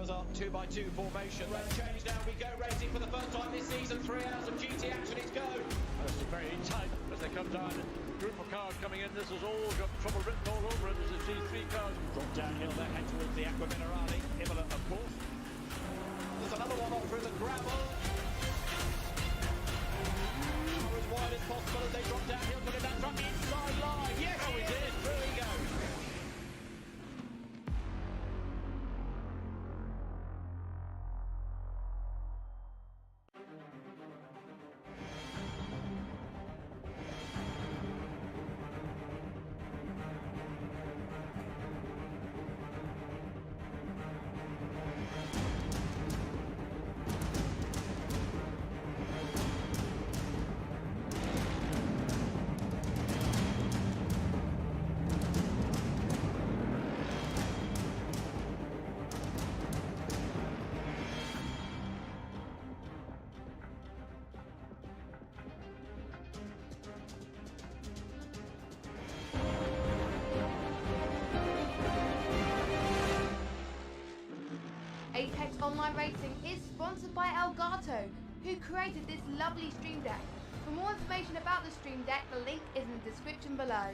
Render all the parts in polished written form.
followers are 2x2 formation. Well, change now, we go racing for the first time this season. 3 hours of GT action is go. It's very tight as they come down. Group of cars coming in. This has all got trouble written all over it. This is G3 cars. Drop downhill there, head towards the Aqua Minerale. Imola, of course. There's another one off through the gravel. As wide as possible as they drop downhill, putting that truck inside line. Yes, he did. Through he goes. Online Racing is sponsored by Elgato, who created this lovely stream deck. For more information about the stream deck, the link is in the description below.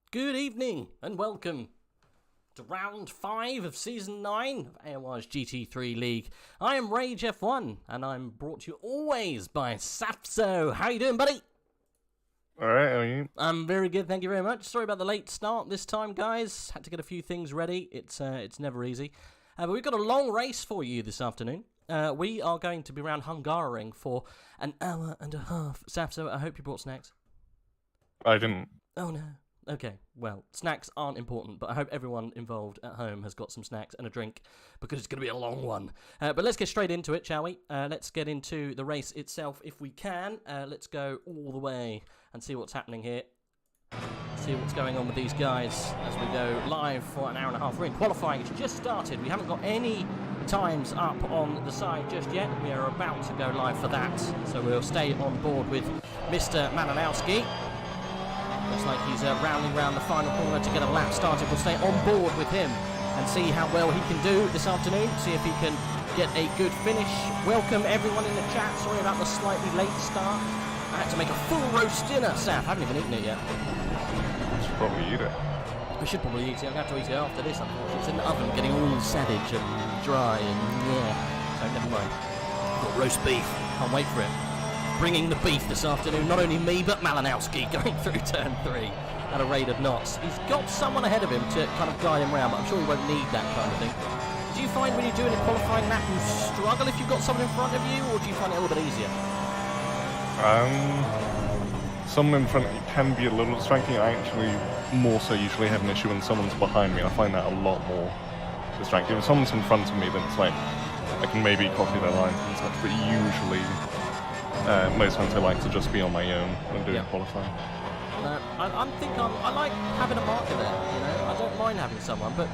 Good evening and welcome to round 5 of season 9 of AOR's GT3 League. I am Rage F1 and I'm brought to you always by Saffzo. How you doing, buddy? Alright, how are you? I'm very good, thank you very much. Sorry about the late start this time, guys. Had to get a few things ready. It's never easy. But we've got a long race for you this afternoon. We are going to be around Hungaroring for an hour and a half. Saffzo, I hope you brought snacks. I didn't. Oh no. Okay, well, snacks aren't important, but I hope everyone involved at home has got some snacks and a drink, because it's going to be a long one. But let's get straight into it, shall we? Let's get into the race itself if we can. Let's go all the way and see what's happening here. See what's going on with these guys as we go live for an hour and a half. We're in qualifying, it's just started. We haven't got any times up on the side just yet. We are about to go live for that, so we'll stay on board with Mr. Malinowski. Looks like he's rounding round the final corner to get a lap started. We'll stay on board with him and see how well he can do this afternoon. See if he can get a good finish. Welcome everyone in the chat. Sorry about the slightly late start. I had to make a full roast dinner, Saf. I haven't even eaten it yet. I should probably eat it. I should probably eat it. I'm going to have to eat it after this, unfortunately. It's in the oven, getting all savage and dry and yeah. So never mind. I've got roast beef. Can't wait for it. Bringing the beef this afternoon, not only me but Malinowski going through turn 3 at a rate of knots. He's got someone ahead of him to kind of guide him around, but I'm sure he won't need that kind of thing. Do you find when you're doing a qualifying lap you struggle if you've got someone in front of you, or do you find it a little bit easier? Someone in front of you can be a little distracting. I actually more so usually have an issue when someone's behind me. I find that a lot more distracting. If someone's in front of me, then it's like I can maybe copy their lines and such, but usually most times I like to just be on my own when doing qualifying. I like having a marker there, you know. I don't mind having someone, but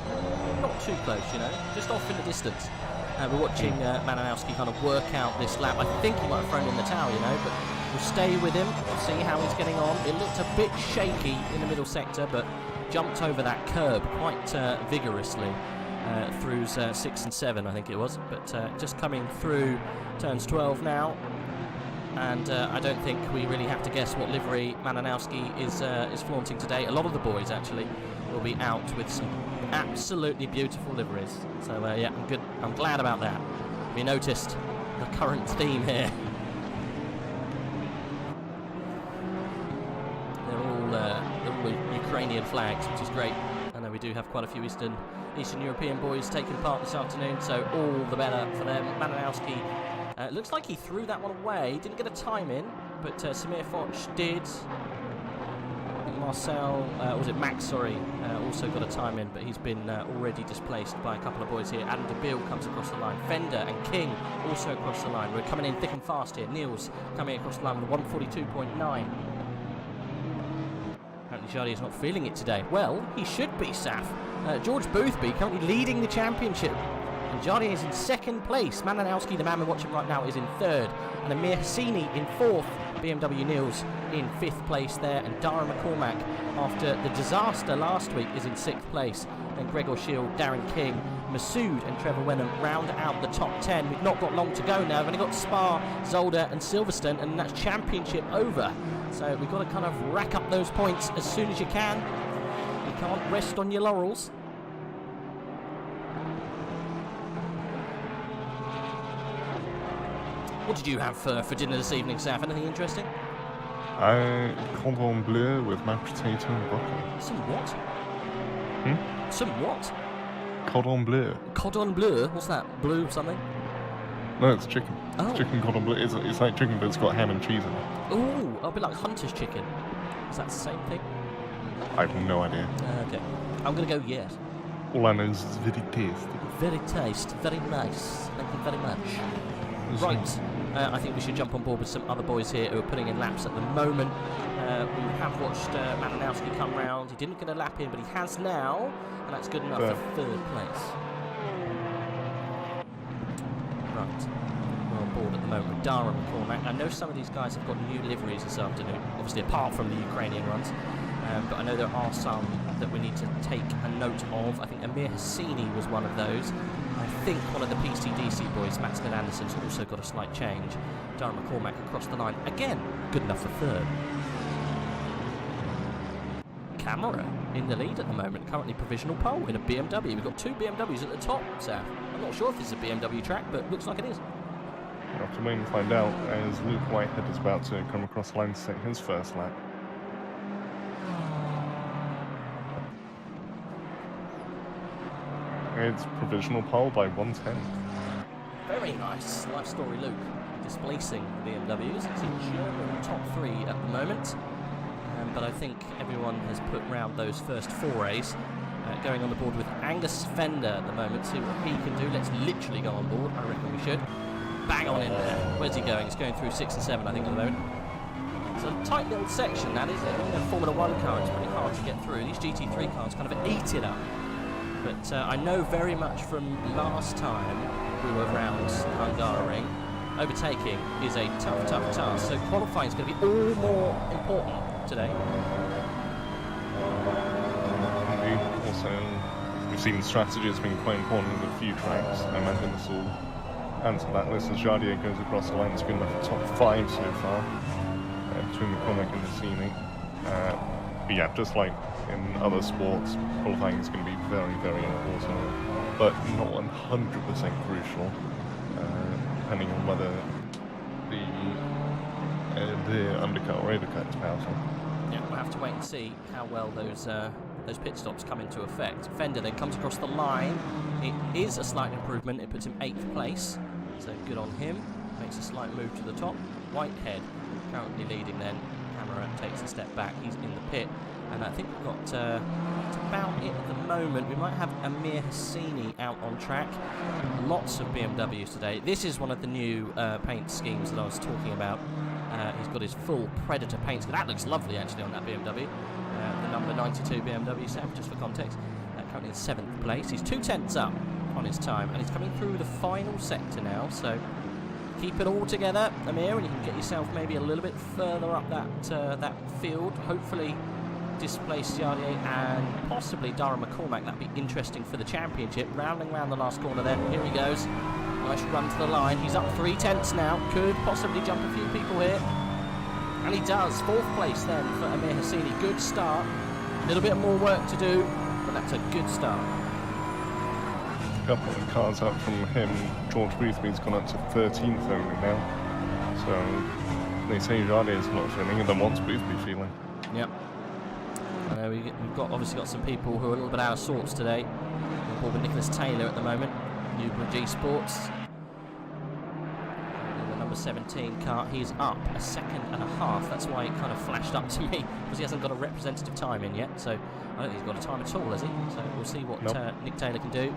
not too close, you know. Just off in the distance. We're watching Malinowski kind of work out this lap. I think he might have thrown in the towel, you know, but we'll stay with him, see how he's getting on. It looked a bit shaky in the middle sector, but jumped over that curb quite vigorously through 6 and 7, I think it was. But just coming through turns 12 now. and I don't think we really have to guess what livery Malinowski is flaunting today. A lot of the boys actually will be out with some absolutely beautiful liveries. So yeah, I'm glad about that. Have you noticed the current theme here? They're all Ukrainian flags, which is great. I know we do have quite a few Eastern European boys taking part this afternoon, so all the better for them. Malinowski, looks like he threw that one away. Didn't get a time in, but Samir Foch did. Marcel, was it Max, sorry, also got a time in, but he's been already displaced by a couple of boys here. Adam DeBille comes across the line. Fender and King also across the line. We're coming in thick and fast here. Niels coming across the line with a 142.9. Apparently Jardier's not feeling it today. Well, he should be, Saf. George Boothby currently leading the championship. And Jardier is in second place. Malinowski, the man we're watching right now, is in third. And Amir Hassini in fourth. BMW Niels in fifth place there. And Dara McCormack, after the disaster last week, is in sixth place. Then Gregor Shield, Darren King, Masood and Trevor Wenham round out the top 10. We've not got long to go now. We've only got Spa, Zolder and Silverstone, and that's championship over. So we've got to kind of rack up those points as soon as you can. You can't rest on your laurels. What did you have for dinner this evening, Saf? Anything interesting? Cordon bleu with mashed potato and broccoli. Some what? Some what? Cordon bleu. Cordon bleu? What's that? Blue something? No, it's chicken. Oh. It's chicken cordon bleu. It's like chicken, but it's got ham and cheese in it. Ooh, a bit like Hunter's chicken. Is that the same thing? I have no idea. Okay. I'm going to go yes. All I know is it's very tasty. Very tasty. Very nice. Thank you very much. Right. I think we should jump on board with some other boys here who are putting in laps at the moment. We have watched Malinowski come round. He didn't get a lap in, but he has now, and that's good enough for third place. Right. We're on board at the moment with Dara McCormack. I know some of these guys have got new liveries this afternoon, obviously apart from the Ukrainian ones. But I know there are some that we need to take a note of. I think Amir Hassini was one of those. I think one of the PCDC boys, Maxton Anderson's also got a slight change. Dara McCormack across the line. Again, good enough for third. Camera in the lead at the moment, currently provisional pole in a BMW. We've got two BMWs at the top, Saf. I'm not sure if this is a BMW track, but looks like it is. We'll have to wait and find out as Luke Whitehead is about to come across the line to take his first lap. It's provisional pole by 110. Very nice. Life story, Luke. Displacing the BMWs. It's a German top three at the moment. But I think everyone has put round those first forays. Going on the board with Angus Fender at the moment. See what he can do. Let's literally go on board. I reckon we should. Bang on in there. Where's he going? He's going through 6 and 7, I think, at the moment. It's a tight little section, that is it. In a Formula 1 car, it's pretty hard to get through. These GT3 cars kind of eat it up. But I know very much from last time we were around Hungaroring, overtaking is a tough task. So qualifying is going to be all more important today. Also, we've seen strategy has been quite important with a few tracks. I imagine this will answer that list as Jardier goes across the line. It's been the top 5 so far between McCormack and Hassini. But yeah, just like in other sports, qualifying is going to be very, very important, but not 100% crucial, depending on whether the undercut or overcut is powerful. Yeah, we'll have to wait and see how well those pit stops come into effect. Fender then comes across the line. It is a slight improvement. It puts him 8th place, so good on him. Makes a slight move to the top. Whitehead currently leading then. Camera takes a step back. He's in the pit. And I think we've got that's about it at the moment. We might have Amir Hassini out on track. Lots of BMWs today. This is one of the new paint schemes that I was talking about. He's got his full Predator paint scheme. That looks lovely actually on that BMW. The number 92 BMW set, just for context. Currently in 7th place. He's 2/10 up on his time, and he's coming through the final sector now. So keep it all together, Amir, and you can get yourself maybe a little bit further up that field. Hopefully displaced Yardier and possibly Dara McCormack. That'd be interesting for the championship. Rounding round the last corner then. Here he goes. Nice run to the line. He's up 3/10 now. Could possibly jump a few people here. And he does. 4th place then for Amir Hassini. Good start. A little bit more work to do, but that's a good start. A couple of cars up from him. George Boothby's gone up to 13th only now. So they say Jardier's not feeling it, then what's Boothby feeling? Yep. I know we've obviously got some people who are a little bit out of sorts today. We're aboard with Nicholas Taylor at the moment, Newbridge Esports. In the number 17 car, he's up a 1.5 seconds. That's why it kind of flashed up to me, because he hasn't got a representative time in yet. So I don't think he's got a time at all, has he? So we'll see what Nick Taylor can do.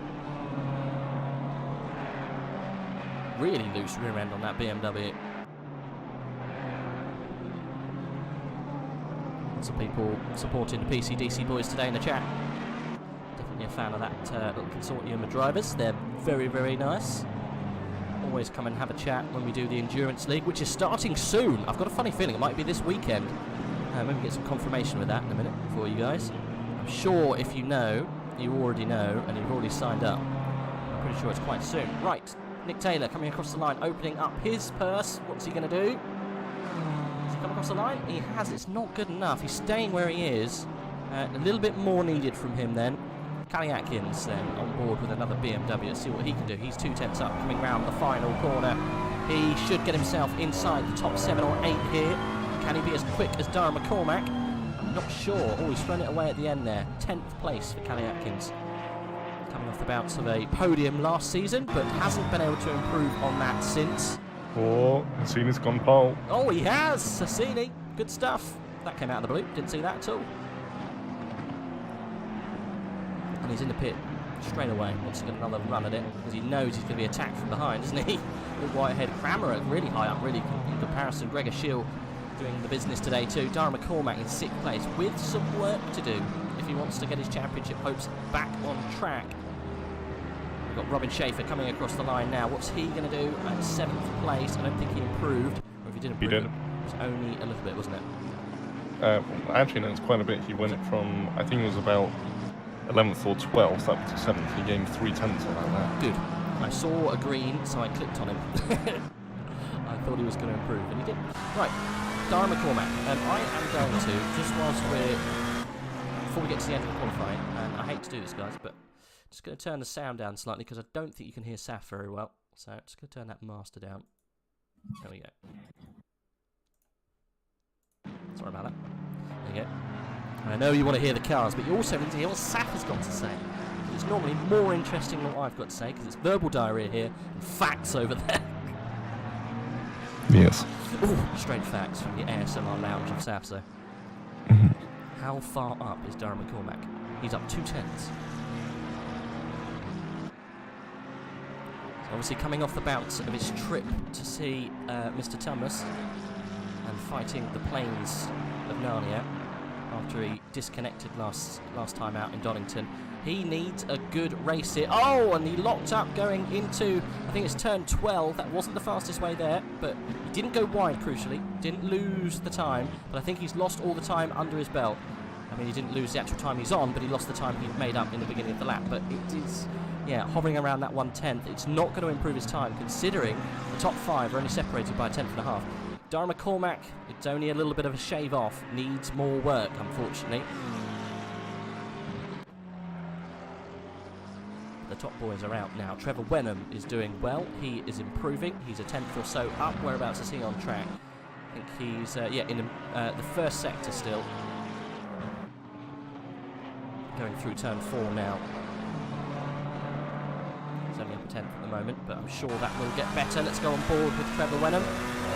Really loose rear end on that BMW. Lots of people supporting the PCDC boys today in the chat. Definitely a fan of that little consortium of drivers. They're very, very nice. Always come and have a chat when we do the Endurance League, which is starting soon. I've got a funny feeling it might be this weekend. Maybe get some confirmation with that in a minute for you guys. I'm sure if you know, you already know, and you've already signed up. I'm pretty sure it's quite soon. Right, Nick Taylor coming across the line, opening up his purse. What's he going to do? Come across the line, he has. It's not good enough. He's staying where he is. A little bit more needed from him then. Callie Atkins then on board with another BMW. Let's see what he can do. He's 2/10 up, coming round the final corner. He should get himself inside the top 7 or 8 here. Can he be as quick as Dara McCormack? I'm not sure. Oh, he's thrown it away at the end there. 10th place for Callie Atkins. Coming off the bounce of a podium last season, but hasn't been able to improve on that since. Oh, Hassini's gone pole. Oh, he has! Hassini. Good stuff. That came out of the blue. Didn't see that at all. And he's in the pit straight away. Wants to get another run at it because he knows he's going to be attacked from behind, isn't he? With Whitehead. Crammer really high up, really, in comparison. Gregor Schill doing the business today too. Dara McCormack in 6th place with some work to do if he wants to get his championship hopes back on track. Got Robin Schaefer coming across the line now. What's he going to do at 7th place? I don't think he improved. Or if he did improve, it was only a little bit, wasn't it? Actually, no, it's quite a bit. He went from, I think it was about 11th or 12th up to 7th. He gained 3/10 on that. Good. I saw a green, so I clicked on him. I thought he was going to improve, and he did. Right, Dara McCormack. I am going to, just whilst before we get to the end of the qualifying, and I hate to do this, guys, but just going to turn the sound down slightly because I don't think you can hear Saf very well. So I'm just going to turn that master down. There we go. Sorry about that. There you go. And I know you want to hear the cars, but you also need to hear what Saf has got to say. It's normally more interesting than what I've got to say because it's verbal diarrhea here and facts over there. Yes. Ooh, straight facts from the ASMR lounge of Saffzo. How far up is Dara McCormack? He's up 2/10. Obviously coming off the bounce of his trip to see Mr. Thomas and fighting the plains of Narnia after he disconnected last time out in Donington. He needs a good race here. Oh, and he locked up going into, I think it's turn 12. That wasn't the fastest way there, but he didn't go wide, crucially. Didn't lose the time, but I think he's lost all the time under his belt. I mean, he didn't lose the actual time he's on, but he lost the time he'd made up in the beginning of the lap. But it is, yeah, hovering around that 1/10. It's not going to improve his time, considering the top 5 are only separated by a 10.5. Dara McCormack, it's only a little bit of a shave off. Needs more work, unfortunately. The top boys are out now. Trevor Wenham is doing well. He is improving. He's a 10th or so up. Whereabouts is he on track? I think he's, in the first sector still. Going through turn 4 now. He's only up a 10th at the moment, but I'm sure that will get better. Let's go on board with Trevor Wenham.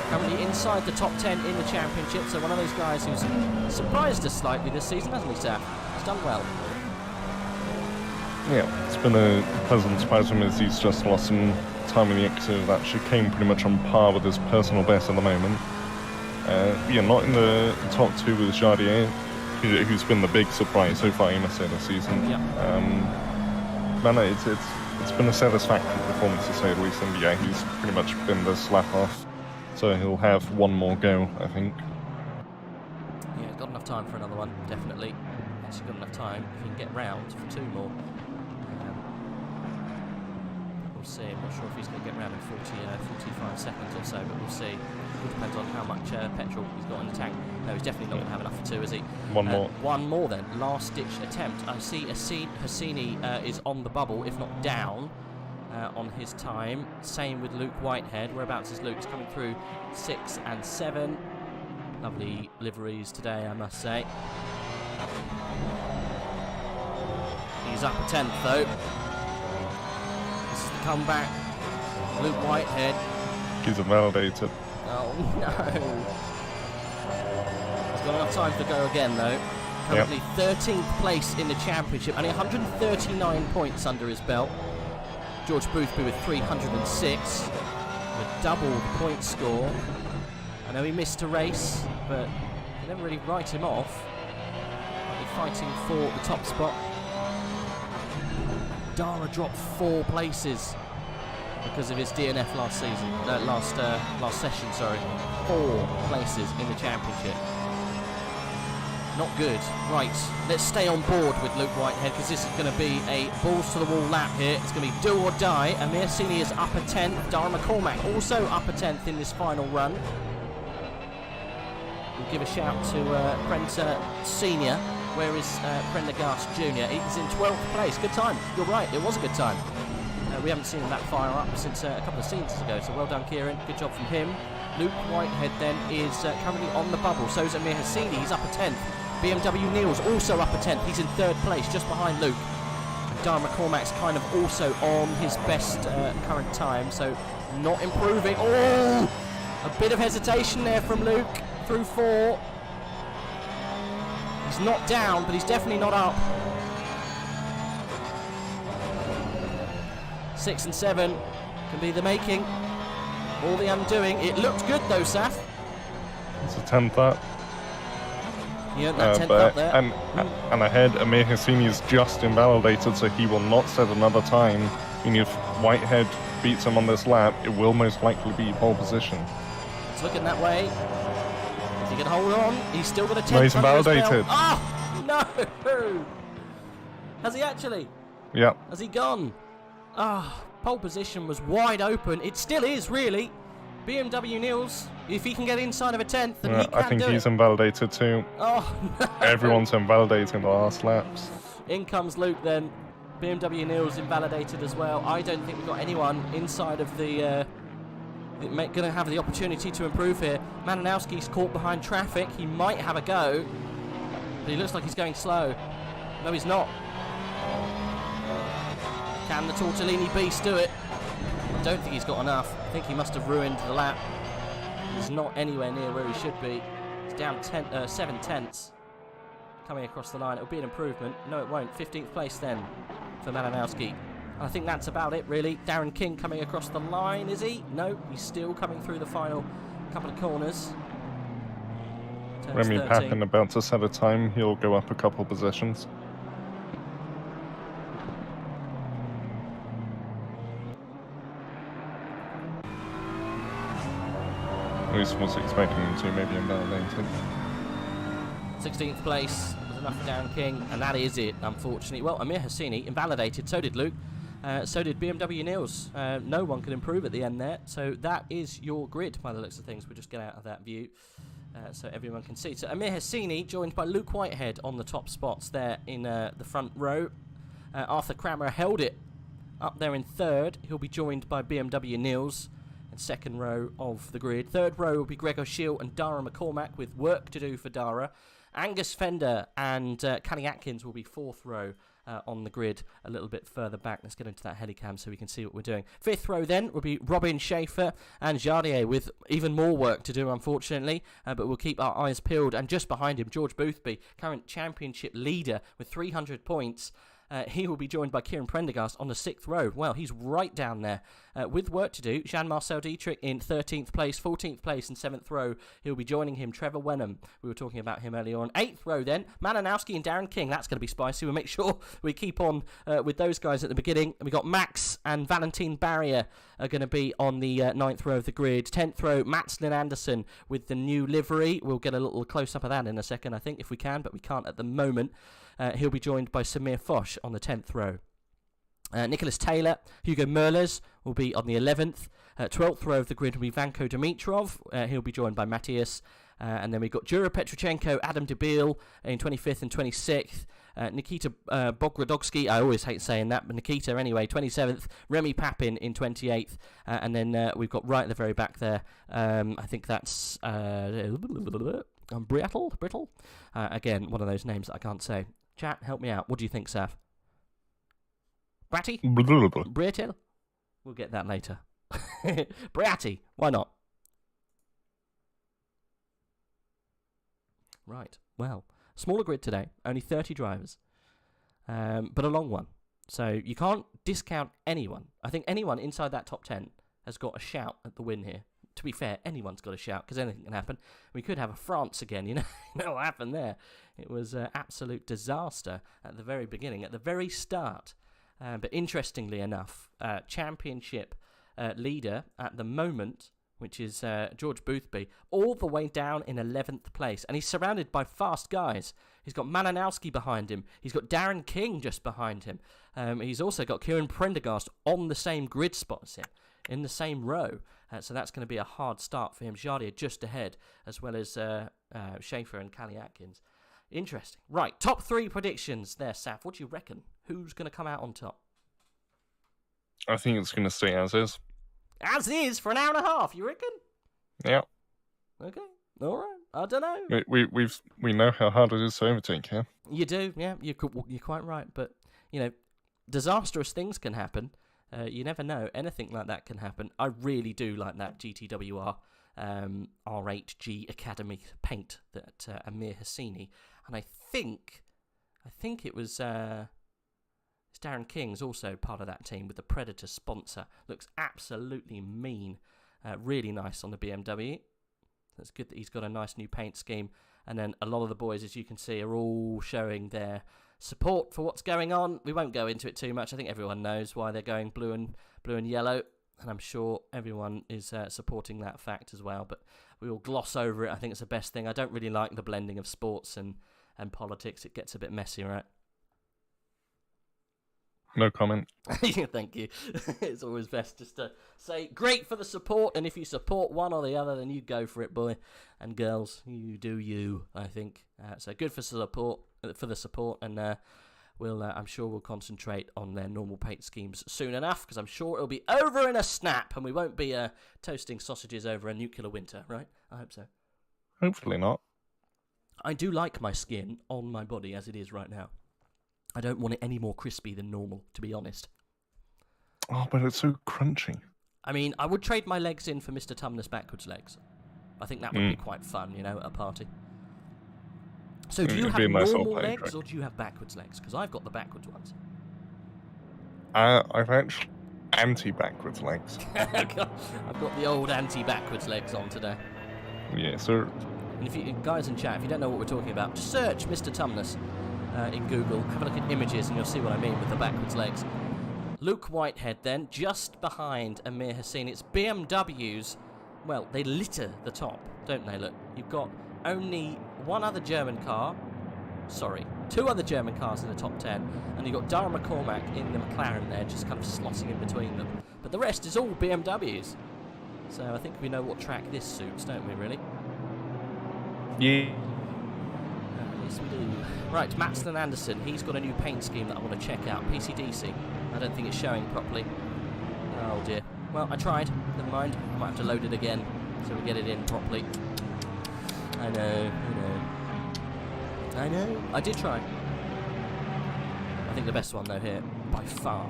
Currently inside the top 10 in the championship, so one of those guys who's surprised us slightly this season, hasn't he, Saf? He's done well. Yeah, it's been a pleasant surprise for him as he's just lost some time in the exit that chicane, pretty much on par with his personal best at the moment. Yeah, not in the top 2 with Jardier, who's been the big surprise so far, you must say, this season. Yeah. No, it's been a satisfactory performance to say the least, and yeah, he's pretty much been the slap off. So he'll have one more go, I think. Yeah, he's got enough time for another one, definitely. Actually got enough time if he can get round for 2 more. We'll see. I'm not sure if he's going to get round in 45 seconds or so, but we'll see. It depends on how much petrol he's got in the tank. No, he's definitely not going to have enough for 2, is he? One more. One more then. Last ditch attempt. I see Hassini is on the bubble, if not down, on his time. Same with Luke Whitehead. Whereabouts is Luke? He's coming through 6 and 7. Lovely liveries today, I must say. He's up a 10th though. This is the comeback. Luke Whitehead. He's invalidated. Oh no. He's got enough time to go again though. Currently 13th place in the championship. Only 139 points under his belt. George Boothby with 306. With double the point score. I know he missed a race, but you never really write him off. He's fighting for the top spot. Dara dropped 4 places because of his DNF last season, last session, sorry. 4 places in the championship. Not good. Right, let's stay on board with Luke Whitehead because this is going to be a balls to the wall lap here. It's going to be do or die. Amir Sini is up a 10th. Dara McCormack also up a 10th in this final run. We'll give a shout to Prenta Senior. Where is Prendergast Jr.? He's in 12th place. Good time. You're right, it was a good time. We haven't seen him that far up since a couple of seasons ago, so well done, Kieran. Good job from him. Luke Whitehead then is currently on the bubble. So is Amir Hassini. He's up a 10th. BMW Neil's also up a 10th. He's in 3rd place, just behind Luke. Dara McCormack's kind of also on his best current time, so not improving. Oh! A bit of hesitation there from Luke through 4. He's not down, but he's definitely not up. 6 and 7 can be the making, or the undoing. It looked good though, Saf. It's a 10th up. Yeah, that 10th up there. And ahead, Amir Hassini is just invalidated, so he will not set another time. And if Whitehead beats him on this lap, it will most likely be pole position. It's looking that way. Is he going to hold on? He's still got a 10th. No, he's invalidated. Oh, no! Has he actually? Yeah. Has he gone? Ah, pole position was wide open. It still is, really. BMW Niels, if he can get inside of a 10th, then he can do it. I think he's invalidated too. Oh, no. Everyone's invalidated in the last laps. In comes Luke then. BMW Niels invalidated as well. I don't think we've got anyone inside of the... going to have the opportunity to improve here. Malinowski's caught behind traffic. He might have a go, but he looks like he's going slow. No, he's not. Can the Tortellini Beast do it? I don't think he's got enough. I think he must have ruined the lap. He's not anywhere near where he should be. He's down 7 tenths. Coming across the line. It'll be an improvement. No, it won't. 15th place then for Malinowski. I think that's about it, really. Darren King coming across the line, is he? No, he's still coming through the final couple of corners. Remy Pappen about to set a time. He'll go up a couple positions. At least was expecting him to, maybe invalidated. 16th place was enough for Darren King, and that is it, unfortunately. Well, Amir Hassini invalidated, so did Luke. So did BMW Niels. No one could improve at the end there. So that is your grid by the looks of things. We'll just get out of that view so everyone can see. So Amir Hassini joined by Luke Whitehead on the top spots there in the front row. Arthur Cramer held it up there in 3rd. He'll be joined by BMW Niels in 2nd row of the grid. 3rd row will be Gregor Schill and Dara McCormack with work to do for Dara. Angus Fender and Cunny Atkins will be 4th row on the grid a little bit further back. Let's get into that helicam so we can see what we're doing. 5th row then will be Robin Schaefer and Jardier with even more work to do, unfortunately, but we'll keep our eyes peeled. And just behind him, George Boothby, current championship leader with 300 points. he will be joined by Kieran Prendergast on the 6th row. Well, he's right down there. With work to do, Jean-Marcel Dietrich in 13th place, 14th place and 7th row. He'll be joining him, Trevor Wenham. We were talking about him earlier on. 8th row then, Malinowski and Darren King. That's going to be spicy. We'll make sure we keep on with those guys at the beginning. And we got Max and Valentin Barrier are going to be on the 9th row of the grid. 10th row, Matslin Anderson with the new livery. We'll get a little close-up of that in a second, I think, if we can, but we can't at the moment. He'll be joined by Samir Foch on the 10th row. Nicholas Taylor, Hugo Merles will be on the 11th. 12th row of the grid will be Vanko Dimitrov. He'll be joined by Matthias. And then we've got Jura Petrochenko, Adam Debil in 25th and 26th. Nikita Bogrodowski, I always hate saying that, but Nikita anyway, 27th. Remy Papin in 28th. And then we've got right at the very back there, I think that's Brittle. Again, one of those names that I can't say. Chat, help me out. What do you think, Saf? Bratty? Brittle? We'll get that later. Bratty, why not? Right, well, smaller grid today, only 30 drivers, but a long one. So you can't discount anyone. I think anyone inside that top 10 has got a shout at the win here. To be fair, anyone's got a shout, because anything can happen. We could have a France again, you know what happened there. It was an absolute disaster at the very beginning, at the very start. But interestingly enough, championship leader at the moment, which is George Boothby, all the way down in 11th place. And he's surrounded by fast guys. He's got Malinowski behind him. He's got Darren King just behind him. He's also got Kieran Prendergast on the same grid spot as him, in the same row. So that's going to be a hard start for him. Jardier just ahead, as well as Schaefer and Callie Atkins. Interesting. Right, top 3 predictions there, Saf. What do you reckon? Who's going to come out on top? I think it's going to stay as is. As is for an hour and a half, you reckon? Yeah. Okay. All right. I don't know. We know how hard it is to overtake here. You do, yeah. You're quite right. But, disastrous things can happen. You never know. Anything like that can happen. I really do like that GTWR R8G Academy paint that Amir Hassini. And I think it was Darren King's also part of that team with the Predator sponsor. Looks absolutely mean. Really nice on the BMW. It's good that he's got a nice new paint scheme. And then a lot of the boys, as you can see, are all showing their support for what's going on. We won't go into it too much. I think everyone knows why they're going blue and yellow. And I'm sure everyone is supporting that fact as well. But we will gloss over it. I think it's the best thing. I don't really like the blending of sports and politics. It gets a bit messy, right? No comment. Thank you. It's always best just to say, great for the support, and if you support one or the other, then you go for it, boy and girls. You do you, I think. So good for the support, and I'm sure we'll concentrate on their normal paint schemes soon enough, because I'm sure it'll be over in a snap, and we won't be toasting sausages over a nuclear winter, right? I hope so. Hopefully not. I do like my skin on my body as it is right now. I don't want it any more crispy than normal, to be honest. Oh, but it's so crunchy. I mean, I would trade my legs in for Mr. Tumnus backwards legs. I think that would be quite fun, at a party. So do you have normal legs or do you have backwards legs? Because I've got the backwards ones. I've actually anti-backwards legs. I've got the old anti-backwards legs on today. Yeah, so... And if you guys in chat, if you don't know what we're talking about, just search Mr. Tumnus in Google. Have a look at images and you'll see what I mean with the backwards legs. Luke Whitehead then, just behind Amir Hassini. It's BMWs. Well, they litter the top, don't they? Look, you've got only two other German cars in the top 10, and you've got Dara McCormack in the McLaren there, just kind of slotting in between them. But the rest is all BMWs. So I think we know what track this suits, don't we, really? Yeah. Yes, we do. Right, Matson Anderson, he's got a new paint scheme that I want to check out. PCDC. I don't think it's showing properly. Oh dear. Well, I tried. Never mind. I might have to load it again so we get it in properly. I know. I did try. I think the best one, though, here, by far,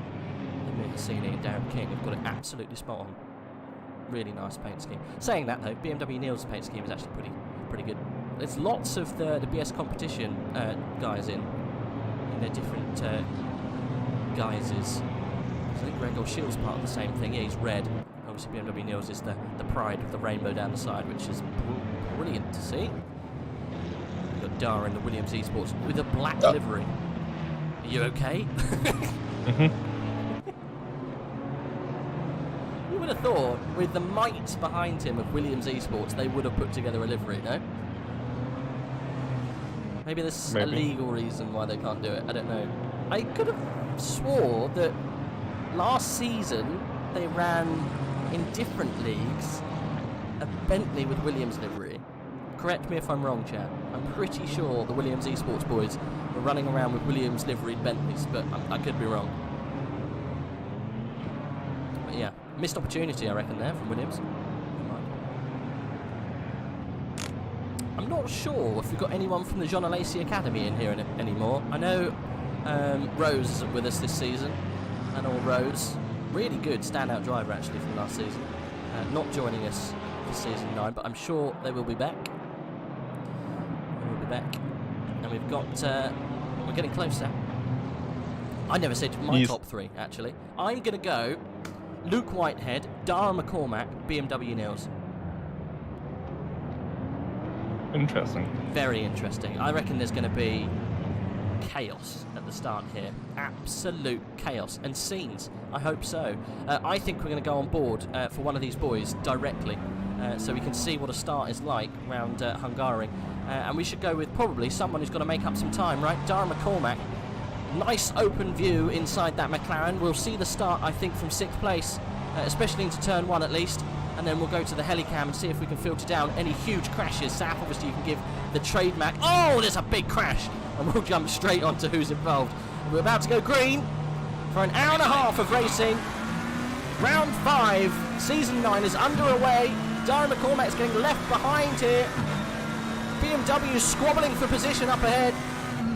Amir Hassini and Darren King have got it absolutely spot on. Really nice paint scheme. Saying that, though, BMW Neil's paint scheme is actually pretty good. There's lots of the BS competition guys in their different guises. I think Gregor Shields part of the same thing. Yeah, he's red. Obviously BMW Niels is the pride of the rainbow down the side, which is brilliant to see. We've got Dara in the Williams Esports with a black livery. Are you okay? You would have thought, with the might behind him of Williams Esports, they would have put together a livery, no? Maybe there's a legal reason why they can't do it. I don't know. I could have swore that last season they ran in different leagues a Bentley with Williams livery. Correct me if I'm wrong, chat. I'm pretty sure the Williams Esports boys were running around with Williams liveried Bentleys, but I could be wrong. But yeah, missed opportunity, I reckon, there from Williams. I'm not sure if we've got anyone from the Jean Alesi Academy in here anymore. I know Rose isn't with us this season. I know Rose, really good standout driver actually from last season. Not joining us for season 9, but I'm sure they will be back. They will be back. And we've got, we're getting closer. I never said my top 3 actually. I'm going to go Luke Whitehead, Dara McCormack, BMW Niels. Interesting. Very interesting. I reckon there's going to be chaos at the start here. Absolute chaos. And scenes. I hope so. I think we're going to go on board for one of these boys directly. So we can see what a start is like round Hungaroring. And we should go with probably someone who's got to make up some time, right? Dara McCormack. Nice open view inside that McLaren. We'll see the start, I think, from 6th place. Especially into turn 1 at least. And then we'll go to the helicam and see if we can filter down any huge crashes. Saf, obviously you can give the trademark. Oh, there's a big crash! And we'll jump straight on to who's involved. We're about to go green for an hour and a half of racing. Round 5, season 9 is underway. Dara McCormack is getting left behind here. BMW squabbling for position up ahead.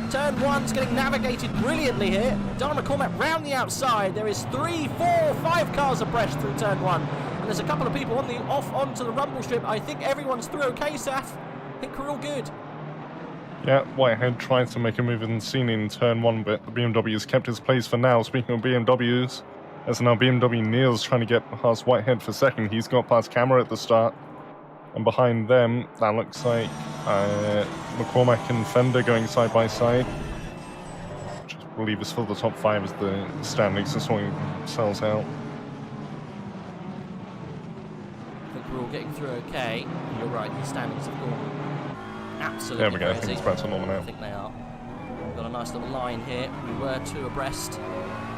Turn 1's getting navigated brilliantly here. Dara McCormack round the outside. There is 3, 4, 5 cars abreast through turn 1. And there's a couple of people on the off onto the rumble strip. I think everyone's through okay, Saf. I think we're all good. Yeah, Whitehead tries to make a move in scene in turn 1, but the BMW has kept his place for now. Speaking of BMWs, as now BMW Niels trying to get past Whitehead for second. He's got past camera at the start. And behind them, that looks like McCormack and Fender going side by side. Which I believe is for the top 5 as the standings are sorting themselves out. We're all getting through okay. You're right, the standings have gone absolutely there we go, crazy. I think it's about to normal now. I think they are. We've got a nice little line here. We were 2 abreast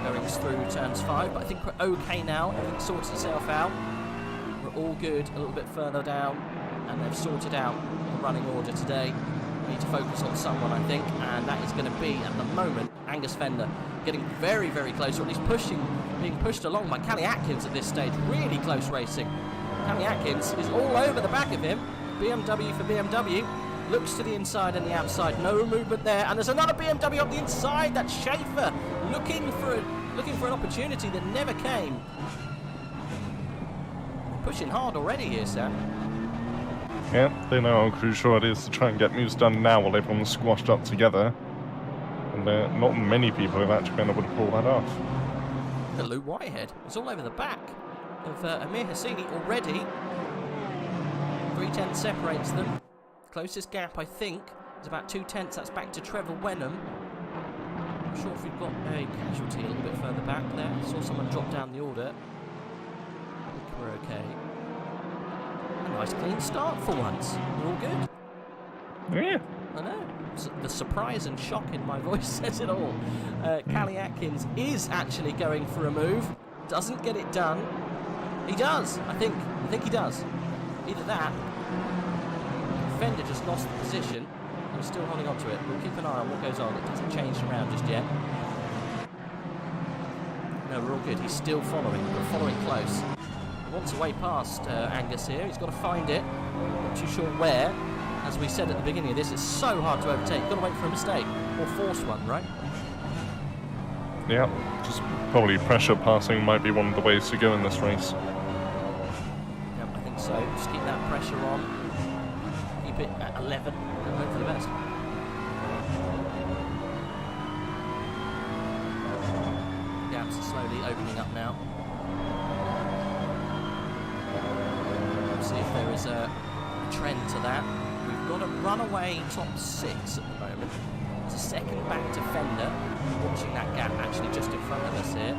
going through turns 5, but I think we're okay now. Everything sorts itself out. We're all good a little bit further down, and they've sorted out the running order today. We need to focus on someone, I think, and that is going to be, at the moment, Angus Fender getting very, very close, or at least being pushed along by Callie Atkins at this stage. Really close racing. Callie Atkins is all over the back of him. BMW for BMW. Looks to the inside and the outside. No movement there. And there's another BMW on the inside. That's Schaefer looking for an opportunity that never came. Pushing hard already here, Sam. Yeah, they know how crucial it is to try and get moves done now while everyone's squashed up together. And not many people have actually been able to pull that off. The Luke Whitehead is all over the back of Amir Hassini already. 3/10 separates them. Closest gap, I think, is about 2/10. That's back to Trevor Wenham. Not sure if we've got a casualty a little bit further back there. Saw someone drop down the order. I think we're okay. A nice clean start for once. We're all good. Yeah. I know. The surprise and shock in my voice says it all. Callie Atkins is actually going for a move. Doesn't get it done. He does, I think he does. Either that, Fender just lost the position. He's still holding on to it. We'll keep an eye on what goes on. It doesn't change around just yet. No, we're all good. He's still following. We're following close. He wants a way past Angus here. He's got to find it. Not too sure where. As we said at the beginning of this, it's so hard to overtake. You've got to wait for a mistake or force one, right? Yeah, just probably pressure passing might be one of the ways to go in this race. Yep, I think so. Just keep that pressure on. Keep it at 11 and hope for the best. ramps are slowly opening up now. Let's see if there is a trend to that. We've got a runaway top 6 at the moment. It's a second back to fender. Watching that gap actually just in front of us here.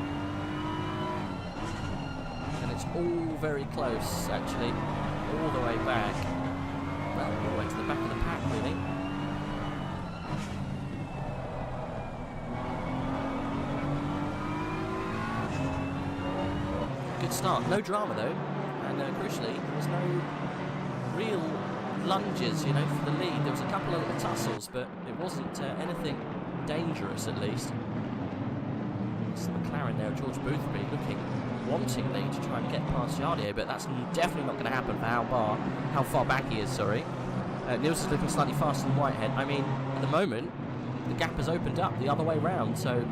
And it's all very close, actually. All the way back. Well, all the way to the back of the pack, really. Good start. No drama, though. And crucially, there was no real lunges, you know, for the lead. There was a couple of little tussles, but it wasn't anything dangerous, at least. It's the McLaren there, George Boothby, looking wantingly to try and get past Yardier, but that's definitely not going to happen for how far back he is, sorry. Nielsen's looking slightly faster than Whitehead. I mean, at the moment, the gap has opened up the other way round, so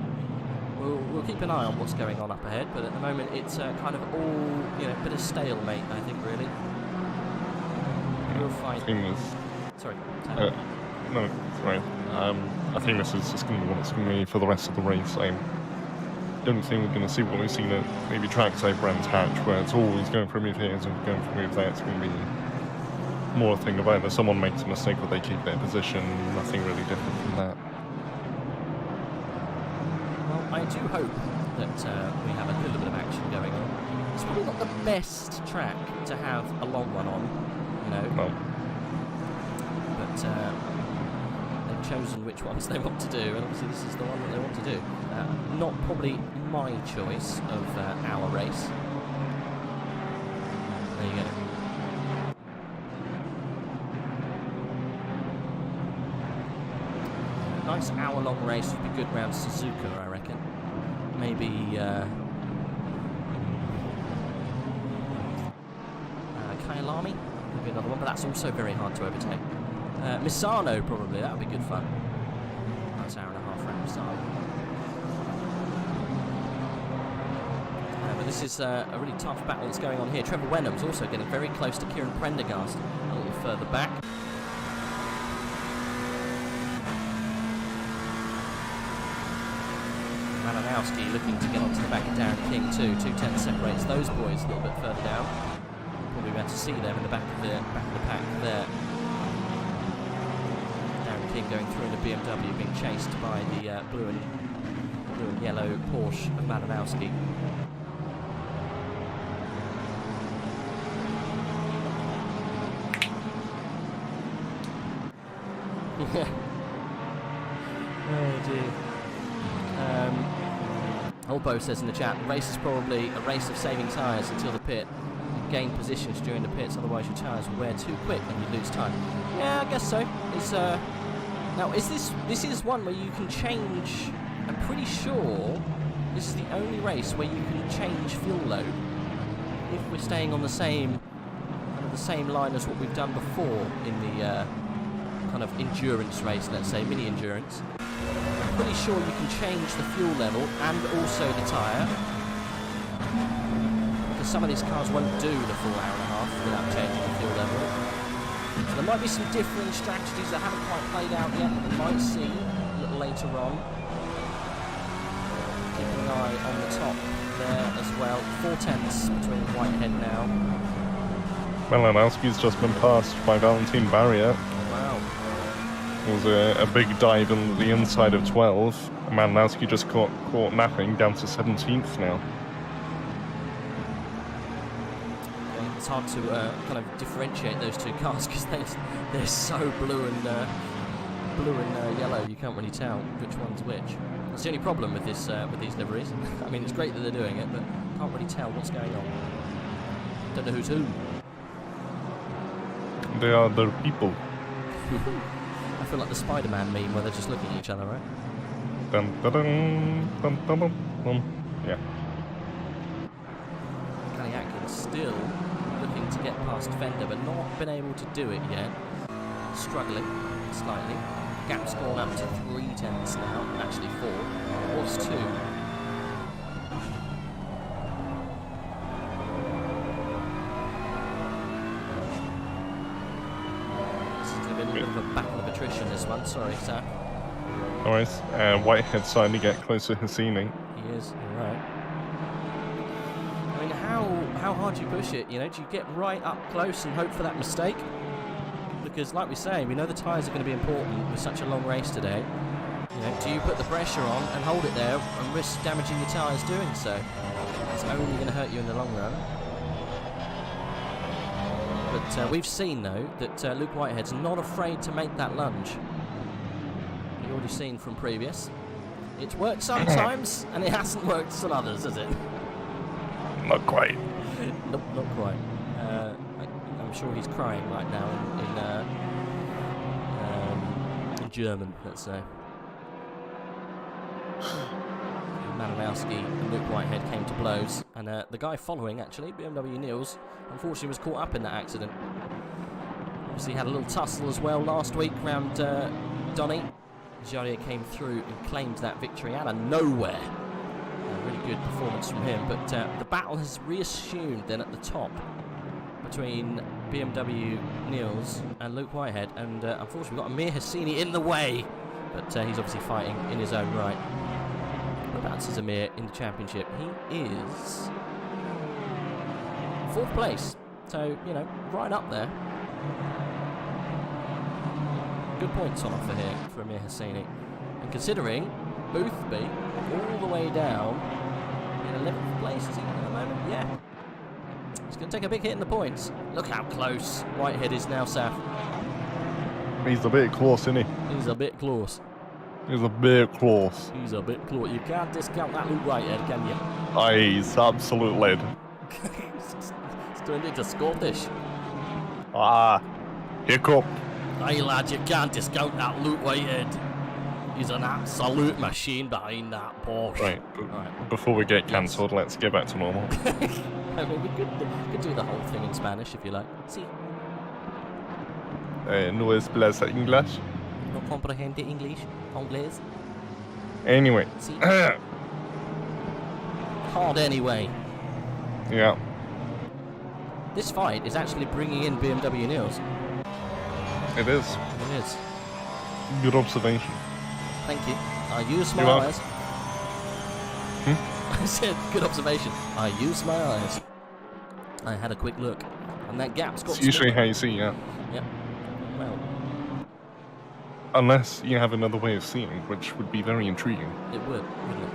we'll keep an eye on what's going on up ahead, but at the moment it's kind of all, you know, a bit of stalemate, I think, really. We'll find... Sorry. No, sorry. I think this is just going to be what it's going to be for the rest of the race. I don't think we're going to see what we've seen at maybe tracks like Brands Hatch, where it's always going for a move here and going for a move there. It's going to be more a thing of either someone makes a mistake or they keep their position. Nothing really different from that. Well, I do hope that we have a little bit of action going on. It's probably not the best track to have a long one on, you know. No. But they've chosen which ones they want to do, and obviously this is the one that they want to do. Not probably my choice of our race. There you go. Nice hour-long race would be good round Suzuka, I reckon. Maybe Kyalami would be another one, but that's also very hard to overtake. Misano, probably, that would be good fun. Nice hour and a half round Misano. But this is a really tough battle that's going on here. Trevor Wenham's also getting very close to Kieran Prendergast a little further back. Malinowski looking to get onto the back of Darren King too. 2:10 separates those boys a little bit further down. Probably be able to see them in the back of the pack there. Darren King going through in the BMW, being chased by the blue and yellow Porsche of Malinowski. Oh dear. Olbo says in the chat, the race is probably a race of saving tyres until the pit. You gain positions during the pits, otherwise your tyres will wear too quick and you lose time. Yeah, I guess so. It's now is this is one where you can change. I'm pretty sure this is the only race where you can change fuel load if we're staying on the same line as what we've done before in the kind of endurance race, let's say mini endurance. I'm pretty sure you can change the fuel level and also the tyre, because some of these cars won't do the full hour and a half without changing the fuel level. So there might be some differing strategies that haven't quite played out yet that we might see a little later on. Keeping an eye on the top there as well. 4/10 between Whitehead now. Malinowski's just been passed by Valentin Barrier. Wow. It was a big dive in the inside of 12. Malinowski just caught napping down to 17th now. Yeah, it's hard to kind of differentiate those two cars because they're so blue and yellow. You can't really tell which one's which. That's the only problem with this with these liveries. I mean, it's great that they're doing it, but can't really tell what's going on. Don't know who's who. They are the people. I feel like the Spider-Man meme where they're just looking at each other, right? Dun, dun, dun, dun, dun, dun, dun. Yeah. Kelly Atkins still looking to get past Fender, but not been able to do it yet. Struggling slightly. Gap's gone up to 3/10 now, actually 4. It was 2. Bit of a battle of attrition, this one. Sorry, sir. Alright, Whitehead starting to get close to Hassini. He He is, you're right. I mean, how hard do you push it? You know, do you get right up close and hope for that mistake? Because, like we say, we know the tyres are going to be important with such a long race today. You know, do you put the pressure on and hold it there and risk damaging your tyres doing so? It's only going to hurt you in the long run. But we've seen, though, that Luke Whitehead's not afraid to make that lunge. You've already seen from previous. It's worked sometimes, and it hasn't worked some others, has it? Not quite. Nope, not quite. I'm sure he's crying right now in German, let's say. Malinowski and Luke Whitehead came to blows, and the guy following, actually, BMW Niels, unfortunately was caught up in that accident. Obviously had a little tussle as well last week round Donny. Jarier came through and claimed that victory out of nowhere. A really good performance from him, but the battle has reassumed then at the top between BMW Niels and Luke Whitehead, and unfortunately we've got Amir Hassini in the way, but he's obviously fighting in his own right. Whereabouts is Amir in the championship? He is 4th place, so, you know, right up there. Good points on offer here for Amir Hassini. And considering Boothby all the way down in 11th place, is he at the moment? Yeah. He's going to take a big hit in the points. Look how close Whitehead is now, Saf. He's a bit close, isn't he? He's a bit close. He's a bit close. He's a bit close. You can't discount that Luke Whitehead, can you? Aye, he's absolute lead. He's turned into Scottish. Ah, hiccup. Aye, lad, you can't discount that Luke Whitehead. He's an absolute machine behind that Porsche. Right, before we get cancelled, let's get back to normal. I mean, we could do the whole thing in Spanish if you like. See? No es English. No comprehende English. Anglais. Anyway. See? Hard anyway. Yeah. This fight is actually bringing in BMW Niels. It is. It is. Good observation. Thank you. I use my eyes. I said, good observation. I used my eyes. I had a quick look. And that gap's got... It's usually how you see, yeah. Yep. Well... Unless you have another way of seeing, which would be very intriguing. It would, wouldn't it?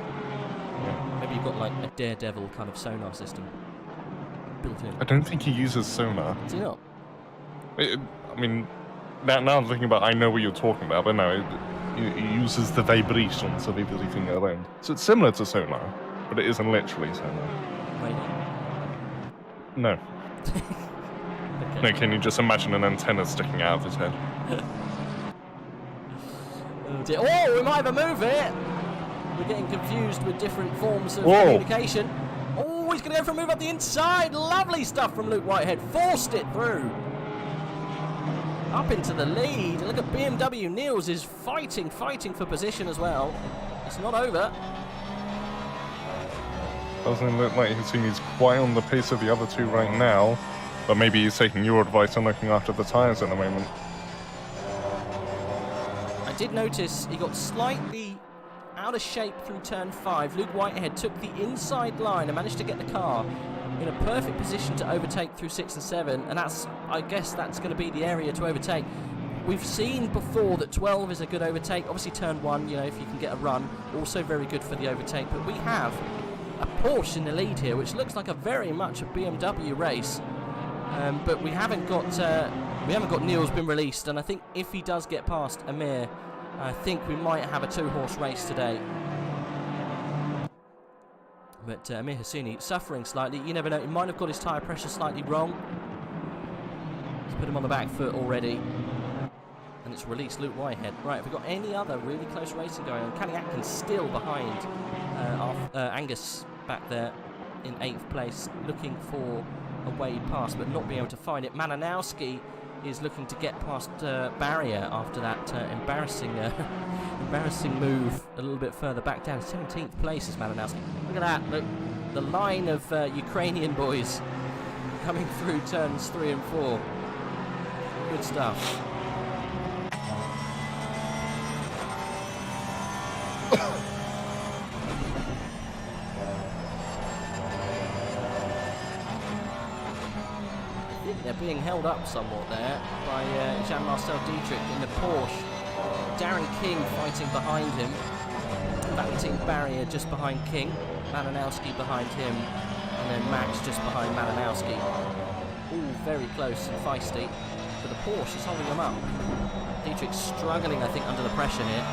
Yeah. Maybe you've got like a Daredevil kind of sonar system built in. I don't think he uses sonar. Do you not? I mean, now I'm thinking about, I know what you're talking about, but no, it uses the vibrations of everything around. So it's similar to sonar, but it isn't literally sonar. Maybe. No. Okay. No, can you just imagine an antenna sticking out of his head? Oh, we might have a move here. We're getting confused with different forms of communication. Oh, he's going to go for a move up the inside. Lovely stuff from Luke Whitehead. Forced it through. Up into the lead. Look at BMW Niels is fighting for position as well. It's not over. Doesn't look like he's quite on the pace of the other two right now, but maybe he's taking your advice and looking after the tyres at the moment. I did notice he got slightly out of shape through turn 5. Luke Whitehead took the inside line and managed to get the car in a perfect position to overtake through 6 and 7, and I guess that's going to be the area to overtake. We've seen before that 12 is a good overtake. Obviously turn 1, you know, if you can get a run, also very good for the overtake, but we have a Porsche in the lead here, which looks like a very much a BMW race, but we haven't got Niels been released, and I think if he does get past Amir, I think we might have a 2-horse race today. But Amir Hassini suffering slightly. You never know, he might have got his tyre pressure slightly wrong. Let's put him on the back foot already. And it's released Luke Whitehead. Right, have we got any other really close racing going on? Callie Atkins still behind Angus back there in 8th place, looking for a Wade pass, but not being able to find it. Malinowski is looking to get past barrier after that embarrassing move a little bit further back down. 17th place is Malinowski. Look at that, look, the line of Ukrainian boys coming through turns 3 and 4. Good stuff. think they're being held up somewhat there by Jean-Marcel Dietrich in the Porsche. Darren King fighting behind him. Valentin Barrier just behind King. Malinowski behind him. And then Max just behind Malinowski. All very close and feisty. But the Porsche is holding them up. Dietrich struggling, I think, under the pressure here.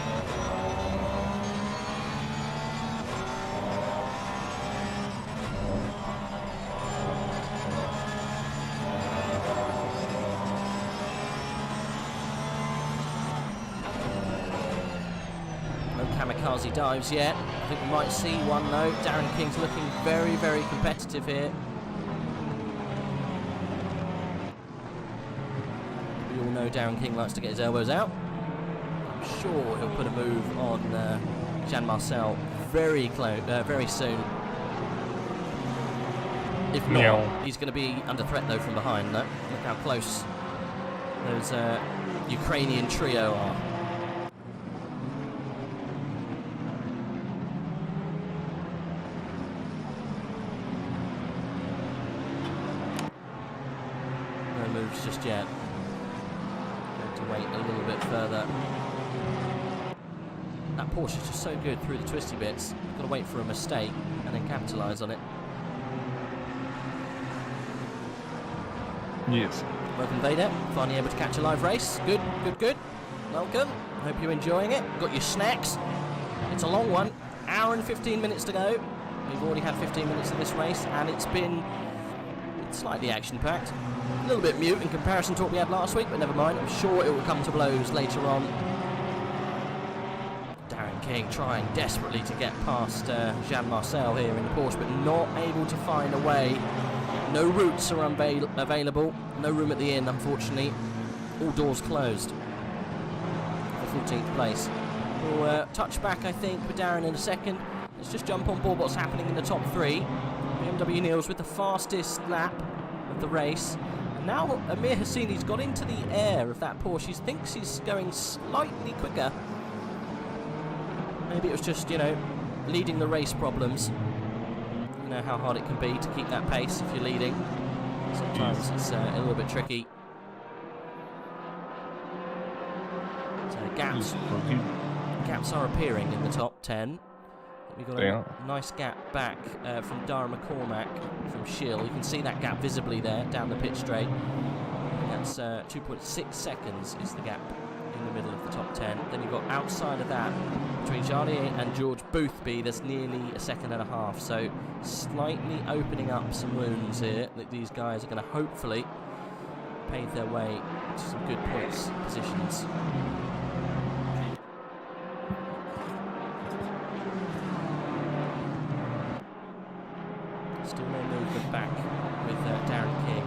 Kamikaze dives yet. I think we might see one though. Darren King's looking very, very competitive here. We all know Darren King likes to get his elbows out. I'm sure he'll put a move on Jean-Marcel very close, very soon. If not, he's going to be under threat though from behind. Though. Look how close those Ukrainian trio are. Just yet. Going to wait a little bit further. That Porsche is just so good through the twisty bits. You've got to wait for a mistake and then capitalise on it. Yes. Welcome, Vader. Finally able to catch a live race. Good, good, good. Welcome. Hope you're enjoying it. Got your snacks. It's a long one. Hour and 15 minutes to go. We've already had 15 minutes of this race, and it's been slightly action-packed. A little bit mute in comparison to what we had last week, but never mind. I'm sure it will come to blows later on. Darren King trying desperately to get past Jean-Marcel here in the Porsche, but not able to find a way. No routes are available. No room at the inn, unfortunately. All doors closed for 14th place. We'll touch back, I think, with Darren in a second. Let's just jump on board what's happening in the top three. BMW Niels with the fastest lap of the race. And now Amir Hassini's got into the air of that Porsche. He thinks he's going slightly quicker. Maybe it was just, you know, leading the race problems. You know how hard it can be to keep that pace if you're leading. Sometimes it's a little bit tricky. So gaps are appearing in the top 10. We've got a nice gap back from Dara McCormack from Schill. You can see that gap visibly there down the pit straight. That's 2.6 seconds is the gap in the middle of the top 10. Then you've got outside of that, between Jardier and George Boothby, there's nearly a second and a half. So slightly opening up some wounds here that these guys are going to hopefully pave their way to some good points positions. Still no movement back with Darren King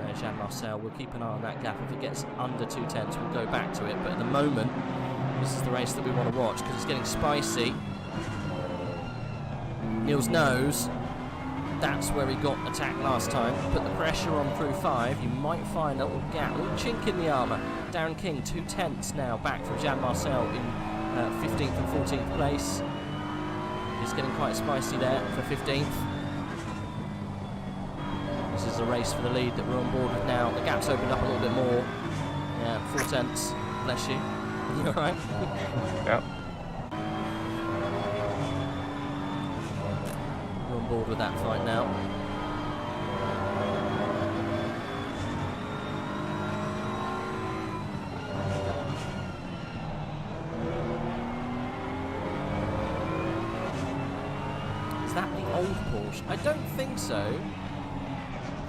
and Jean-Marcel. We'll keep an eye on that gap. If it gets under 2:10s, we'll go back to it. But at the moment, this is the race that we want to watch because it's getting spicy. Niels knows that's where he got attacked last time. Put the pressure on through 5. You might find a little gap, a little chink in the armour. Darren King, 2/10s now back from Jean-Marcel in 15th and 14th place. It's getting quite spicy there for 15th. This is a race for the lead that we're on board with now. The gap's opened up a little bit more. Yeah, 4/10. Bless you. You alright? Yeah. We're on board with that fight now. Is that the old Porsche? I don't think so.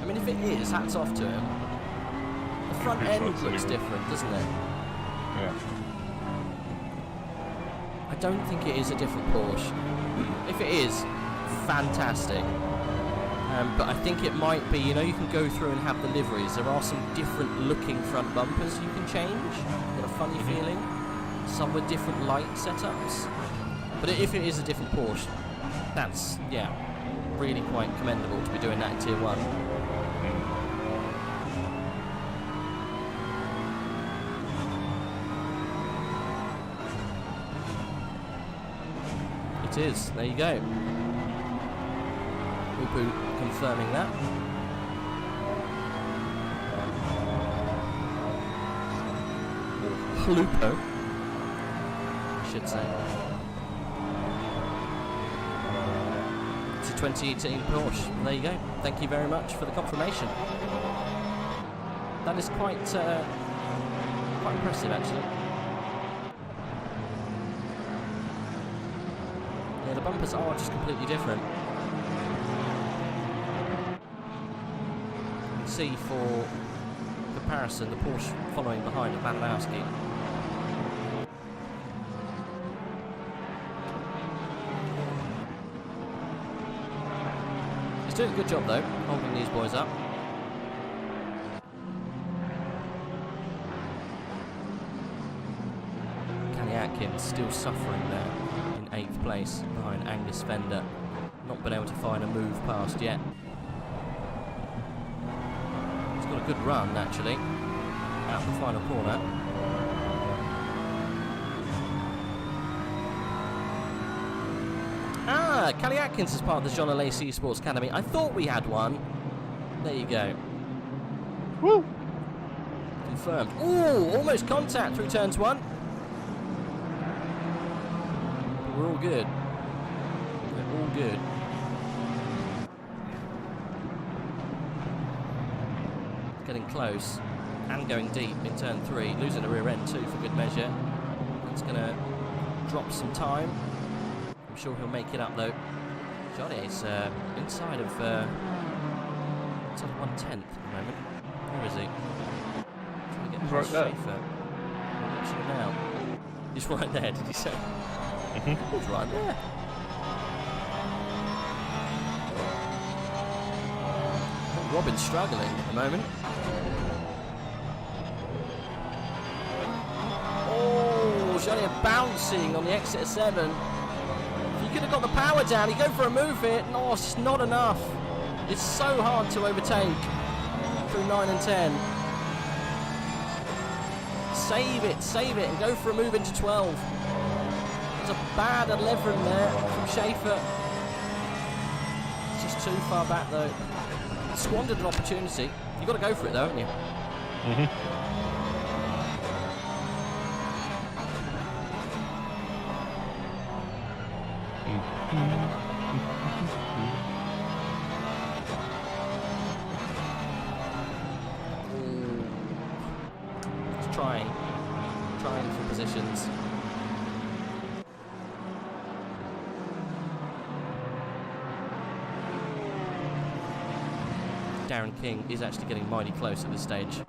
I mean, if it is, hats off to him. The front end looks different, doesn't it? Yeah. I don't think it is a different Porsche. If it is, fantastic. But I think it might be, you know, you can go through and have the liveries. There are some different looking front bumpers you can change. Got a funny feeling. Some with different light setups. But if it is a different Porsche, that's, yeah, really quite commendable to be doing that in Tier 1. It is, there you go. Upu confirming that. Halupo, I should say. It's a 2018 Porsche. There you go. Thank you very much for the confirmation. That is quite impressive, actually. Yeah, the bumpers are just completely different. You can see for comparison the Porsche following behind at Malinowski. He's doing a good job though, holding these boys up. Atkins still suffering there in 8th place behind Angus Fender. Not been able to find a move past yet. He's got a good run actually out the final corner. Ah, Callie Atkins is part of the John Lacey Esports Academy. I thought we had one. There you go. Woo! Confirmed. Ooh, almost contact through turns 1. We're all good. We're all good. Getting close and going deep in turn 3. Losing a rear end too for good measure. That's going to drop some time. I'm sure he'll make it up though. Johnny's inside of 1/10 at the moment. Where is he? Trying to get past Schaefer. I'm watching him now. He's right there, did you say? He's right there. Robin's struggling at the moment. Oh, Johnny bouncing on the exit of 7. If he could have got the power down, he'd go for a move here. No, it's just not enough. It's so hard to overtake through 9 and 10. Save it, and go for a move into 12. There's a bad 11 there from Schaefer. It's just too far back though. Squandered an opportunity. You've got to go for it though, haven't you? Just trying for positions. Darren King is actually getting mighty close at this stage.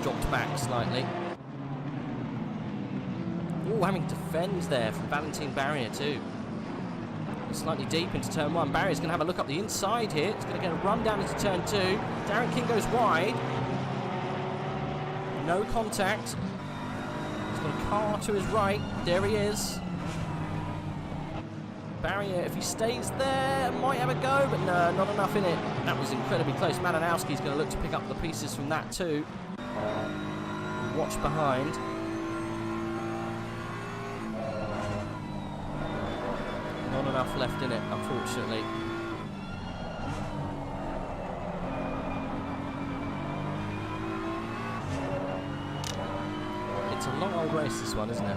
Dropped back slightly. Oh, having defends there from Valentine Barrier too. Slightly deep into turn 1. Barrier's going to have a look up the inside here. It's going to get a run down into turn 2. Darren King goes wide. No contact. He's got a car to his right. There he is. Barrier, if he stays there, might have a go, but no, not enough in it. That was incredibly close. Malinowski's going to look to pick up the pieces from that too. Watch behind. Not enough left in it, unfortunately. It's a long old race, this one, isn't it?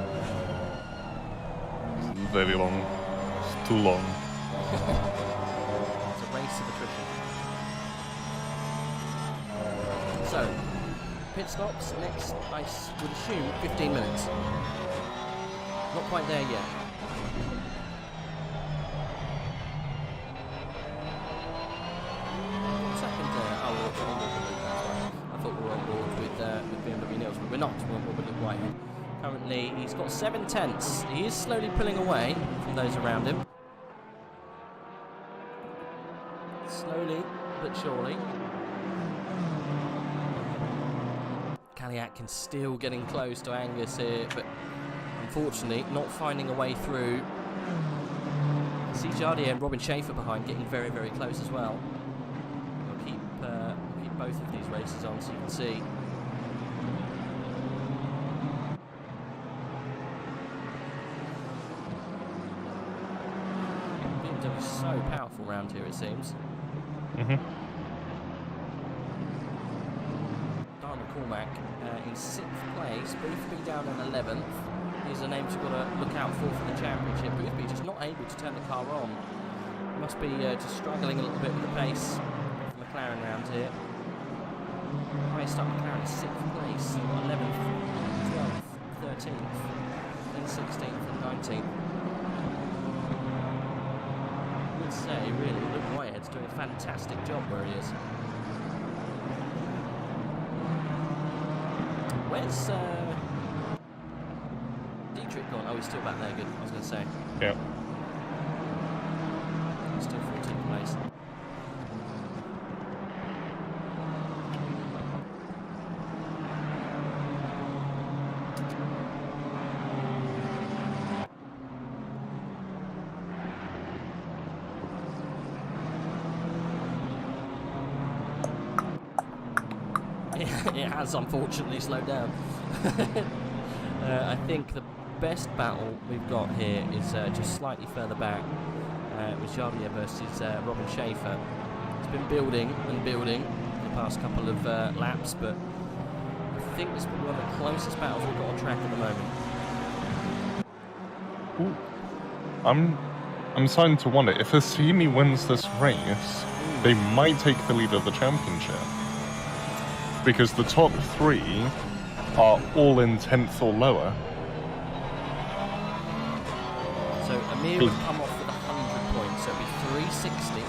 Very long. It's too long. It's a race of attrition. So, pit stops next, I would assume, 15 minutes. Not quite there yet. I thought we were on board with BMW Nils, but we're not. We're on board with Luke Whitehead. Currently, he's got 7 tenths. He is slowly pulling away from those around him. Slowly, but surely. Callie Atkins still getting close to Angus here, but unfortunately not finding a way through. See Jardier and Robin Schaefer behind, getting very, very close as well. We'll keep both of these races on so you can see. BMW is so powerful around here, it seems. Diamond McCormack in 6th place. Boothby down in 11th. These are names you've got to look out for the championship. Boothby just not able to turn the car on. Must be just struggling a little bit with the pace of McLaren round here. Highest up McLaren is 6th place. 11th, 12th, 13th, then 16th and 19th. I would say, really, Luke Whitehead's doing a fantastic job where he is. Where's Dietrich gone? Oh, he's still back there. Good. I was going to say. Yeah. Still 14th place. It has unfortunately slowed down. I think the best battle we've got here is just slightly further back. It was Jardier versus Robin Schaefer. It's been building and building the past couple of laps, but I think this is probably one of the closest battles we've got on track at the moment. Ooh. I'm starting to wonder if Hassini wins this race, they might take the lead of the championship. Because the top 3 are all in 10th or lower. So Amir would come off with 100 points, so it'd be 360.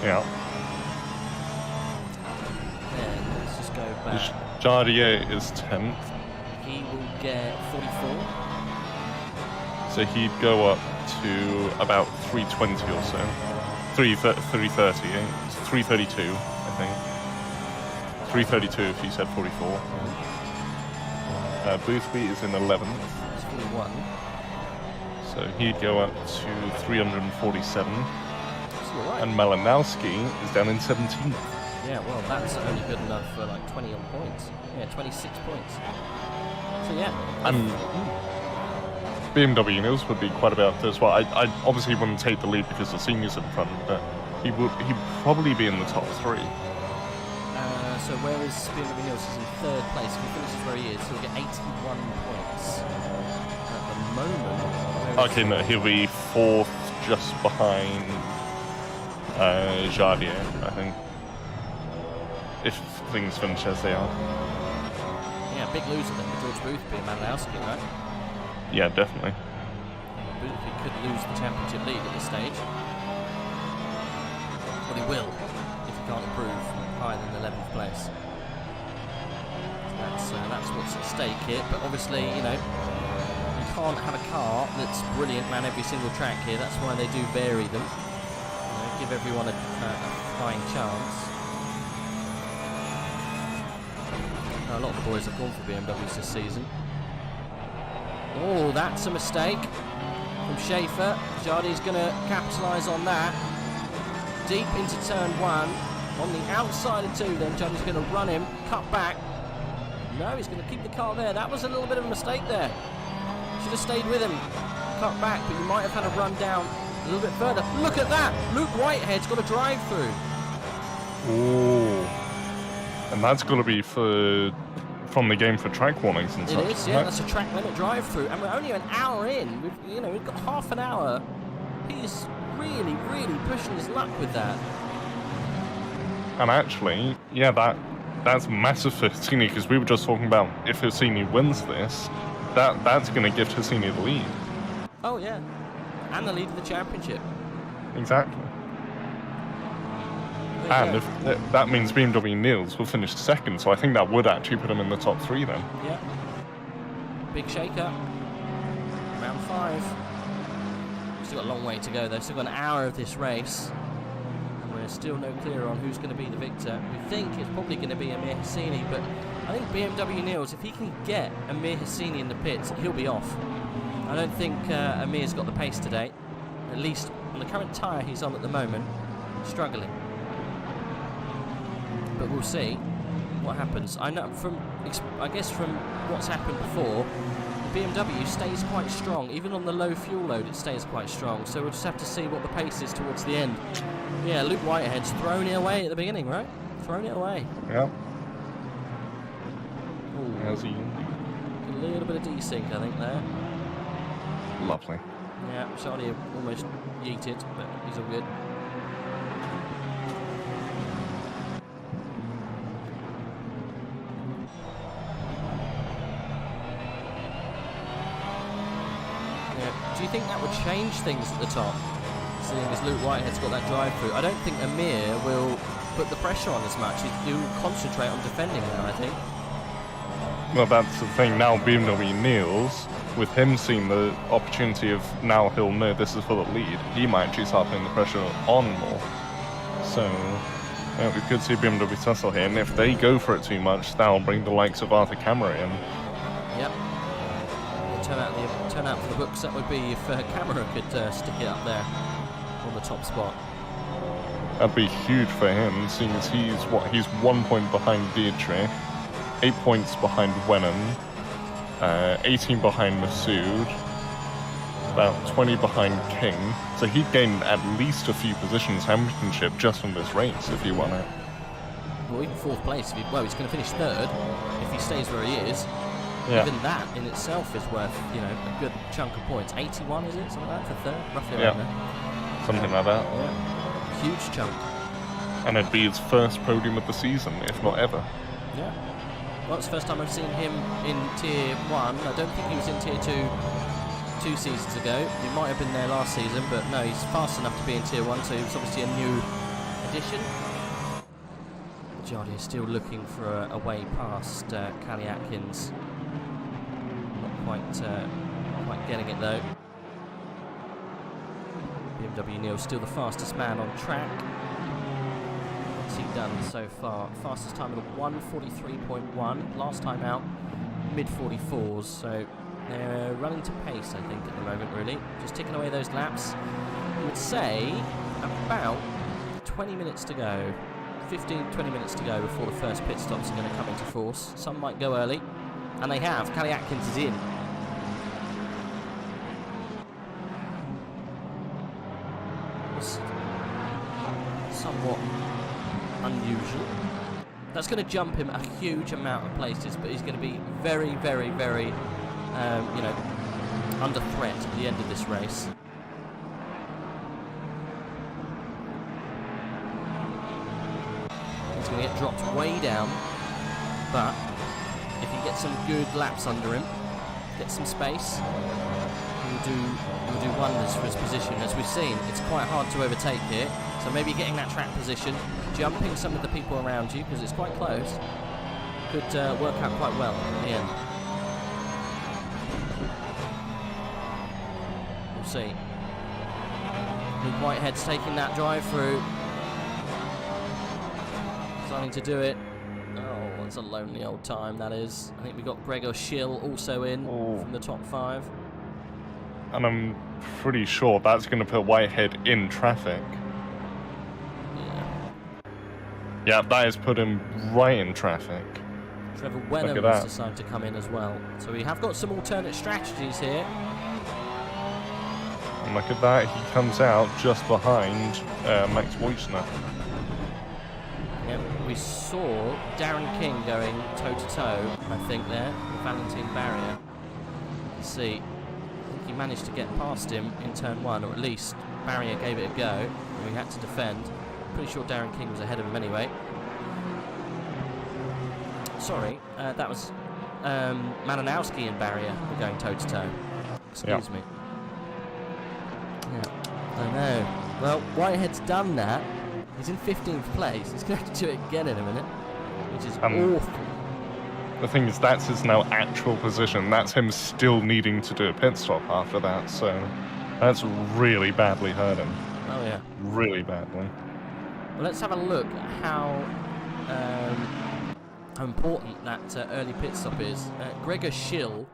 Yeah. Then let's just go back. Jardier is 10th. He will get 44. So he'd go up to about 320 or so. 330, eh? It's 332, I think. 332 if you said 44. Boothby is in 11th. It's 41. So he'd go up to 347. Right. And Malinowski is down in 17th. Yeah, well, that's only good enough for like 20 on points. Yeah, 26 points. So yeah. And BMW Nils would be quite a bit up there as well. I obviously wouldn't take the lead because the seniors in front, but he'd probably be in the top 3. So where is BMW Nils? He's in 3rd place. If he finishes where he is, he'll get 81 points. At the moment... Okay, no, he'll be 4th just behind Jardier, I think. If things finish as they are. Yeah, big loser then for George Boothby and Malinowski, right? Yeah, definitely. Boothby could lose the championship lead at this stage. Well, he will, if he can't improve higher than 11th place. So that's what's at stake here, but obviously, you know, you can't have a car that's brilliant around every single track here. That's why they do vary them. You know, give everyone a flying chance. A lot of the boys have gone for BMWs this season. Oh, that's a mistake from Schaefer. Jardier's going to capitalise on that. Deep into turn 1. On the outside of 2 then, Jardier's going to run him, cut back. No, he's going to keep the car there. That was a little bit of a mistake there. Should have stayed with him. Cut back, but you might have had a run down a little bit further. Look at that! Luke Whitehead's got a drive through. Ooh. And that's got to be from the game for track warnings and such. It is, yeah, that's a track limit drive through. And we're only an hour in. We've got half an hour. He's really, really pushing his luck with that. And actually, yeah, that's massive for Hassini, because we were just talking about if Hassini wins this, that's going to give Hassini the lead. Oh, yeah. And the lead of the championship. Exactly. And if that means BMW Nils will finish 2nd, so I think that would actually put him in the top 3 then. Yeah. Big shake-up. Round 5. Still got a long way to go, though. Still got an hour of this race. There's still no clear on who's going to be the victor. We think it's probably going to be Amir Hassini, but I think BMW Nils, if he can get Amir Hassini in the pits, he'll be off. I don't think Amir's got the pace today, at least on the current tyre he's on at the moment, struggling. But we'll see what happens. I know I guess from what's happened before, the BMW stays quite strong. Even on the low fuel load, it stays quite strong. So we'll just have to see what the pace is towards the end. Yeah, Luke Whitehead's thrown it away at the beginning, right? Thrown it away. Yeah. Ooh. As he... A little bit of desync, I think, there. Lovely. Yeah, Charlie almost yeeted, but he's all good. Yeah. Do you think that would change things at the top? Seeing as Luke Whitehead's got that drive through, I don't think Amir will put the pressure on as much. He'll concentrate on defending now, I think. Well, that's the thing. Now BMW kneels, with him seeing the opportunity of now he'll know this is for the lead, he might actually start putting the pressure on more. So, yeah, we could see BMW tussle here, and if they go for it too much, that'll bring the likes of Arthur Camera in. Yep. Turn out for the books, that would be if Camera could stick it up there on the top spot. That'd be huge for him, seeing as he's 1 point behind Deirdre, 8 points behind Wenham, 18 behind Masood, about 20 behind King. So he'd gain at least a few positions championship just from this race if he won it. Well, even 4th place. He's going to finish 3rd if he stays where he is. Yeah. Even that in itself is worth, a good chunk of points. 81 is it? Something like that for 3rd, roughly around there. Something like that. Yeah. Huge chunk. And it'd be his first podium of the season, if not ever. Yeah. Well, it's the first time I've seen him in Tier 1. I don't think he was in Tier 2 seasons ago. He might have been there last season, but no, he's fast enough to be in Tier 1, so he was obviously a new addition. Jardy is still looking for a way past Callie Atkins. Not quite getting it though. BMW Neil still the fastest man on track. What's he done so far? Fastest time of 1:43.1. Last time out, mid-44s. So they're running to pace, I think, at the moment, really. Just ticking away those laps. You would say about 20 minutes to go. 15-20 minutes to go before the first pit stops are going to come into force. Some might go early, and they have. Callie Atkins is in. Somewhat unusual. That's going to jump him a huge amount of places, but he's going to be very, very, very, under threat at the end of this race. He's going to get dropped way down, but if he gets some good laps under him, get some space, he will do wonders for his position. As we've seen, it's quite hard to overtake here, so maybe getting that track position, jumping some of the people around you, because it's quite close, could work out quite well in the end. We'll see. Luke Whitehead's taking that drive through. Starting to do it. Oh, that's a lonely old time, that is. I think we got Gregor Schill also in from the top 5. And I'm pretty sure that's going to put Whitehead in traffic. Yeah, that has put him right in traffic. Trevor Wenham has decided to come in as well. So we have got some alternate strategies here. And look at that, he comes out just behind Max Wojcik. Yep, we saw Darren King going toe-to-toe, I think, there, with Valentin Barrier. Let's see. I think he managed to get past him in turn 1, or at least Barrier gave it a go, and we had to defend. Pretty sure Darren King was ahead of him anyway. Sorry, that was Malinowski and Barrier were going toe-to-toe. Excuse me. Yeah, I know. Well, Whitehead's done that. He's in 15th place. He's going to have to do it again in a minute, which is awful. The thing is, that's his now actual position. That's him still needing to do a pit stop after that, so that's really badly hurt him. Oh, yeah. Really badly. Well, let's have a look at how important that early pit stop is. Gregor Schill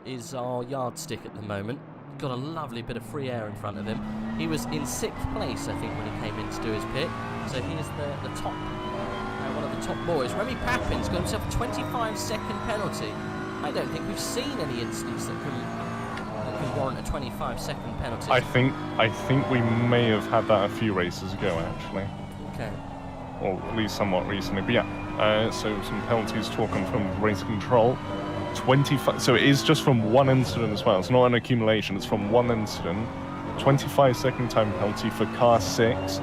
is our yardstick at the moment. Got a lovely bit of free air in front of him. He was in 6th place, I think, when he came in to do his pit. So he is the top, one of the top boys. Remy Papin's got himself a 25-second penalty. I don't think we've seen any instance that can warrant a 25-second penalty. I think we may have had that a few races ago, actually. Okay. or at least somewhat recently. But yeah, so some penalties talking from race control. 25. So it is just from one incident as well. It's not an accumulation. It's from one incident. 25-second time penalty for car 6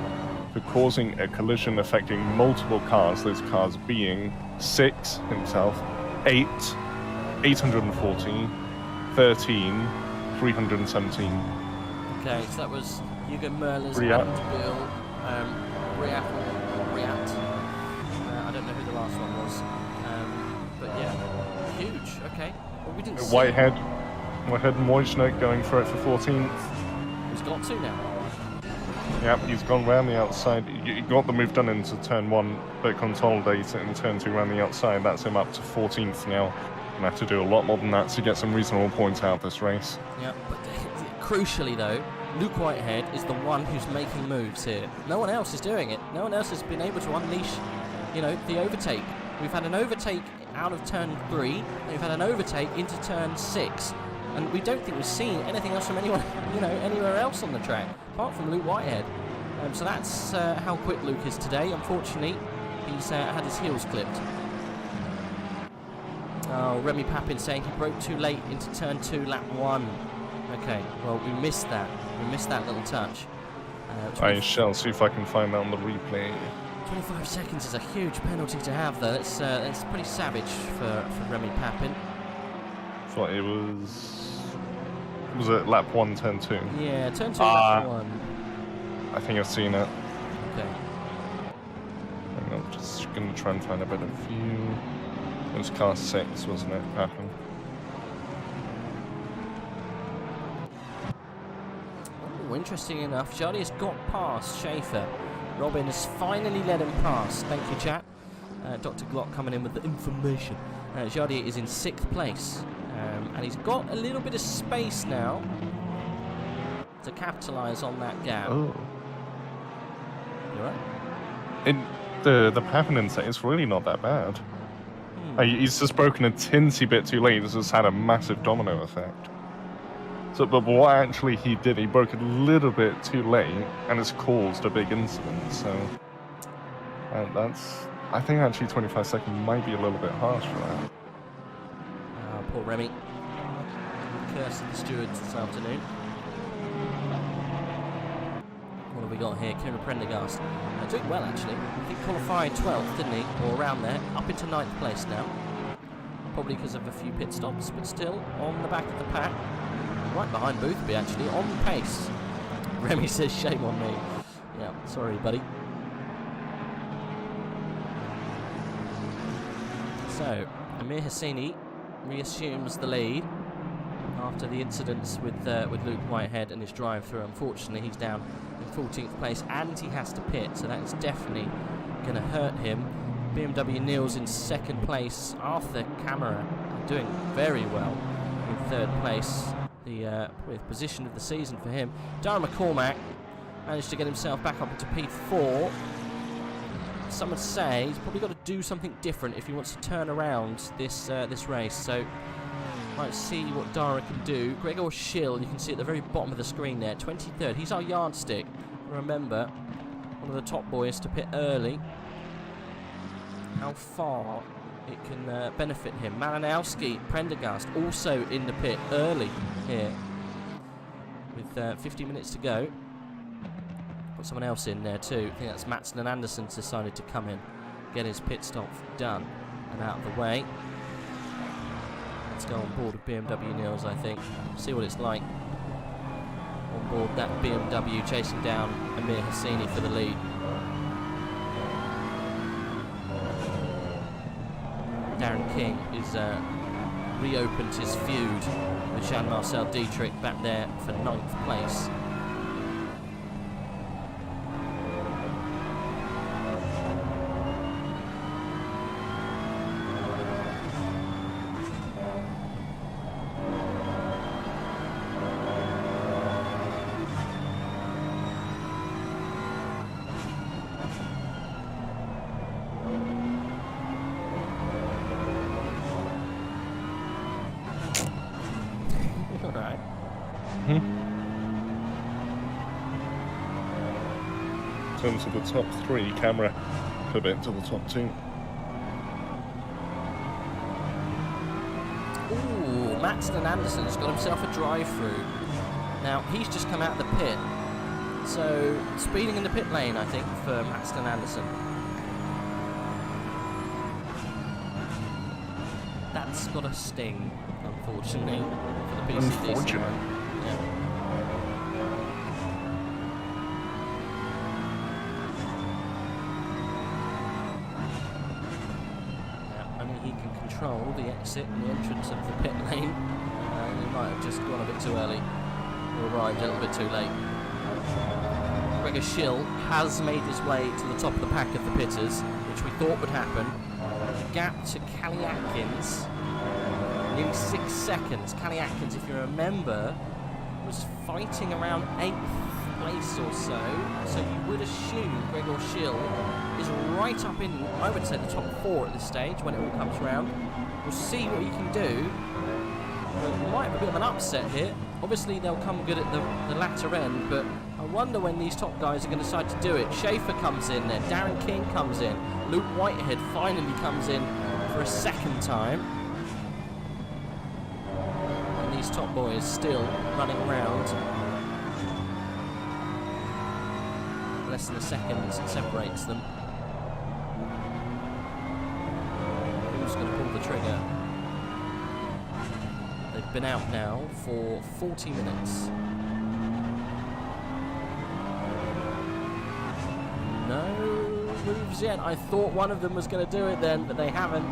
for causing a collision affecting multiple cars. Those cars being 6 himself, 8, 840, 13, 317. Okay, so that was Hugo Merler's Riat. Bill, Riat. I don't know who the last one was, but yeah, huge. Okay, well we didn't. See Whitehead and Wojcik going for it for 14th. He's got to now. Yep, he's gone round the outside. He got the move done into turn 1, but consolidated in turn 2 round the outside. That's him up to 14th now. Gonna have to do a lot more than that to get some reasonable points out of this race. Yeah, but crucially though, Luke Whitehead is the one who's making moves here. No one else is doing it. No one else has been able to unleash, you know, the overtake. We've had an overtake out of turn 3, and we've had an overtake into turn 6. And we don't think we've seen anything else from anyone, you know, anywhere else on the track, apart from Luke Whitehead. So that's how quick Luke is today. Unfortunately, he's had his heels clipped. Oh, Remy Papin saying he broke too late into turn 2, lap 1. Okay, well, we missed that. We missed that little touch. I shall see if I can find that on the replay. 25 seconds is a huge penalty to have, though. It's pretty savage for Remy Papin. Thought it was... Was it lap 1, turn 2? Yeah, turn 2, lap 1. I think I've seen it. Okay. And I'm just going to try and find a better view. It was car 6, wasn't it? Happen. Oh, interesting enough, Jardy has got past Schaefer. Robin has finally let him pass. Thank you, chat. Dr. Glock coming in with the information. Jardy is in 6th place. And he's got a little bit of space now to capitalise on that gap. Oh. You right? The Papin inset is really not that bad. He's just broken a tinsy bit too late. This has had a massive domino effect. So, but what actually he did, he broke a little bit too late, and it's caused a big incident. So, that's... I think actually 25 seconds might be a little bit harsh for that. Poor Remy. Curse of the stewards this afternoon. What have we got here? Kieran Prendergast. Doing well, actually. I think qualified 12th, didn't he? Or around there. Up into 9th place now. Probably because of a few pit stops, but still on the back of the pack. Right behind Boothby, actually, on pace. Remy says, shame on me. Yeah, sorry, buddy. So, Amir Hassini reassumes the lead after the incidents with Luke Whitehead and his drive-through. Unfortunately, he's down in 14th place and he has to pit, so that is definitely going to hurt him. BMW Niels in 2nd place. Arthur Camera doing very well in 3rd place. The position of the season for him. Darren McCormack managed to get himself back up into P4. Some would say he's probably got to do something different if he wants to turn around this race. So, might see what Dara can do. Gregor Schill, you can see at the very bottom of the screen there, 23rd. He's our yardstick. Remember, one of the top boys to pit early. How far it can benefit him. Malinowski, Prendergast, also in the pit early here. With 50 minutes to go. Got someone else in there too. I think that's Mattson and Anderson's decided to come in, get his pit stop done and out of the way. Let's go on board with BMW Niels, I think. See what it's like on board that BMW, chasing down Amir Hassini for the lead. Darren King is reopened his feud with Jean-Marcel Dietrich back there for 9th place. In terms of the top 3, Camera a bit to the top 2. Ooh, Maxton Anderson's got himself a drive-through. Now, he's just come out of the pit. So, speeding in the pit lane, I think, for Maxton Anderson. That's got a sting, unfortunately, for the PCD. Unfortunate. Yeah. Only he can control the exit and the entrance of the pit lane. He might have just gone a bit too early, or arrived a little bit too late. Gregor Schill has made his way to the top of the pack of the pitters, which we thought would happen. Gap to Callie Atkins, nearly 6 seconds. Callie Atkins, if you remember, was fighting around 8th place or so, so you would assume Gregor Schill is right up in, I would say, the top 4 at this stage when it all comes round. We'll see what he can do. But we might have a bit of an upset here. Obviously, they'll come good at the latter end, but I wonder when these top guys are going to decide to do it. Schaefer comes in there, Darren King comes in, Luke Whitehead finally comes in for a second time. And these top boys still running around. Less than a second separates them. Who's going to pull the trigger? They've been out now for 40 minutes. No moves yet. I thought one of them was going to do it then, but they haven't.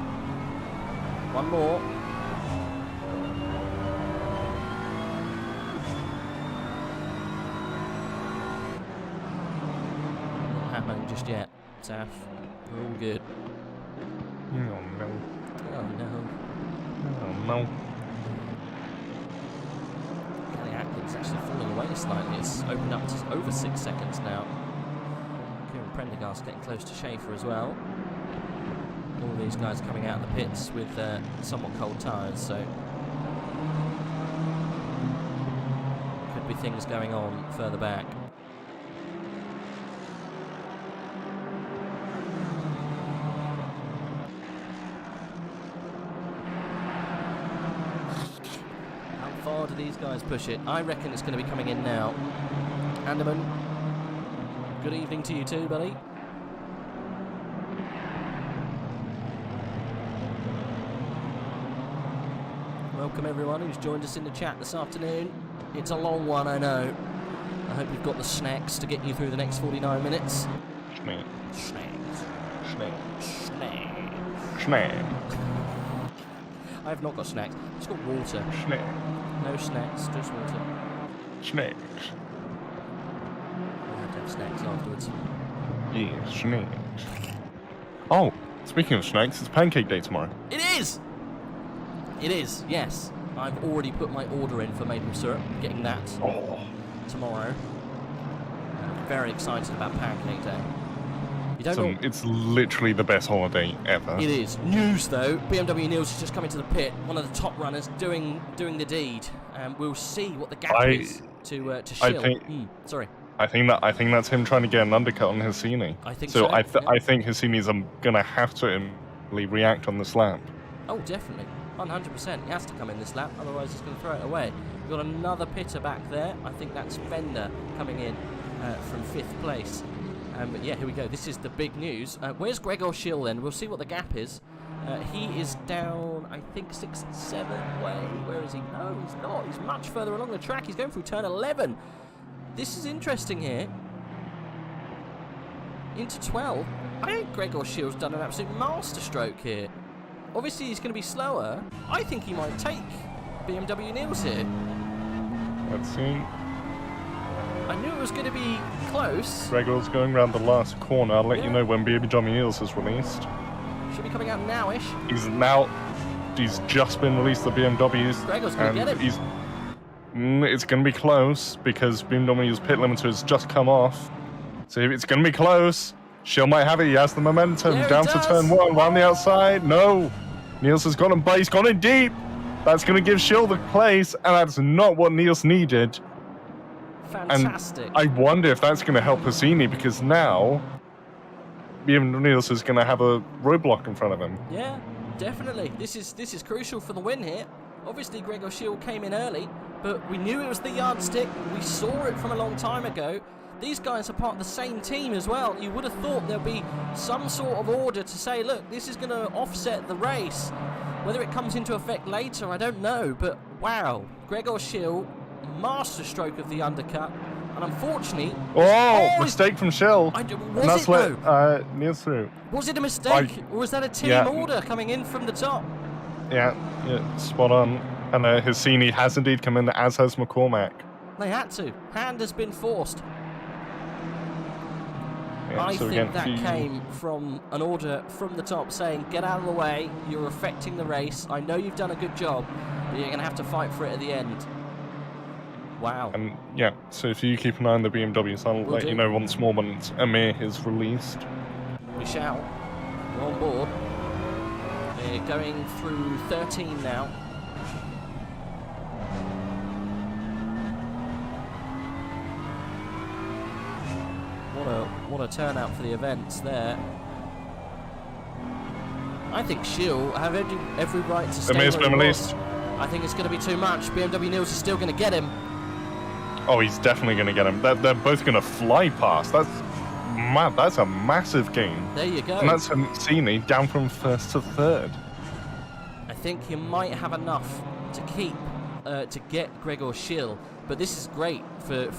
One more. Not happening just yet, Taff. We're all good. Oh no. Oh no. Oh no. Callie Atkins actually falling away slightly. It's opened up to over 6 seconds now. Kieran Prendergast getting close to Schaefer as well. All these guys coming out of the pits with somewhat cold tyres, so could be things going on further back. How far do these guys push it? I reckon it's going to be coming in now. Anderman, good evening to you too, buddy. Welcome everyone who's joined us in the chat this afternoon. It's a long one, I know. I hope you've got the snacks to get you through the next 49 minutes. Snack. Snacks. Snack. Snacks. Snack. I have not got snacks. I've just got water. Snack. No snacks, just water. Snacks. I'll have to have snacks afterwards. Yeah, snacks. Oh, speaking of snacks, it's Pancake Day tomorrow. It is! It is, yes. I've already put my order in for maple syrup, getting that tomorrow. I'm very excited about Pancake Day. You don't know. It's literally the best holiday ever. It is. News though, BMW Niels has just come into the pit, one of the top runners doing the deed. We'll see what the gap is to Schill. Sorry. I think that's him trying to get an undercut on Hassini. I think so. I think Hassini's gonna have to react on this lap. Oh, definitely. 100%. He has to come in this lap, otherwise he's going to throw it away. We've got another pitter back there. I think that's Fender coming in from 5th place. But yeah, here we go. This is the big news. Where's Gregor Schill then? We'll see what the gap is. He is down, I think, 6th and 7th. Where is he? No, he's not. He's much further along the track. He's going through turn 11. This is interesting here. Into 12. I think Gregor Schill's done an absolute masterstroke here. Obviously, he's going to be slower. I think he might take BMW Niels here. Let's see. I knew it was going to be close. Gregor's going around the last corner. I'll let you know when BMW Niels is released. Should be coming out now-ish. He's just been released, the BMWs. Gregor's going to get him. It's going to be close because BMW's pit limiter has just come off. So it's going to be close. Schill might have it. He has the momentum. Yeah, down to turn 1, round the outside. No. Niels has gone in, but he's gone in deep. That's going to give Schill the place, and that's not what Niels needed. Fantastic. And I wonder if that's going to help Hassini, because now Niels is going to have a roadblock in front of him. Yeah, definitely. This is crucial for the win here. Obviously, Gregor Schill came in early, but we knew it was the yardstick. We saw it from a long time ago. These guys are part of the same team as well. You would have thought there'd be some sort of order to say, look, this is going to offset the race. Whether it comes into effect later, I don't know. But wow, Gregor Schill, masterstroke of the undercut. And unfortunately... Oh, mistake from Schill. Was that's let Niels through. Was it a mistake? Or was that a team order coming in from the top? Yeah, spot on. And Hosseini has indeed come in, as has McCormack. They had to. Hand has been forced. Yeah, I think that came from an order from the top saying, get out of the way, you're affecting the race. I know you've done a good job, but you're going to have to fight for it at the end. Wow. And yeah, so if you keep an eye on the BMWs, I'll let you know once more once Amir is released. We shall. We're on board. We're going through 13 now. What a turnout for the events there. I think Schill have every right to stay Amir's been released. I think it's going to be too much. BMW Niels is still going to get him. Oh, he's definitely going to get him. They're both going to fly past. That's mad. That's a massive gain. There you go. And that's Hosseini down from first to third. I think he might have enough to keep to get Gregor Schill, but this is great for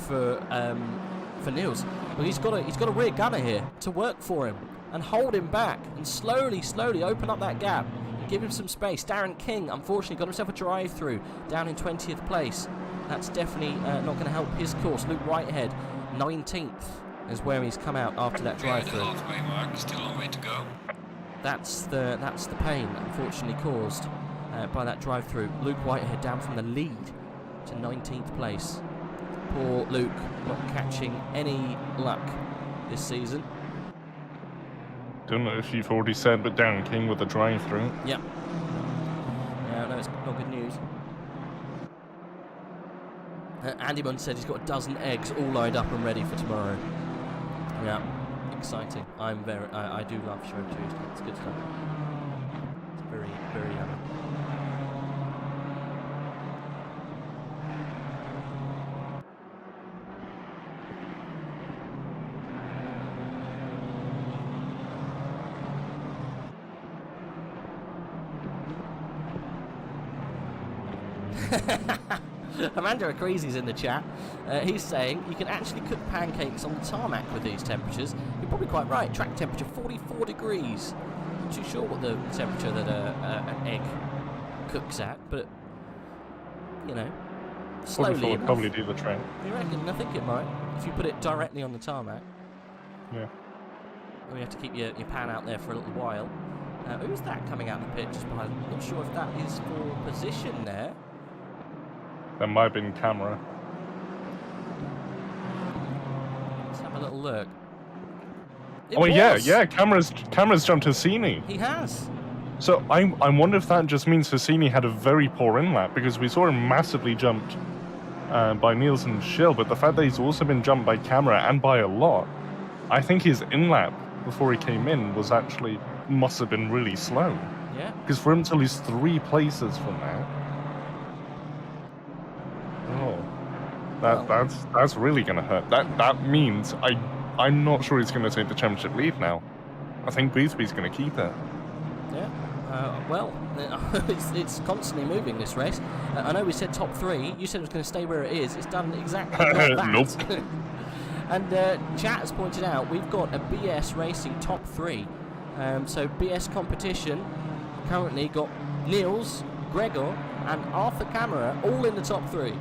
Niels. But he's got a rear gunner here to work for him and hold him back and slowly open up that gap and give him some space. Darren King, unfortunately, got himself a drive-through down in 20th place. That's definitely not going to help his course. Luke Whitehead, 19th, is where he's come out after that drive-through. Halfway mark, still a long way to go. That's the pain, unfortunately, caused by that drive-through. Luke Whitehead down from the lead to 19th place. Poor Luke, not catching any luck this season. Don't know if you've already said, but Darren King with the drive-through. Yeah. Yeah, no, it's not good news. Andy Munn said he's got a dozen eggs all lined up and ready for tomorrow. Yeah, exciting. I do love Shrove Tuesday. It's good stuff. It's very, very yummy. Amanda Acreesy's in the chat. He's saying you can actually cook pancakes on the tarmac with these temperatures. You're probably quite right. Track temperature 44 degrees. Not too sure what the temperature that an egg cooks at, but you know, slowly. 44 would probably do the trick. You reckon? I think it might. If you put it directly on the tarmac. Yeah. And you have to keep your pan out there for a little while. Who's that coming out of the pit just behind? I'm not sure if that is for position there. That might have been camera. Let's have a little look. Yeah, Camera's jumped Hosseini. He has. So I wonder if that just means Hosseini had a very poor in-lap, because we saw him massively jumped by Niels and Schill, but the fact that he's also been jumped by Camera and by a lot, I think his in-lap before he came in must have been really slow. Yeah. Because for him to lose 3 places from that, that's really going to hurt. That means I'm not sure he's going to take the championship lead now. I think Boothby's going to keep it. Yeah. Well, it's constantly moving, this race. I know we said top 3. You said it was going to stay where it is. It's done exactly like that. Nope. And chat has pointed out we've got a BS Racing top 3. So BS Competition currently got Niels, Gregor, and Arthur Camera all in the top 3.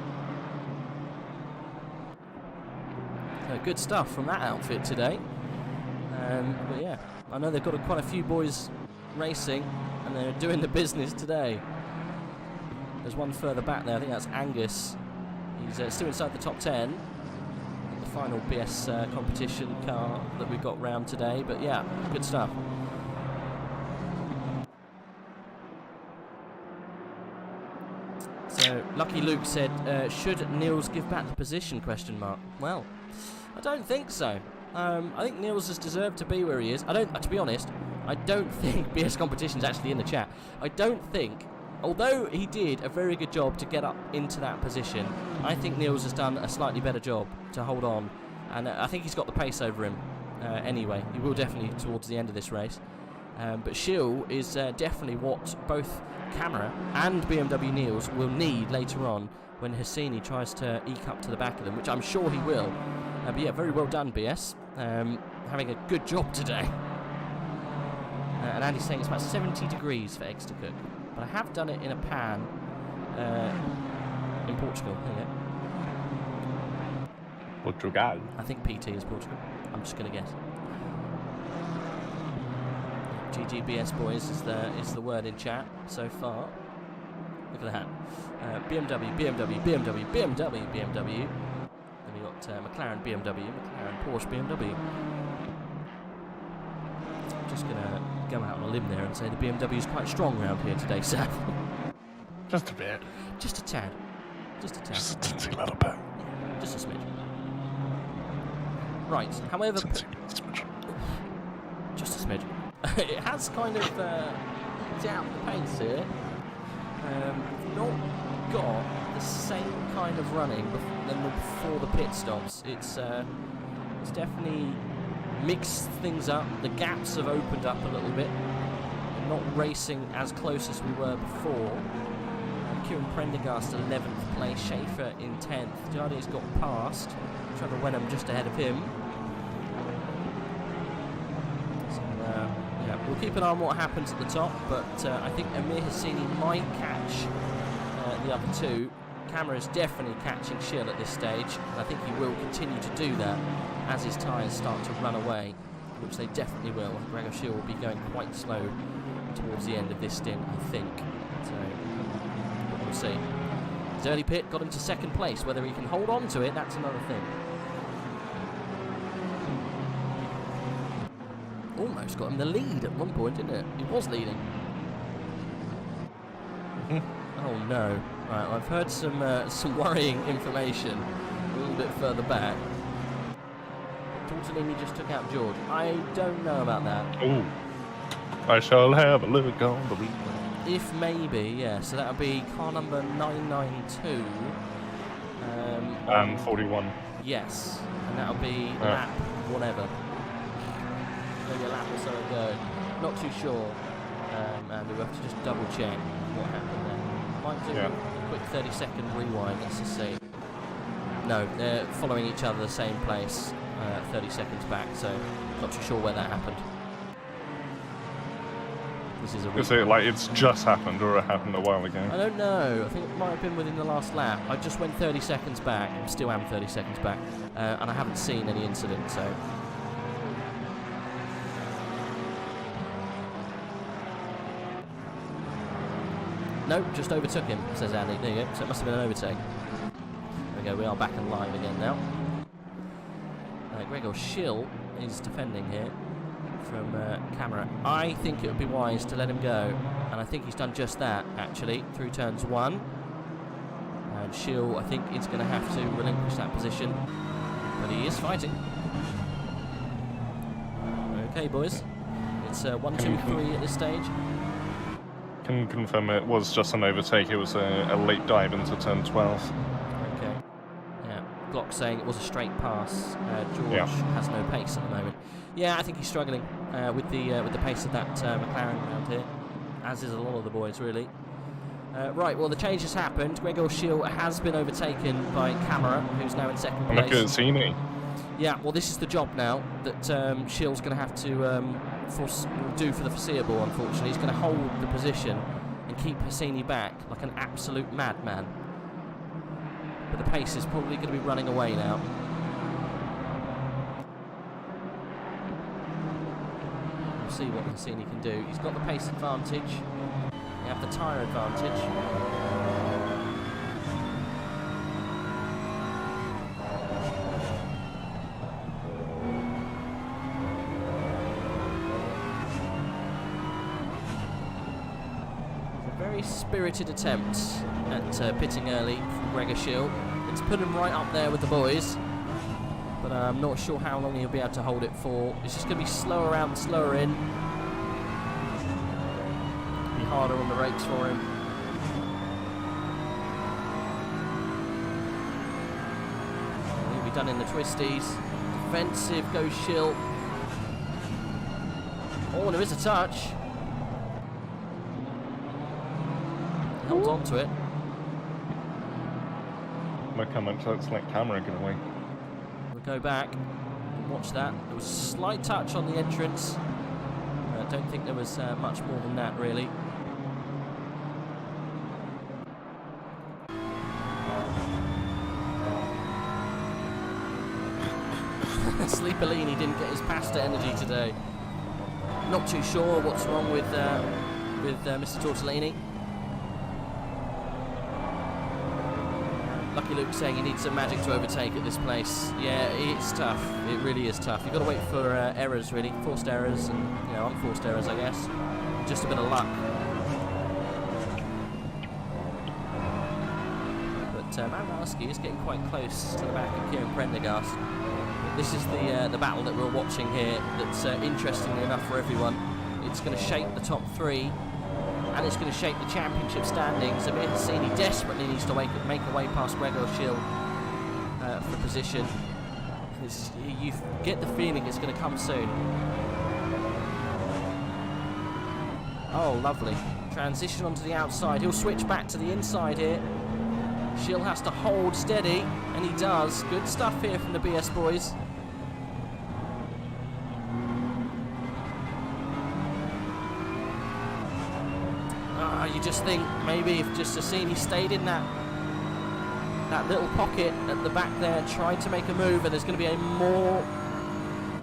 So good stuff from that outfit today. But yeah, I know they've got quite a few boys racing, and they're doing the business today. There's one further back there. I think that's Angus. He's still inside the top 10. The final BS competition car that we've got round today. But yeah, good stuff. So Lucky Luke said, should Niels give back the position? ? Well, I don't think so. I think Niels has deserved to be where he is. To be honest, I don't think BS Competition's actually in the chat. I don't think, although he did a very good job to get up into that position, I think Niels has done a slightly better job to hold on. And I think he's got the pace over him anyway. He will definitely towards the end of this race. But Schill is definitely what both Camera and BMW Niels will need later on when Hassini tries to eke up to the back of them, which I'm sure he will. But yeah, very well done, BS. Having a good job today. And Andy's saying it's about 70 degrees for eggs to cook. But I have done it in a pan in Portugal. There you go. Portugal. I think PT is Portugal. I'm just going to guess. GGBS boys is the word in chat so far. Look at that. BMW. Then we got McLaren, BMW, McLaren, Porsche, BMW. I'm just going to go out on a limb there and say the BMW is quite strong around here today, Sam. Just a bit. Just a tad. Just a tad. Just a tinsy little bit. Yeah, just a smidge. Right, however... Just a smidge. It has kind of down the pace here. We've not got the same kind of running than before the pit stops. It's definitely mixed things up. The gaps have opened up a little bit. We're not racing as close as we were before. Kieran Prendergast 11th place, Schaefer in 10th. Jardy's got past. Trevor Wenham just ahead of him. We'll keep an eye on what happens at the top, but I think Amir Hassini might catch the other two. Camera is definitely catching Schill at this stage, and I think he will continue to do that as his tyres start to run away, which they definitely will. Gregor Schill will be going quite slow towards the end of this stint, I think. So, we'll see. His early pit got him to second place. Whether he can hold on to it, that's another thing. Almost got him the lead at one point, didn't it? He was leading. Oh no. Right, I've heard some worrying information a little bit further back. Tortellini just took out George. I don't know about that. Ooh. I shall have a look on the replay. If maybe, yeah. So that would be car number 992. And 41. Yes. And that would be lap whatever. Maybe a lap or so ago. Not too sure. And we'll have to just double check what happened there. Might do a quick 30-second rewind, let's just see. No, they're following each other the same place, 30 seconds back, so not too sure where that happened. This is a replay. Like it's just happened or it happened a while ago? I don't know. I think it might have been within the last lap. I just went 30 seconds back. I still am 30 seconds back. And I haven't seen any incident, so... Nope, just overtook him, says Andy. There you go. So it must have been an overtake. There we go. We are back and live again now. Gregor Schill is defending here from camera. I think it would be wise to let him go. And I think he's done just that, actually, through turns 1. And Schill, I think, is going to have to relinquish that position. But he is fighting. Okay, boys. It's 1, 2, 3 at this stage. Can confirm it was just an overtake. It was a late dive into turn 12. Okay. Yeah. Glock saying it was a straight pass. George has no pace at the moment. Yeah, I think he's struggling with the pace of that McLaren around here, as is a lot of the boys really. Right. Well, the change has happened. Gregor Schill has been overtaken by Camera, who's now in second place. Look at Hassini. Yeah. Well, this is the job now that Schill's going to have to do for the foreseeable, unfortunately. He's going to hold the position and keep Hassini back like an absolute madman. But the pace is probably going to be running away now. We'll see what Hassini can do. He's got the pace advantage. You have the tyre advantage. Spirited attempt at pitting early from Gregor Schill. It's put him right up there with the boys. but I'm not sure how long he'll be able to hold it for. It's just going to be slower out and slower in. Be harder on the brakes for him. He'll be done in the twisties. Defensive goes Schill. Oh, there is a touch. Holds on to it. Look how much that select camera get away. We'll go back and watch that. There was a slight touch on the entrance. I don't think there was much more than that, really. Sleepolini didn't get his pasta energy today. Not too sure what's wrong with Mr. Tortellini. Lucky Luke saying he needs some magic to overtake at this place. Yeah, it's tough. It really is tough. You've got to wait for errors, really. Forced errors and, you know, unforced errors, I guess. Just a bit of luck. But Malinowski is getting quite close to the back of Kieran Prendergast. This is the battle that we're watching here that's interestingly enough for everyone. It's going to shape the top three. And it's going to shape the championship standings. Amir Hassini desperately needs to make a way past Gregor Schill for position. You get the feeling it's going to come soon. Oh, lovely. Transition onto the outside. He'll switch back to the inside here. Schill has to hold steady, and he does. Good stuff here from the BS boys. You just think maybe if just Hassini stayed in that little pocket at the back there, trying to make a move, and there's going to be a more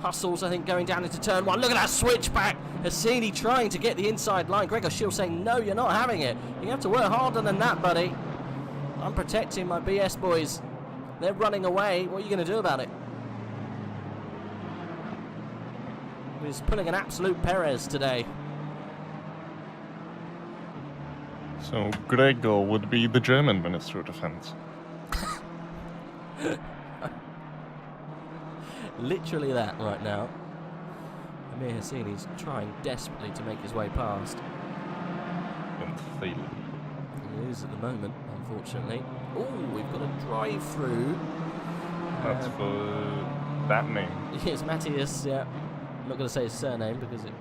hustles, I think, going down into turn one. Look at that switch back. Hassini trying to get the inside line. Gregor Schill saying, no, you're not having it. You have to work harder than that, buddy. I'm protecting my BS boys. They're running away. What are you going to do about it? He's pulling an absolute Perez today. So Gregor would be the German Minister of Defense. Literally that right now. Amir Hassini's trying desperately to make his way past. He is at the moment, unfortunately. Oh, we've got a drive-through. That's for that name. Yes, Matthias, yeah. I'm not going to say his surname because if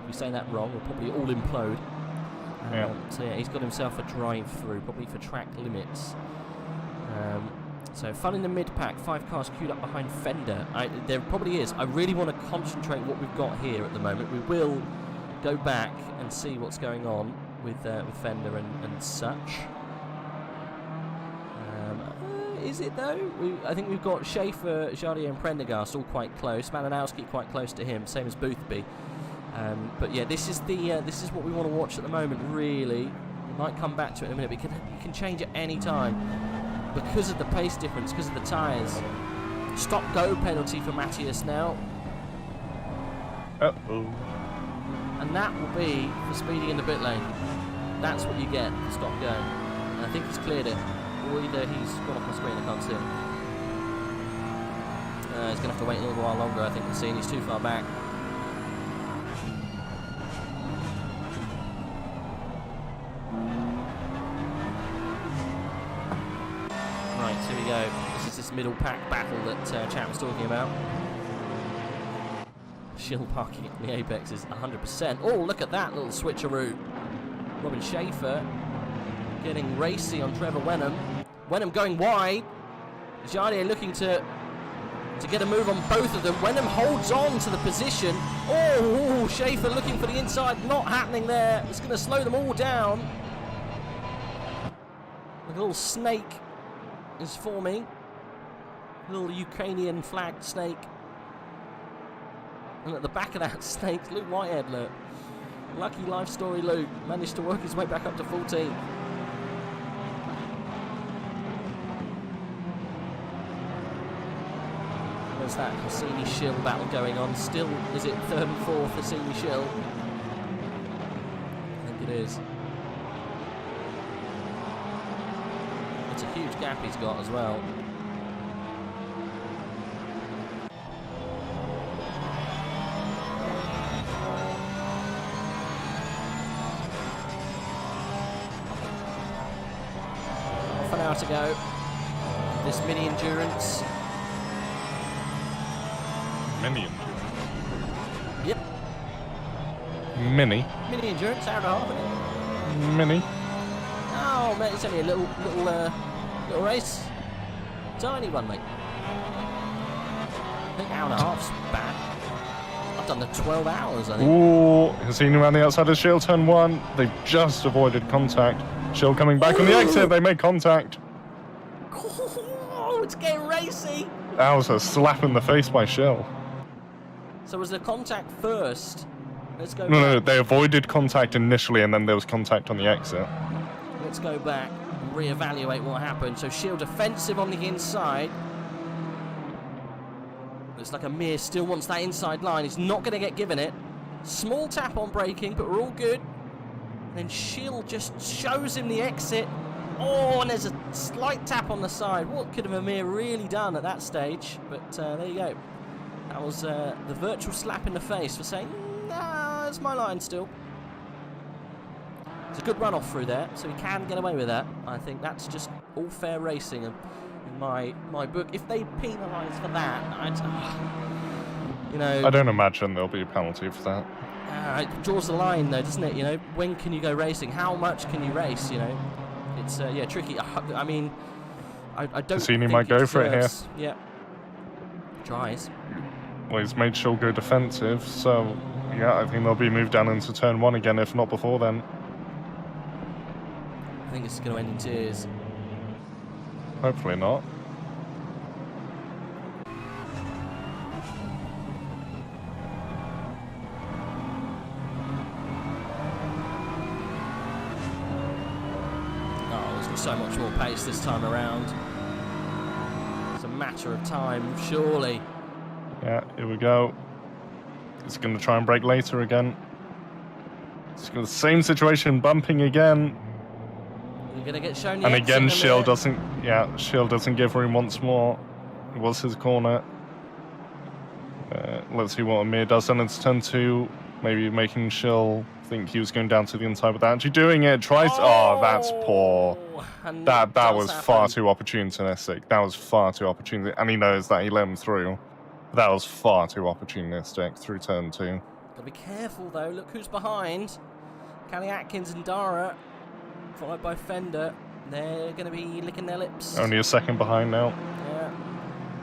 you say that wrong, we'll probably all implode. Yeah. So yeah, he's got himself a drive-through, probably for track limits. So fun in the mid-pack, 5 cars queued up behind Fender. There probably is. I really want to concentrate what we've got here at the moment. We will go back and see what's going on with Fender and such. Is it though? I think we've got Schaefer, Jardier and Prendergast all quite close. Malinowski quite close to him, same as Boothby. But yeah, this is what we want to watch at the moment. Really, we might come back to it in a minute. It can change at any time because of the pace difference, because of the tyres. Stop-go penalty for Matthias now. Uh-oh. And that will be for speeding in the pit lane. That's what you get for stop-go. And I think he's cleared it. Or either he's gone off my screen, I can't see him. He's going to have to wait a little while longer, I think, to see, and he's too far back. Right, here we go. This is this middle pack battle that Chat was talking about. Schill parking at the apex is 100%. Oh, look at that little switcheroo. Robin Schaefer getting racy on Trevor Wenham. Wenham going wide. Jardier looking to get a move on both of them. Wenham holds on to the position. Oh, Schaefer looking for the inside. Not happening there. It's going to slow them all down. A little snake is forming. A little Ukrainian flagged snake. And at the back of that snake, Luke Whitehead, look. Lucky life story Luke. Managed to work his way back up to 14. There's that Hassini-Schill battle going on. Still, is it 3rd and 4th Hassini-Schill? I think it is. It's a huge gap he's got as well. hour to go. This mini endurance. Mini endurance. Yep. Mini. Mini endurance, hour and a half. Isn't it? Mini. Oh, mate, it's only a little race. Tiny one, mate. I think hour and a half's bad. I've done the 12 hours, I think. Ooh, Hassini around the outside of Shield, turn 1. They've just avoided contact. Shield coming back on the exit. They made contact. Oh, it's getting racy. That was a slap in the face by Shield. So was the contact first? Let's go No, back. they avoided contact initially, and then there was contact on the exit. Let's go back and reevaluate what happened. So Shield offensive on the inside. Looks like Amir still wants that inside line. He's not going to get given it. Small tap on braking, but we're all good. And then Shield just shows him the exit. Oh, and there's a slight tap on the side. What could have Amir really done at that stage? But there you go. That was the virtual slap in the face for saying, nah, it's my line still. It's a good run-off through there, so he can get away with that. I think that's just all fair racing in my book. If they penalise for that, you know... I don't imagine there'll be a penalty for that. It draws the line, though, doesn't it? You know, when can you go racing? How much can you race, you know? It's, yeah, tricky. I mean, I don't Hassini think might go for it here. Yeah. Tries. Well, he's made Shield go defensive, so yeah, I think they'll be moved down into turn 1 again, if not before then. I think this is going to end in tears. Hopefully not. Oh, there's going to be so much more pace this time around. It's a matter of time, surely. Yeah, here we go. He's going to try and brake later again. It's got the same situation, bumping again. You're going to get shown the And exit again, in a Shield minute. doesn't. Yeah, Shield doesn't give room once more. It was his corner. Let's see what Amir does. And it's turn 2. Maybe making Shield think he was going down to the inside without actually doing it. Tries. Oh, that's poor. And That does was happen. far too opportunistic. That was far too opportunistic. And he knows that he let him through. That was far too opportunistic through turn 2. Gotta be careful though. Look who's behind. Callie Atkins and Dara, followed by Fender. They're going to be licking their lips. Only a second behind now. Yeah.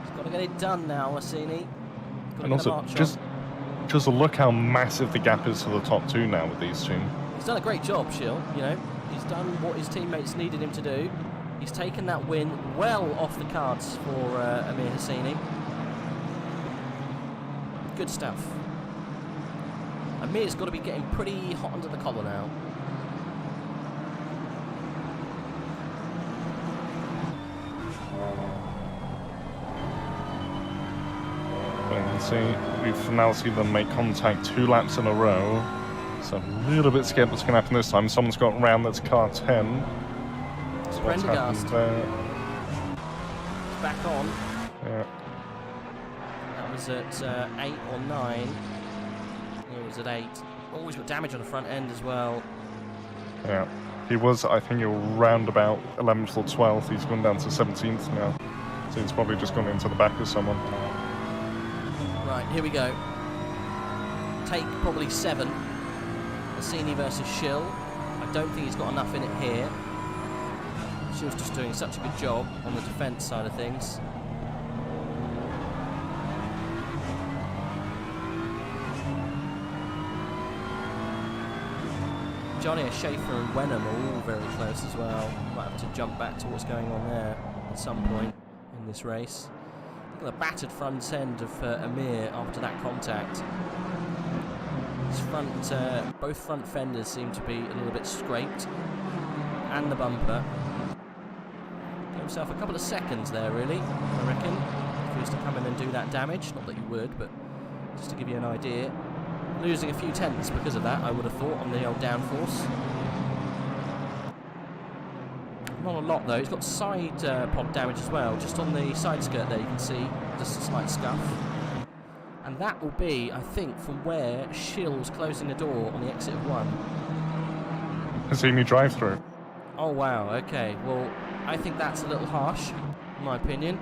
He's got to get it done now, Hassini. And also, just look how massive the gap is to the top 2 now with these two. He's done a great job, Shill. You know, he's done what his teammates needed him to do. He's taken that win well off the cards for Amir Hassini. Good stuff. Amir's got to be getting pretty hot under the collar now. But you can see, we've now seen them make contact 2 laps in a row. So I'm a little bit scared what's going to happen this time. Someone's got round that's car 10. It's What's happened Prendergast. there? Back on. Yeah. That was at 8 or 9. It was at 8. Oh, he's got damage on the front end as well. Yeah. He was, I think, around about 11th or 12th. He's gone down to 17th now. So he's probably just gone into the back of someone. Right, here we go. Take probably 7. Hassini versus Shill. I don't think he's got enough in it here. Shill's just doing such a good job on the defence side of things. Johnny, Schaefer and Wenham are all very close as well. Might have to jump back to what's going on there at some point in this race. Look at the battered front end of Amir after that contact. His front, both front fenders seem to be a little bit scraped, and the bumper. Gave himself a couple of seconds there, really, I reckon, if he was to come in and do that damage. Not that you would, but just to give you an idea. Losing a few tenths because of that, I would have thought, on the old downforce. Not a lot though. He's got side pod damage as well, just on the side skirt there you can see, just a slight scuff. And that will be, I think, from where Shill's closing the door on the exit of 1. Hassini drive-through. Oh wow, okay, well, I think that's a little harsh, in my opinion.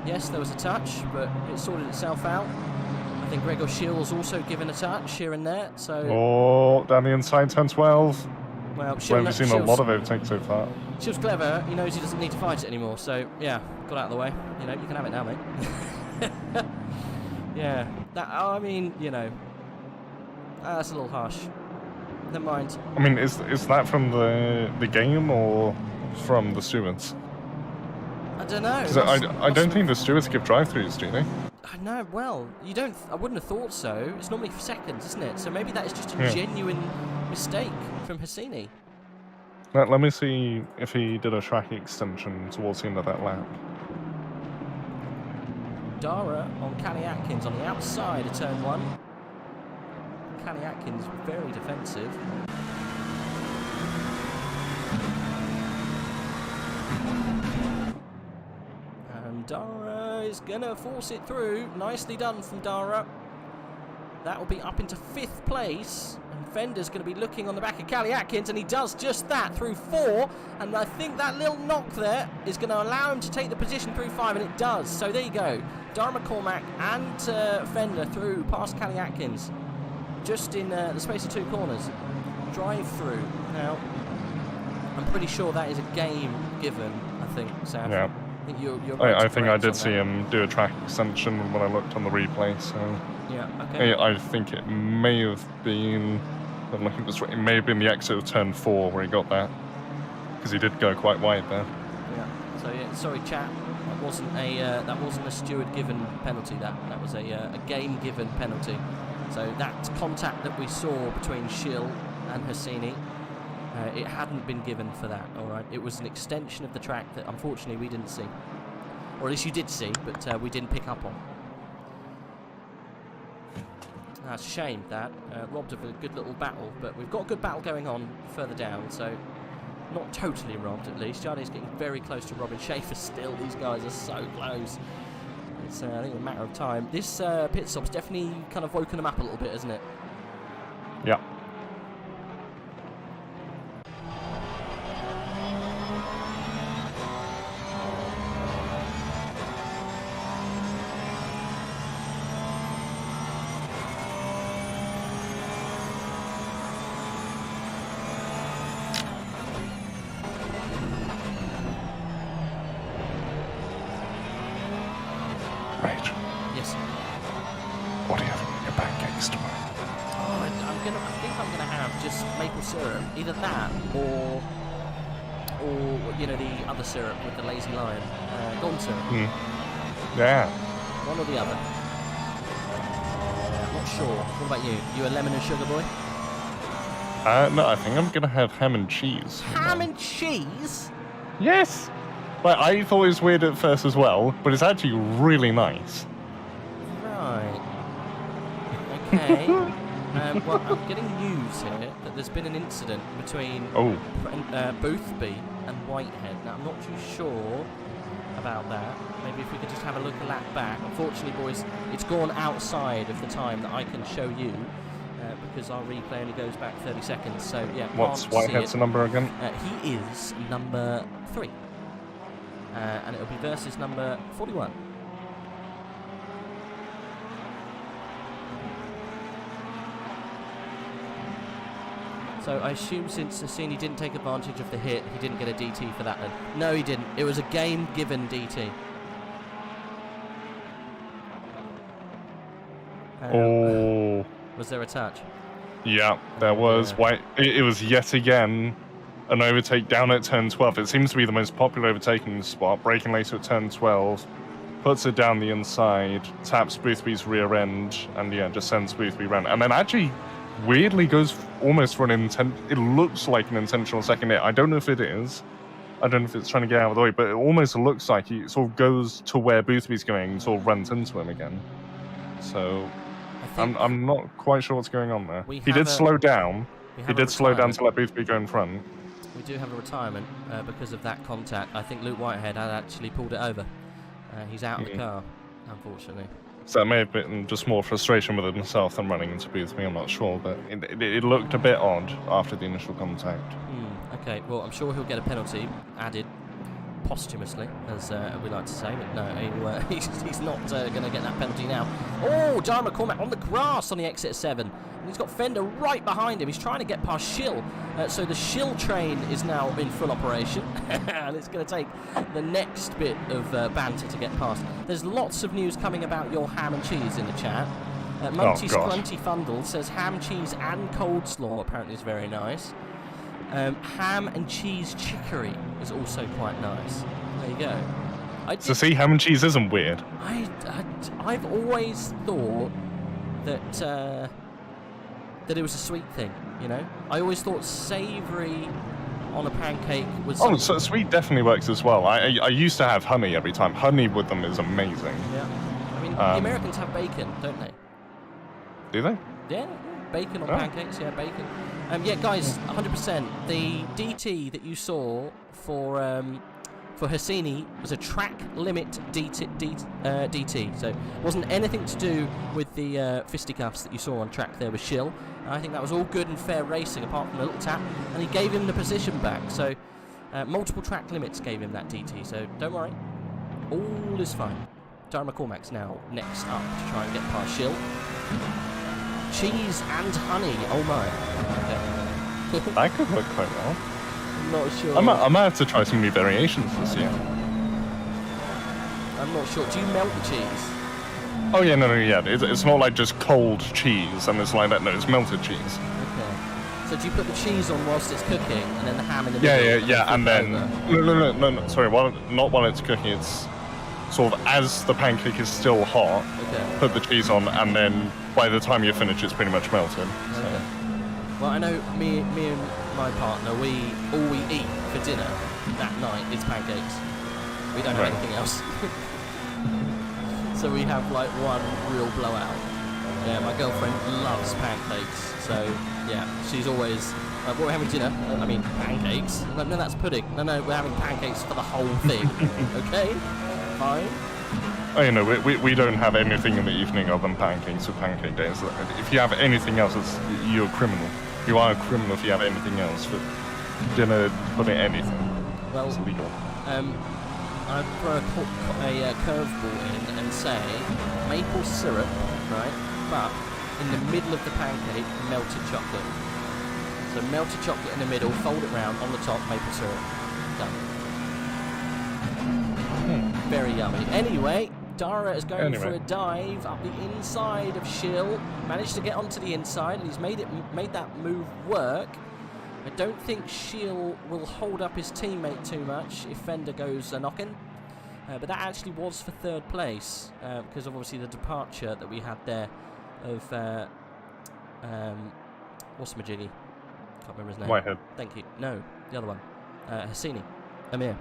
Yes, there was a touch, but it sorted itself out. I think Gregor Schill's also given a touch here and there, so... Oh, down the inside, turn 12. Well, Well, we've seen a lot of overtakes so far. Schill's clever, he knows he doesn't need to fight it anymore, so, yeah, got out of the way. You know, you can have it now, mate. Yeah, that, I mean, you know, that's a little harsh. Never mind. I mean, is that from the game or from the stewards? I don't know. 'Cause I don't think the stewards give drive-throughs, do they? No, well, you don't. I wouldn't have thought so. It's normally for seconds, isn't it? So maybe that is just a genuine mistake from Hassini. Let me see if he did a track extension towards the end of that lap. Dara on Callie Atkins on the outside of turn 1. Callie Atkins very defensive. And Dara is going to force it through. Nicely done from Dara. That will be up into 5th place. And Fender's going to be looking on the back of Callie Atkins, and he does just that through 4. And I think that little knock there is going to allow him to take the position through 5, and it does. So there you go. Dara McCormack and Fender through past Callie Atkins. Just in the space of 2 corners. Drive through. Now, I'm pretty sure that is a game given, I think, Sam. Yeah. I think you're I think I did see him do a track extension when I looked on the replay, so... Yeah, okay. I think it may have been... I'm looking this way. It may have been the exit of turn 4 where he got that. Because he did go quite wide there. Yeah. So, yeah, sorry, chat. That wasn't a steward given penalty. That was a game given penalty. So that contact that we saw between Schill and Hassini, it hadn't been given for that, alright? It was an extension of the track that unfortunately we didn't see. Or at least you did see, but we didn't pick up on. That's a shame, that. Robbed of a good little battle, but we've got a good battle going on further down, so not totally robbed at least. Jardy's getting very close to Robin Schaefer still. These guys are so close. It's, I think, a matter of time. This pit stop's definitely kind of woken them up a little bit, isn't it? Yeah. Either that or you know, the other syrup with the lazy lion, golden syrup. Yeah. One or the other. I'm not sure. What about you? You a lemon and sugar boy? No, I think I'm gonna have ham and cheese. Ham and cheese? Yes. But I thought it was weird at first as well, but it's actually really nice. Right. Okay. Well, I'm getting news here that there's been an incident between Boothby and Whitehead. Now, I'm not too sure about that. Maybe if we could just have a look a lap back. Unfortunately, boys, it's gone outside of the time that I can show you because our replay only goes back 30 seconds. So, yeah, what's Whitehead's number again? He is number 3. And it'll be versus number 41. So I assume since Hassini didn't take advantage of the hit, he didn't get a DT for that then. No, he didn't. It was a game-given DT. Was there a touch? Yeah, there was. It was yet again an overtake down at turn 12. It seems to be the most popular overtaking spot. Braking later at turn 12. Puts it down the inside, taps Boothby's rear end, and yeah, just sends Boothby round. And then actually... weirdly goes almost for it looks like an intentional second hit. I don't know if it is. I don't know if it's trying to get out of the way, but it almost looks like he sort of goes to where Boothby's going and sort of runs into him again. So I'm not quite sure what's going on there. He did slow down. He did slow down to let Boothby go in front. We do have a retirement because of that contact. I think Luke Whitehead had actually pulled it over. He's out of the car, unfortunately. So that may have been just more frustration with himself than running into Boothby, I'm not sure, but it looked a bit odd after the initial contact. Okay, well, I'm sure he'll get a penalty added posthumously, as we like to say. But no, he's not going to get that penalty now. Oh, Dara McCormack on the grass on the exit 7. And he's got Fender right behind him. He's trying to get past Shill. So the Shill train is now in full operation. And it's going to take the next bit of banter to get past. There's lots of news coming about your ham and cheese in the chat. Monty Scrunty Fundle says ham, cheese and coleslaw apparently is very nice. Ham and cheese chicory is also quite nice. There you go. So see, ham and cheese isn't weird. I've always thought that that it was a sweet thing, you know? I always thought savoury on a pancake was... Oh, so sweet definitely works as well. I used to have honey every time. Honey with them is amazing. Yeah. I mean, the Americans have bacon, don't they? Do they? Yeah, bacon on pancakes, yeah, bacon. Yeah, guys, 100%. The DT that you saw for Hassini was a track limit DT, so it wasn't anything to do with the fisticuffs that you saw on track there with Shill. I think that was all good and fair racing, apart from a little tap, and he gave him the position back. So multiple track limits gave him that DT, so don't worry, all is fine. Dara McCormack's now next up to try and get past Shill. Cheese and honey, oh my. Okay. That could work quite well. I'm not sure. I might have to try some new variations this year. I'm not sure. Do you melt the cheese? Oh yeah, no, yeah. It's not like just cold cheese and it's like that. No, it's melted cheese. Okay. So do you put the cheese on whilst it's cooking and then the ham in the middle? Yeah, and then... No, sorry, not while it's cooking, it's sort of as the pancake is still hot, put the cheese on, and then by the time you finish, it's pretty much melted. So. Okay. Well, I know me and my partner, all we eat for dinner that night is pancakes. We don't have anything else. So we have like one real blowout. Yeah, my girlfriend loves pancakes, so yeah, she's always what we're having dinner. I mean pancakes. No, that's pudding. No, we're having pancakes for the whole thing. Okay, fine. Oh, you know, we don't have anything in the evening other than pancakes or pancake days. If you have anything else, you're a criminal. You are a criminal if you have anything else for dinner, pudding, anything. Well, it's illegal. I'd throw a curveball in and say maple syrup, right? But in the middle of the pancake, melted chocolate. So melted chocolate in the middle, fold it round, on the top, maple syrup. Done. Very yummy. Anyway, Dara is going for a dive up the inside of Shill. Managed to get onto the inside, and he's made that move work. I don't think Shill will hold up his teammate too much if Fender goes knocking. But that actually was for third place, because of obviously the departure that we had there of, what's the majiggy? Can't remember his name. Whitehead. Thank you. No, the other one. Hassini. Amir.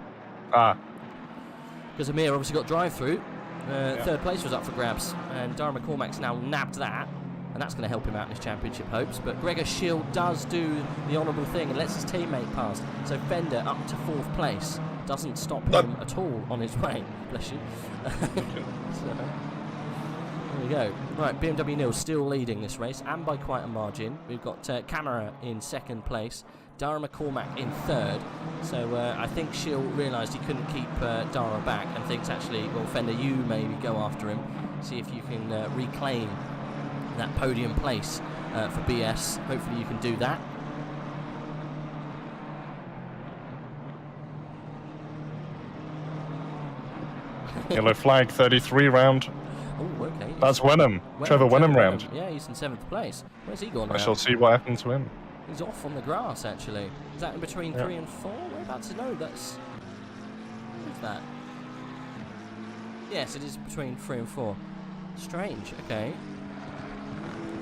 Because Amir obviously got drive-through. Third place was up for grabs, and Dara McCormack's now nabbed that. And that's going to help him out in his championship hopes. But Gregor Shill does do the honourable thing and lets his teammate pass. So Fender up to 4th place. Doesn't stop him at all on his way. Bless you. So, there we go. Right, BMW Nil still leading this race, and by quite a margin. We've got Camera in 2nd place. Dara McCormack in 3rd. So I think Shill realised he couldn't keep Dara back and thinks actually, well, Fender, you maybe go after him. See if you can reclaim that podium place for BS. Hopefully you can do that. Yellow flag, 33 round. Oh, okay. That's Wenham. Trevor Wenham round. Yeah, he's in 7th place. Where's he gone? I shall see what happens to him. He's off on the grass, actually. Is that in between 3 and 4? Whereabouts? No, that's... What's that? Yes, it is between 3 and 4. Strange, okay.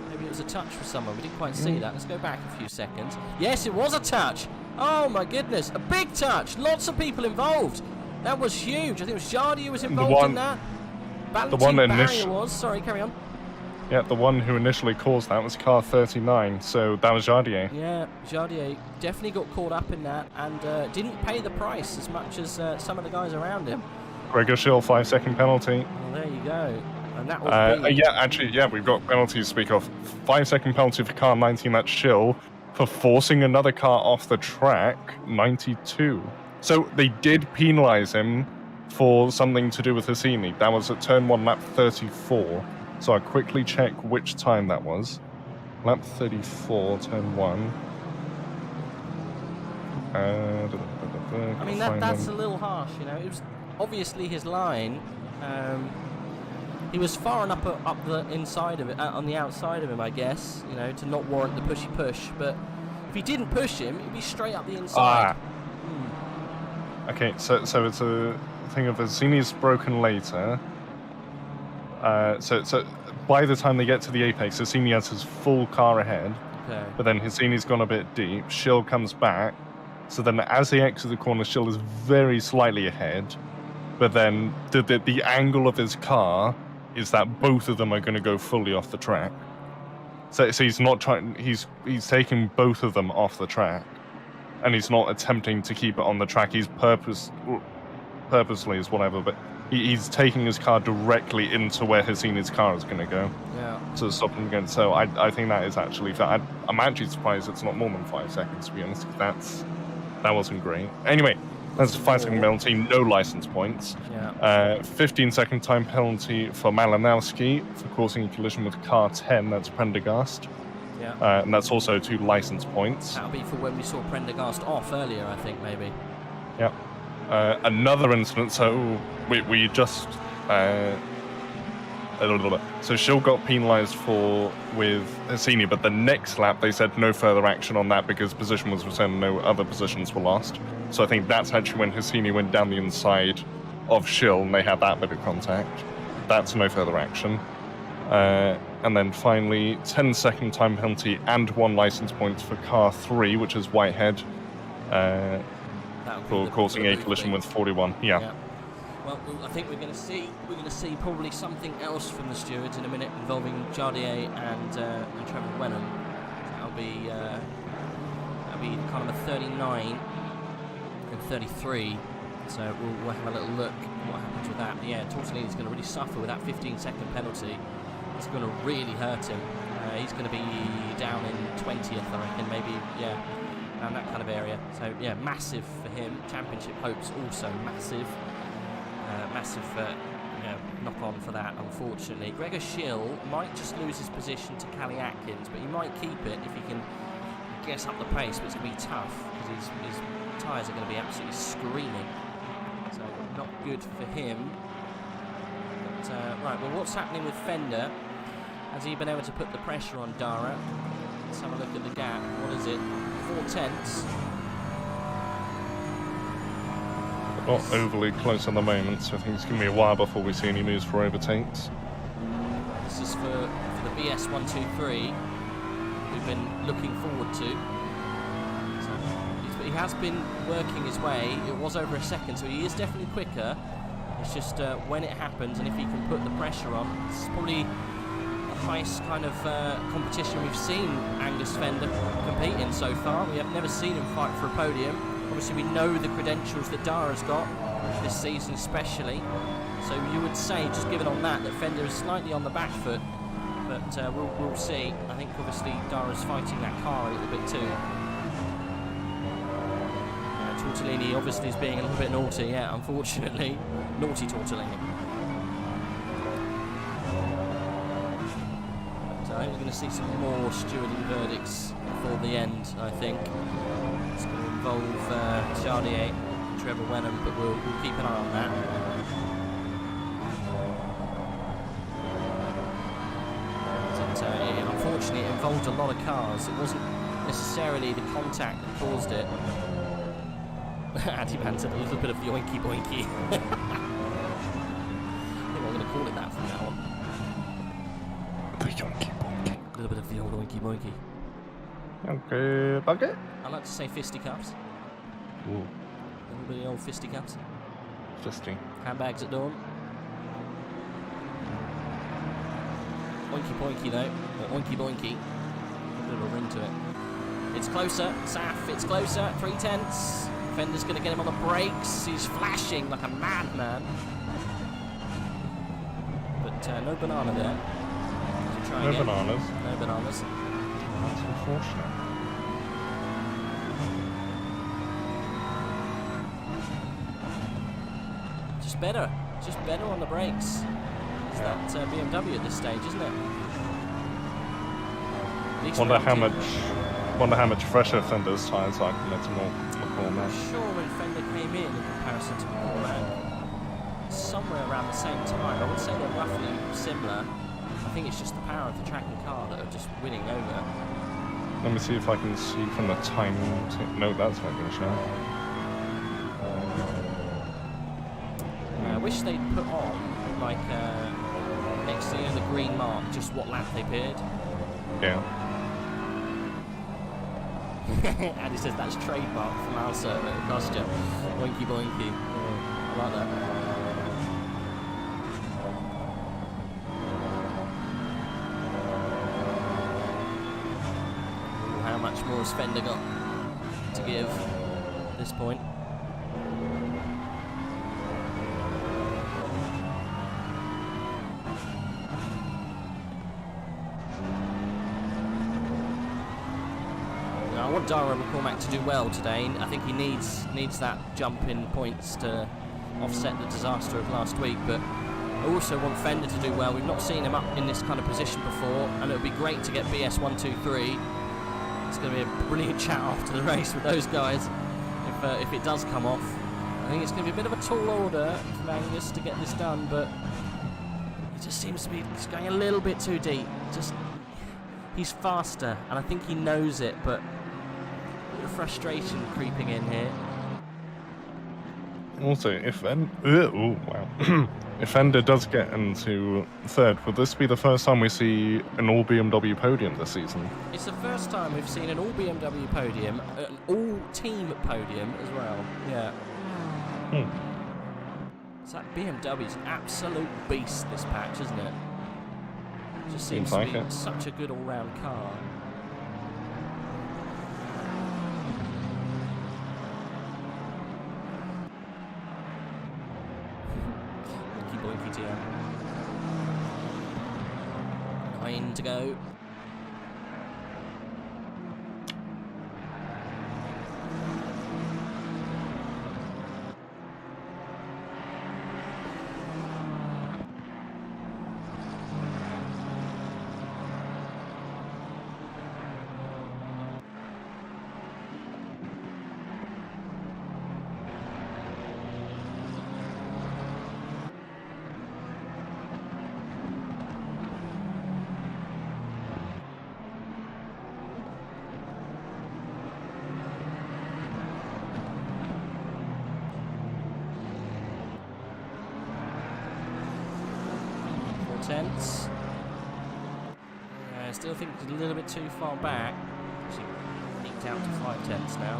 Maybe it was a touch for someone. We didn't quite see that. Let's go back a few seconds. Yes, it was a touch. Oh, my goodness. A big touch. Lots of people involved. That was huge. I think it was Jardy who was involved in that. The one that Barrier was. Sorry, carry on. Yeah, the one who initially caused that was car 39, so that was Jardier. Yeah, Jardier definitely got caught up in that and didn't pay the price as much as some of the guys around him. Gregor Shill, 5-second penalty. Well, there you go. And that was yeah, actually, yeah, we've got penalties to speak of. 5-second penalty for car 19, that's Shill, for forcing another car off the track, 92. So they did penalise him for something to do with Hassini. That was at turn 1, lap 34. So I quickly check which time that was. Lap 34, turn 1. I mean, that's a little harsh, you know. It was obviously his line. He was far enough up the inside of it, on the outside of him, I guess, you know, to not warrant the pushy push. But if he didn't push him, he'd be straight up the inside. Okay, so it's a thing of Hassini's broken later. So by the time they get to the apex, Hassini has his full car ahead. Okay. But then Hassini's gone a bit deep. Schill comes back. So then as they exit the corner, Schill is very slightly ahead. But then the angle of his car is that both of them are going to go fully off the track. So he's not trying. He's taking both of them off the track, and he's not attempting to keep it on the track. He's purposely is whatever, but he's taking his car directly into where Hassini's car is going to go. Yeah. To stop him again. So I think that is actually fair. I'm actually surprised it's not more than 5 seconds, to be honest, because that wasn't great. Anyway. That's a 5-second penalty, no license points. Yeah. 15-second time penalty for Malinowski for causing a collision with car 10. That's Prendergast. Yeah. And that's also 2 license points. That'll be for when we saw Prendergast off earlier, I think, maybe. Yeah. Another incident. So we just. So Schill got penalised with Hassini, but the next lap they said no further action on that because position was returned, no other positions were lost. So I think that's actually when Hassini went down the inside of Schill and they had that bit of contact. That's no further action. And then finally, 10-second time penalty and 1 license point for car 3, which is Whitehead, for causing a collision with 41. Yeah. Well, I think we're going to see probably something else from the stewards in a minute involving Jardier and Trevor Wenham. That'll be kind of a 39 and 33. So we'll have a little look at what happens with that. But yeah, Tortellini's going to really suffer with that 15-second penalty. It's going to really hurt him. He's going to be down in 20th, I reckon, maybe, yeah, around that kind of area. So yeah, massive for him. Championship hopes also massive. Massive knock-on for that, unfortunately. Gregor Schill might just lose his position to Callie Atkins, but he might keep it if he can guess up the pace, but it's going to be tough because his tyres are going to be absolutely screaming. So not good for him. But, right, well, what's happening with Fender? Has he been able to put the pressure on Dara? Let's have a look at the gap. What is it? 4/10. Not overly close at the moment, so I think it's going to be a while before we see any moves for overtakes. This is for the BS123 we've been looking forward to. So he has been working his way. It was over a second, so he is definitely quicker. It's just when it happens and if he can put the pressure on. This is probably the highest kind of competition we've seen Angus Fender compete in so far. We have never seen him fight for a podium. Obviously, we know the credentials that Dara's got this season especially. So you would say, just given on that Fender is slightly on the back foot. But we'll see. I think, obviously, Dara's fighting that car a little bit too. Tortellini obviously is being a little bit naughty, yeah, unfortunately. Naughty Tortellini. But I think we're going to see some more stewarding verdicts before the end, I think. It's going to involve Jardier, Trevor Wenham, but we'll keep an eye on that. But, unfortunately, it involved a lot of cars. It wasn't necessarily the contact that caused it. Andy Banton, a little bit of the oinky boinky. I think I'm going to call it that from now on. The oinky boinky. A little bit of the old oinky boinky. Okay. I like to say fisticuffs. Ooh. A little bit of the old fisticuffs. Fisty. Handbags at dawn. Oinky boinky though, or oinky boinky. A bit of a ring to it. It's closer, Saf, it's closer, 3/10. Fender's going to get him on the brakes. He's flashing like a madman. But no banana there. No bananas. No bananas. That's unfortunate. just better. Just better on the brakes. It's that BMW at this stage, isn't it? Wonder how much fresher Fender's tyres are compared to McCormack. I'm sure when Fender came in comparison to McCormack, somewhere around the same time. I would say they're roughly similar. I think it's just the power of the track and car that are just winning over. Let me see if I can see from the time. No, that's not going to show. I wish they'd put on, like, next to the green mark, just what lap they appeared. Yeah. And he says that's trademark from our server. Gotcha. Boinky boinky. Yeah, I like that. Ooh, how much more has Fender got to give at this point? I want Dara McCormack to do well today. I think he needs that jump in points to offset the disaster of last week, but I also want Fender to do well. We've not seen him up in this kind of position before, and it would be great to get BS123. It's going to be a brilliant chat after the race with those guys if it does come off. I think it's going to be a bit of a tall order for Angus to get this done, but he just seems to be just going a little bit too deep. He's faster, and I think he knows it, but frustration creeping in here. Also, if if Fender does get into third, would this be the first time we see an all BMW podium this season? It's the first time we've seen an all BMW podium, an all team podium as well. Yeah. So that BMW's an absolute beast this patch, isn't it? It just seems to be such a good all-round car. Boinky TM. 9 to go. Tenths. I still think it's a little bit too far back. Actually, leaked out to 5 tenths now.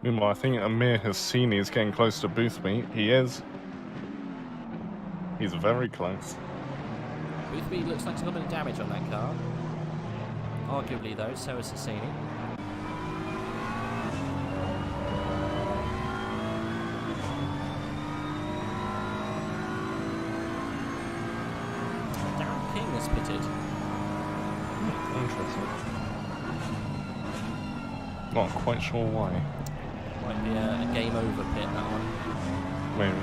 Meanwhile, I think Amir Hassini is getting close to Boothby. He is. He's very close. Boothby looks like he's got a bit of damage on that car. Arguably, though, so is Hassini. Pitted. Interesting. Not quite sure why. Might be a game over pit, that one. Maybe.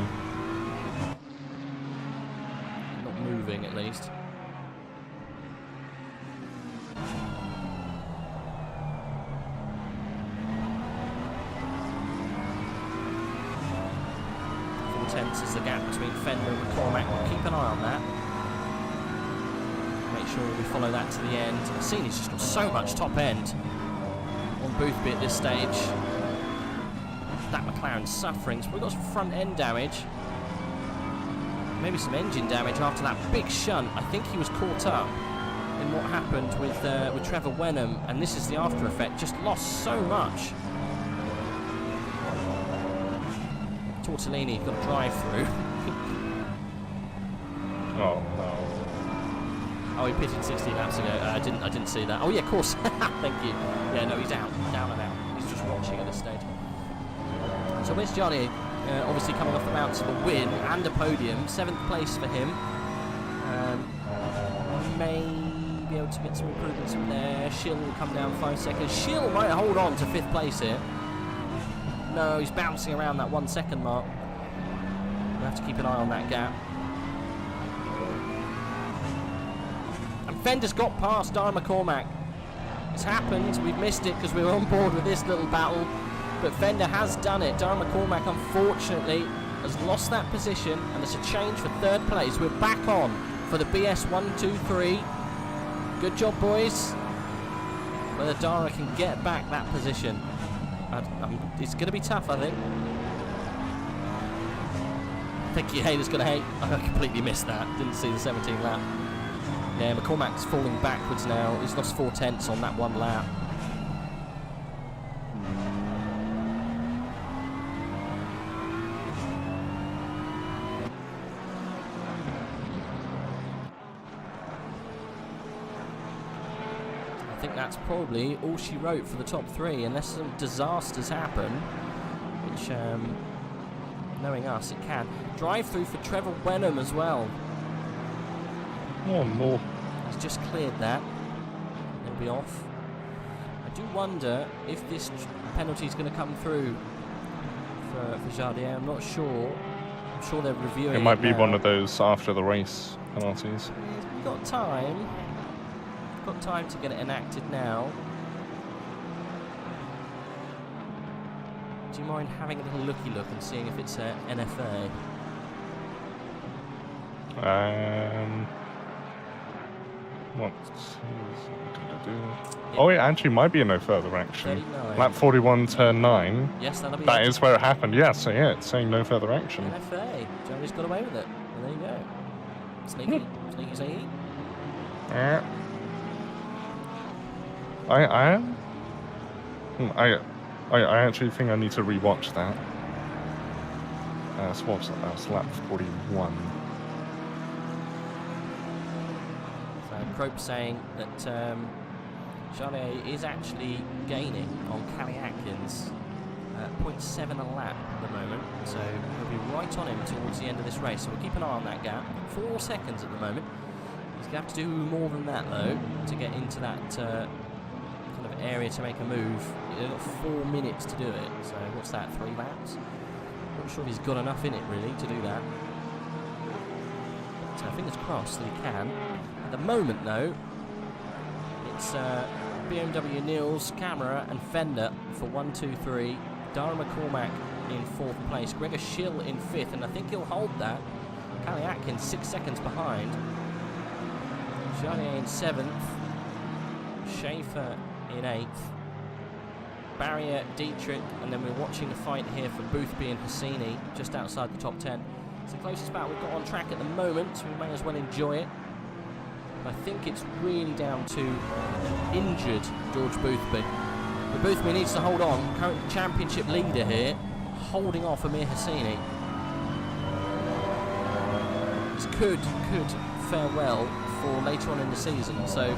Not moving, at least. Full tenths is the gap between Fender and McCormack. We'll keep an eye on that. Make sure we follow that to the end. I've seen he's just got so much top end on Boothby at this stage. That McLaren's suffering, so we've got some front end damage. Maybe some engine damage after that big shunt. I think he was caught up in what happened with Trevor Wenham, and this is the after effect. Just lost so much. Tortellini got a drive through. Oh no. Oh, he pitted 16 laps ago. I didn't see that. Oh yeah, of course. Thank you. Yeah, no, he's out and out. He's just watching at this stage. So where's Johnny? Obviously coming off the bounce of a win and a podium. 7th place for him. May be able to get some improvements from there. Schill will come down 5 seconds. Schill might hold on to 5th place here. No, he's bouncing around that 1 second mark. we have to keep an eye on that gap. And Fender's got past Darren McCormack. It's happened. We've missed it because we were on board with this little battle. But Fender has done it. Darren McCormack, unfortunately, has lost that position. And it's a change for third place. We're back on for the BS 1-2-3. Good job, boys. Whether Dara can get back that position. It's going to be tough, I think. I think your haters going to hate. I completely missed that. Didn't see the 17th lap. Yeah, McCormack's falling backwards now. He's lost 4/10 on that one lap. I think that's probably all she wrote for the top 3, unless some disasters happen, which, knowing us, it can. Drive through for Trevor Wenham as well. Oh, no. He's just cleared that. He'll be off. I do wonder if this penalty is going to come through for Jardier. I'm not sure. I'm sure they're reviewing it. It might be now. one of those after the race penalties. We've got time. Got time to get it enacted now. Do you mind having a little looky look and seeing if it's NFA? What? Oh, it actually might be a no further action. 39. Lap 41, turn 9. Yes, that'll be That it. is where it happened. Yeah, so yeah, it's saying no further action. NFA. Johnny's got away with it. And there you go. Sneaky. Sneaky, sneaky. I actually think I need to rewatch that. So what's that? That's lap 41. So Crope saying that Charlier is actually gaining on Callie Atkins. 0.7 a lap at the moment, so he'll be right on him towards the end of this race. So we'll keep an eye on that gap. 4 seconds at the moment. He's going to have to do more than that though to get into that kind of area to make a move. He's got 4 minutes to do it. So what's that? 3 laps? Not sure if he's got enough in it really to do that. But fingers crossed that he can. At the moment though, it's BMW Nils, Camera and Fender for 1, 2, 3. Dara McCormack in 4th place. Gregor Schill in 5th, and I think he'll hold that. Callie Atkins 6 seconds behind. Charlier in 7th. Schaefer in 8th. Barrier, Dietrich, and then we're watching the fight here for Boothby and Hassini just outside the top 10. It's the closest battle we've got on track at the moment, so we may as well enjoy it. I think it's really down to injured George Boothby. But Boothby needs to hold on. Current championship leader here, holding off Amir Hassini. This could fare well for later on in the season, so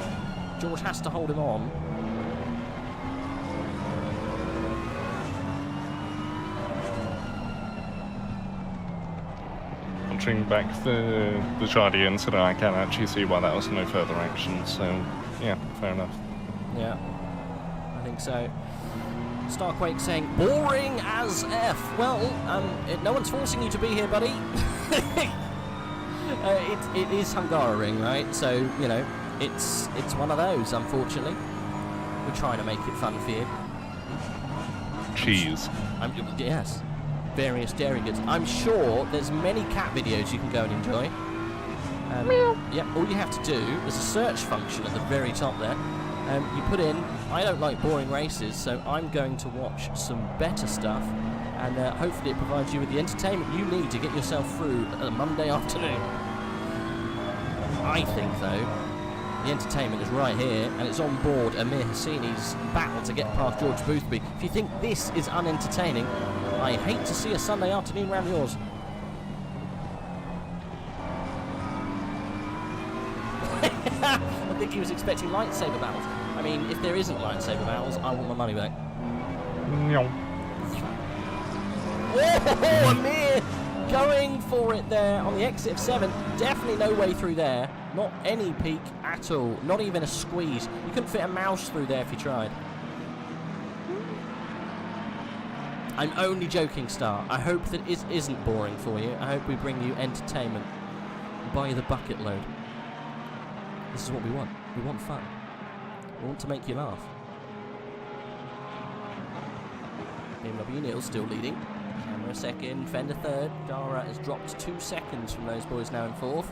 George has to hold him on. Watching back the Jardier incident, I can actually see why that was no further action, so yeah, fair enough. Yeah, I think so. Starquake saying, boring as F. Well, no one's forcing you to be here, buddy. It is Hungaroring, right? So, you know, it's one of those, unfortunately. We're trying to make it fun for you. Cheese. Yes. Various dairy goods. I'm sure there's many cat videos you can go and enjoy. Yeah, all you have to do, there's a search function at the very top there. You put in, I don't like boring races, so I'm going to watch some better stuff, and hopefully it provides you with the entertainment you need to get yourself through a Monday afternoon. I think, though, the entertainment is right here, and it's on board Amir Hassini's battle to get past George Boothby. If you think this is unentertaining, I hate to see a Sunday afternoon round yours. I think he was expecting lightsaber battles. I mean, if there isn't lightsaber battles, I want my money back. No. Oh, Amir going for it there on the exit of 7. Definitely no way through there. Not any peak at all. Not even a squeeze. You couldn't fit a mouse through there if you tried. I'm only joking, Star. I hope that it isn't boring for you. I hope we bring you entertainment by the bucket load. This is what we want. We want fun. We want to make you laugh. BMW Neil still leading. Camera second, Fender third. Dara has dropped 2 seconds from those boys now in fourth.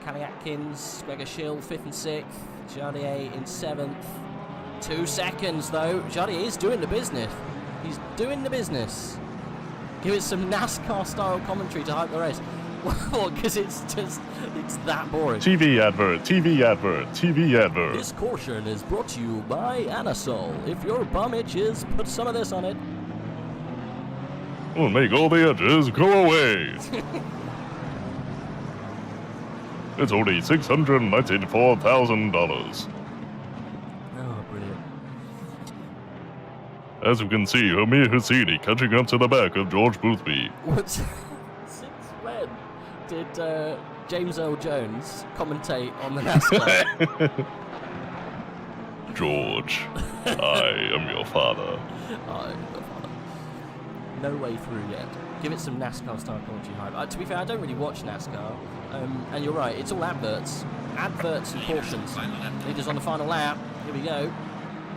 Callie Atkins, Gregor Schill 5th and 6th. Jardier in 7th. 2 seconds though. Jardier is doing the business. He's doing the business. Give it some NASCAR style commentary to hype the race. Well, because it's that boring. TV advert, TV advert, TV advert. This caution is brought to you by Anasol. If your bum itches, put some of this on it. We'll make all the edges go away. It's only $694,000. Oh, brilliant. As you can see, Amir Husseini catching up to the back of George Boothby. What? Since when did James Earl Jones commentate on the NASCAR? George, I am your father. No way through yet. Give it some NASCAR style commentary hype. To be fair, I don't really watch NASCAR. And you're right, it's all adverts. Adverts and cautions. Leaders on the final lap. Here we go.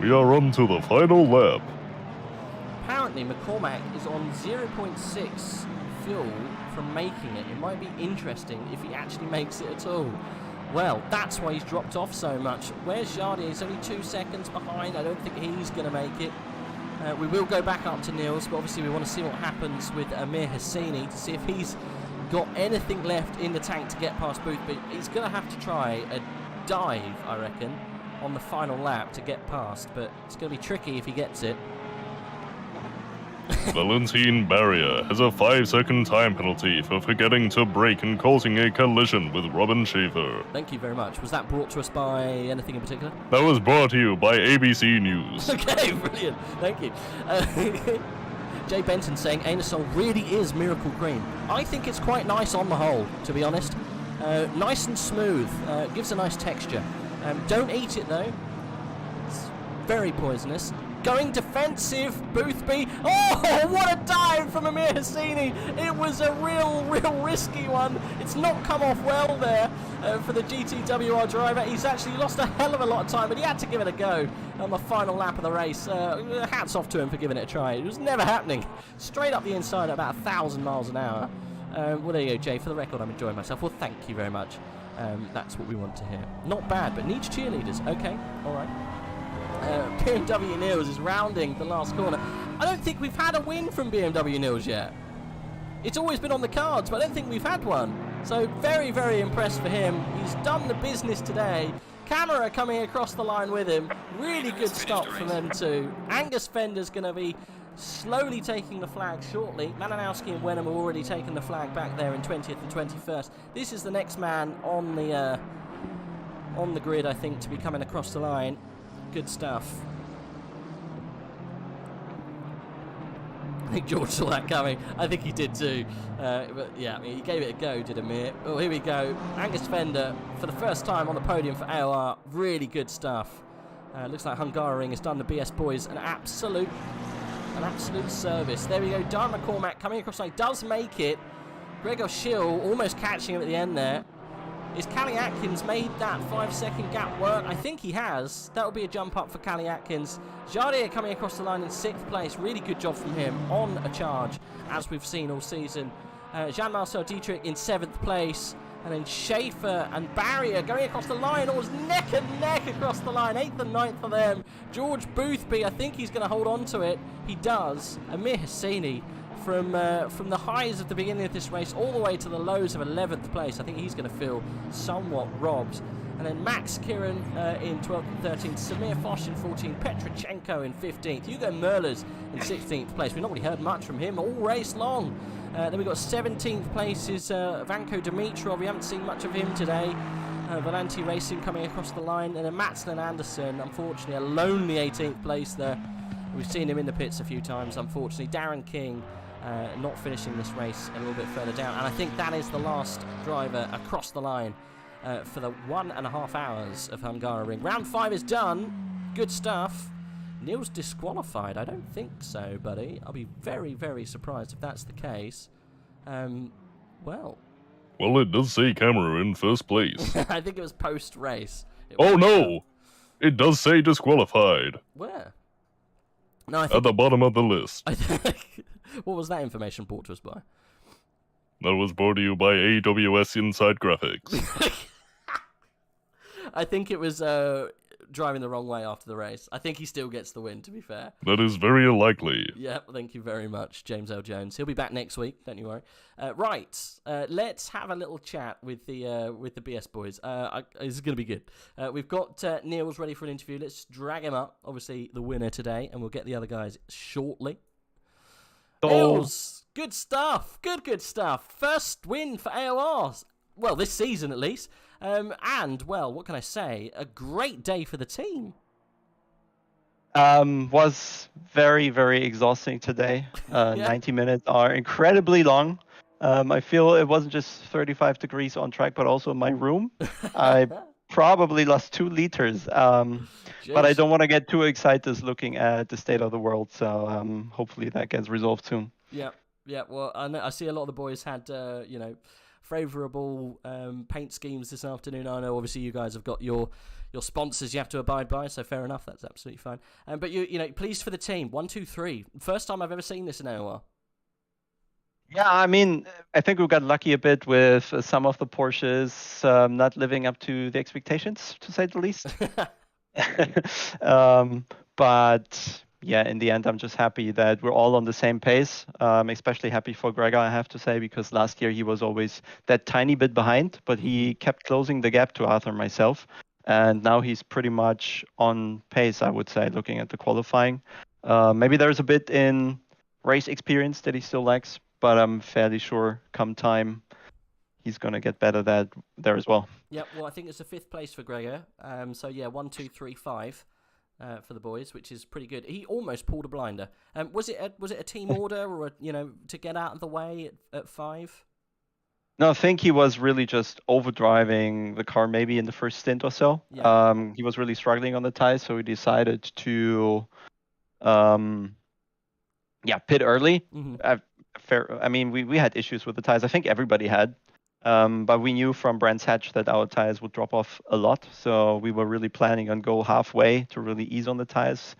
We are on to the final lap. Apparently, McCormack is on 0.6 fuel from making it. It might be interesting if he actually makes it at all. Well, that's why he's dropped off so much. Where's Jardier? He's only 2 seconds behind. I don't think he's going to make it. We will go back up to Niels, but obviously we want to see what happens with Amir Hosseini to see if he's got anything left in the tank to get past Boothby. He's going to have to try a dive, I reckon, on the final lap to get past, but it's going to be tricky if he gets it. Valentine Barrier has a 5-second time penalty for forgetting to brake and causing a collision with Robin Schaefer. Thank you very much. Was that brought to us by anything in particular? That was brought to you by ABC News. Okay, brilliant. Thank you. Jay Benton saying Anasol really is miracle green. I think it's quite nice on the whole, to be honest. Nice and smooth. Gives a nice texture. Don't eat it though. It's very poisonous. Going defensive, Boothby. Oh, what a dive from Amir Hosseini. It was a real risky one. It's not come off well there for the GTWR driver. He's actually lost a hell of a lot of time, but he had to give it a go on the final lap of the race. Hats off to him for giving it a try. It was never happening. Straight up the inside at about 1,000 miles an hour. Well, there you go, Jay. For the record, I'm enjoying myself. Well, thank you very much. That's what we want to hear. Not bad, but needs cheerleaders. Okay, all right. BMW Niels is rounding the last corner. I don't think we've had a win from BMW Niels yet. It's always been on the cards, but I don't think we've had one. So very impressed for him. He's done the business today. Camera coming across the line with him. Really good stop from them too. Angus Fender's going to be slowly taking the flag shortly. Malinowski and Wenham have already taken the flag back there in 20th and 21st. This is the next man on the grid, I think, to be coming across the line. Good stuff. I think George saw that coming. I think he did too. But yeah, I mean, he gave it a go, did Amir. Oh, here we go. Angus Fender for the first time on the podium for AOR. Really good stuff. Looks like Hungaroring has done the BS boys an absolute service. There we go. Darren McCormack coming across the line. Does make it. Gregor Schill almost catching him at the end there. Is Callie Atkins made that 5-second gap work? I think he has. That will be a jump up for Callie Atkins. Jardier coming across the line in 6th place. Really good job from him on a charge, as we've seen all season. Jean-Marcel Dietrich in 7th place. And then Schaefer and Barrier going across the line. Almost neck and neck across the line. 8th and 9th for them. George Boothby, I think he's going to hold on to it. He does. Amir Hosseini from the highs of the beginning of this race all the way to the lows of 11th place. I think he's going to feel somewhat robbed. And then Max Kiran in 12th and 13th, Samir Foch in 14th, Petrochenko in 15th, Hugo Merlers in 16th place. We've not really heard much from him all race long. Then we've got 17th place is Vanko Dimitrov. We haven't seen much of him today. Volanti Racing coming across the line. And then Matslin Anderson, unfortunately, a lonely 18th place there. We've seen him in the pits a few times, unfortunately. Darren King not finishing this race a little bit further down. And I think that is the last driver across the line for the 1.5 hours of Hungaroring. Round 5 is done. Good stuff. Neil's disqualified? I don't think so, buddy. I'll be very, very surprised if that's the case. Well, it does say camera in first place. I think it was post-race. Oh no! It does say disqualified. Where? No, I think... At the bottom of the list. What was that information brought to us by? That was brought to you by AWS Inside Graphics. I think it was driving the wrong way after the race. I think he still gets the win, to be fair. That is very likely. Yep, thank you very much, James L. Jones. He'll be back next week, don't you worry. Right, let's have a little chat with the BS boys. This is going to be good. We've got Niels ready for an interview. Let's drag him up, obviously the winner today, and we'll get the other guys shortly. Niels, good stuff. Good stuff. First win for AOR. Well, this season at least. And, well, what can I say? A great day for the team. Was very, very exhausting today. 90 minutes are incredibly long. I feel it wasn't just 35 degrees on track, but also in my room. I probably lost 2 liters. But I don't want to get too excited looking at the state of the world. So hopefully that gets resolved soon. Yeah. Well, I see a lot of the boys had, favourable paint schemes this afternoon. I know obviously you guys have got your sponsors you have to abide by, so fair enough, that's absolutely fine. But you pleased for the team. 1, 2, 3. First time I've ever seen this in AOR. Yeah, I mean, I think we got lucky a bit with some of the Porsches not living up to the expectations, to say the least. But yeah, in the end, I'm just happy that we're all on the same pace. Especially happy for Gregor, I have to say, because last year he was always that tiny bit behind, but he kept closing the gap to Arthur and myself. And now he's pretty much on pace, I would say, looking at the qualifying. Maybe there's a bit in race experience that he still lacks, but I'm fairly sure come time he's going to get better there as well. Yep, well, I think it's a 5th place for Gregor. So yeah, 1, 2, 3, 5. For the boys, which is pretty good. He almost pulled a blinder. Was it a team order or to get out of the way at 5? No, I think he was really just overdriving the car maybe in the first stint or so. Yeah. He was really struggling on the tires, so he decided to pit early. Mm-hmm. I mean, we had issues with the tires. I think everybody had. But we knew from Brands Hatch that our tires would drop off a lot, so we were really planning on go halfway to really ease on the tires.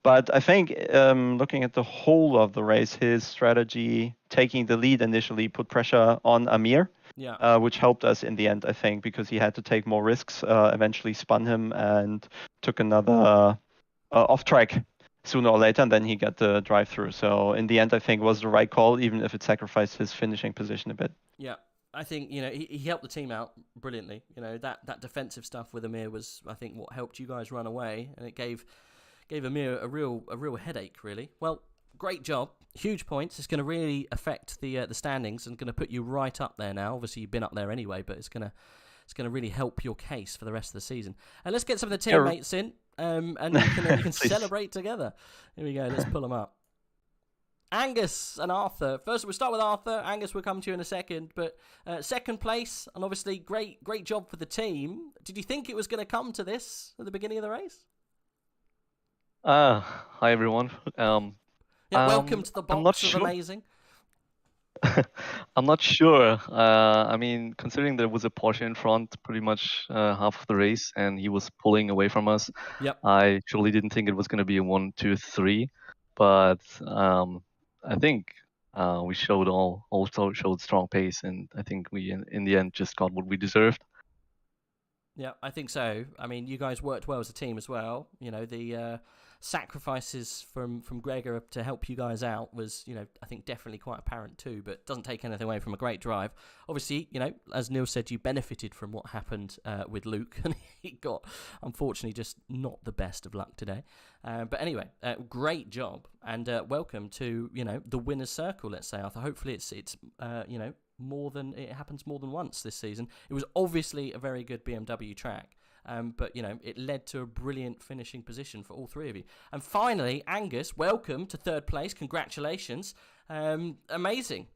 But I think looking at the whole of the race, his strategy, taking the lead initially, put pressure on Amir, which helped us in the end, I think, because he had to take more risks, eventually spun him and took another off track sooner or later, and then he got the drive-through. So in the end, I think it was the right call, even if it sacrificed his finishing position a bit. Yeah. I think, he helped the team out brilliantly. That defensive stuff with Amir was, I think, what helped you guys run away, and it gave Amir a real headache, really. Well, great job. Huge points. It's going to really affect the standings and going to put you right up there now. Obviously, you've been up there anyway, but it's going to really help your case for the rest of the season. And let's get some of the teammates in, and you can celebrate together. Here we go. Let's pull them up. Angus and Arthur. First, we'll start with Arthur. Angus, we'll come to you in a second. But 2nd place, and obviously great job for the team. Did you think it was going to come to this at the beginning of the race? Hi, everyone. Welcome to the box of amazing. I'm not sure. I mean, considering there was a Porsche in front pretty much half of the race, and he was pulling away from us, I surely didn't think it was going to be a 1, 2, 3. But I think we also showed strong pace, and I think we in the end just got what we deserved. Yeah, I think so. I mean, you guys worked well as a team as well. The sacrifices from Gregor to help you guys out was, I think definitely quite apparent too, but doesn't take anything away from a great drive. Obviously, as Neil said, you benefited from what happened with Luke, and he got, unfortunately, just not the best of luck today. But anyway, great job, and welcome to, the winner's circle, let's say, Arthur. Hopefully it's it happens more than once this season. It was obviously a very good BMW track. But, it led to a brilliant finishing position for all 3 of you. And finally, Angus, welcome to 3rd place. Congratulations. Amazing.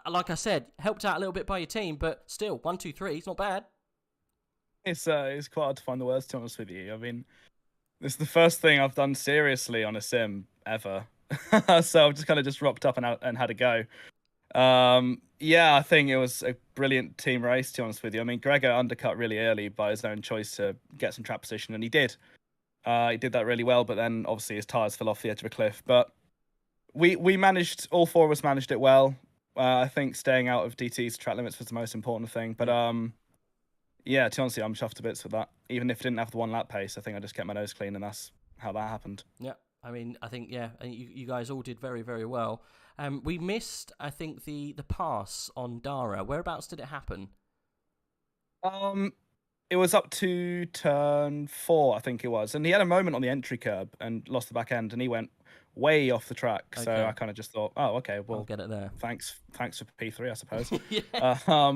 Like I said, helped out a little bit by your team, but still, 1, 2, 3, it's not bad. It's quite hard to find the words, to be honest with you. I mean, This is the first thing I've done seriously on a sim ever. So I've just kind of just rocked up and had a go. Yeah, I think it was a brilliant team race, to be honest with you. I mean, Gregor undercut really early by his own choice to get some track position, and he did. He did that really well, but then obviously his tyres fell off the edge of a cliff. But we managed, all four of us managed it well. I think staying out of DT's track limits was the most important thing. But yeah, to be honest, I'm chuffed to bits with that. Even if I didn't have the 1 lap pace, I think I just kept my nose clean, and that's how that happened. Yeah, I mean, I think, yeah, you guys all did very, very well. We missed, I think, the pass on Dara. Whereabouts did it happen? It was up to turn 4, I think it was. And he had a moment on the entry curb and lost the back end, and he went way off the track. Okay. So I kind of just thought, oh, okay, well, I'll get it there. Thanks for P3, I suppose. Yeah.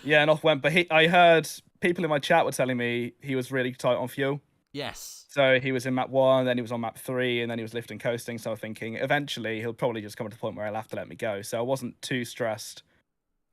Yeah, and off went. But I heard people in my chat were telling me he was really tight on fuel. Yes. So he was in map 1, then he was on map 3, and then he was lifting coasting. So I'm thinking eventually he'll probably just come to the point where he'll have to let me go. So I wasn't too stressed.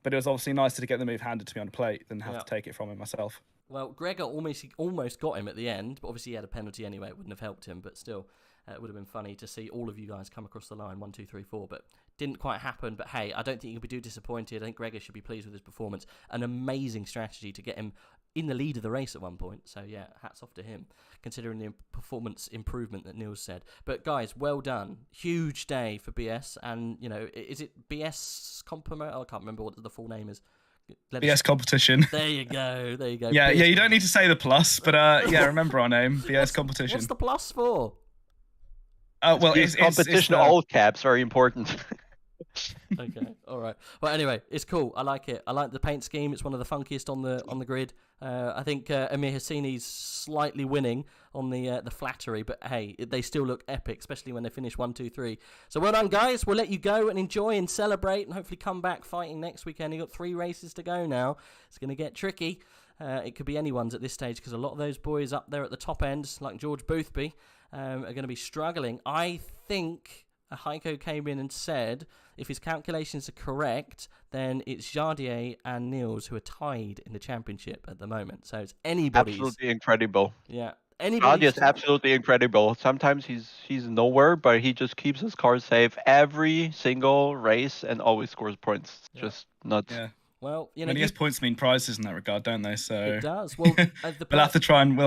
But it was obviously nicer to get the move handed to me on a plate than have to take it from him myself. Well, Gregor almost got him at the end, but obviously he had a penalty anyway. It wouldn't have helped him, but still, it would have been funny to see all of you guys come across the line, 1, 2, 3, 4, but didn't quite happen. But hey, I don't think you can be too disappointed. I think Gregor should be pleased with his performance. An amazing strategy to get him in the lead of the race at one point. So yeah, hats off to him, considering the performance improvement that Niels said. But guys, well done. Huge day for BS. And, you know, is it BS Compliment? Oh, I can't remember what the full name is. BS Competition. There you go. There you go. Yeah, BS. yeah. You don't need to say the plus, but yeah, remember our name, BS Competition. What's the plus for? Well, it's competition. All caps, very important. Okay, all right. Well, anyway, it's cool. I like it. I like the paint scheme. It's one of the funkiest on the grid. I think Amir Hassini's slightly winning on the flattery, but hey, they still look epic, especially when they finish 1, 2, 3. So well done, guys. We'll let you go and enjoy and celebrate, and hopefully come back fighting next weekend. You've got 3 races to go now. It's going to get tricky. It could be anyone's at this stage, because a lot of those boys up there at the top end, like George Boothby, are going to be struggling. I think Heiko came in and said, if his calculations are correct, then it's Jardier and Niels who are tied in the championship at the moment. So it's anybody's. Absolutely incredible. Yeah. Jardier is absolutely incredible. Sometimes he's nowhere, but he just keeps his car safe every single race and always scores points. It's just nuts. Yeah. Well, you know, I guess points mean prizes in that regard, don't they? So it does. Well, we'll have to try and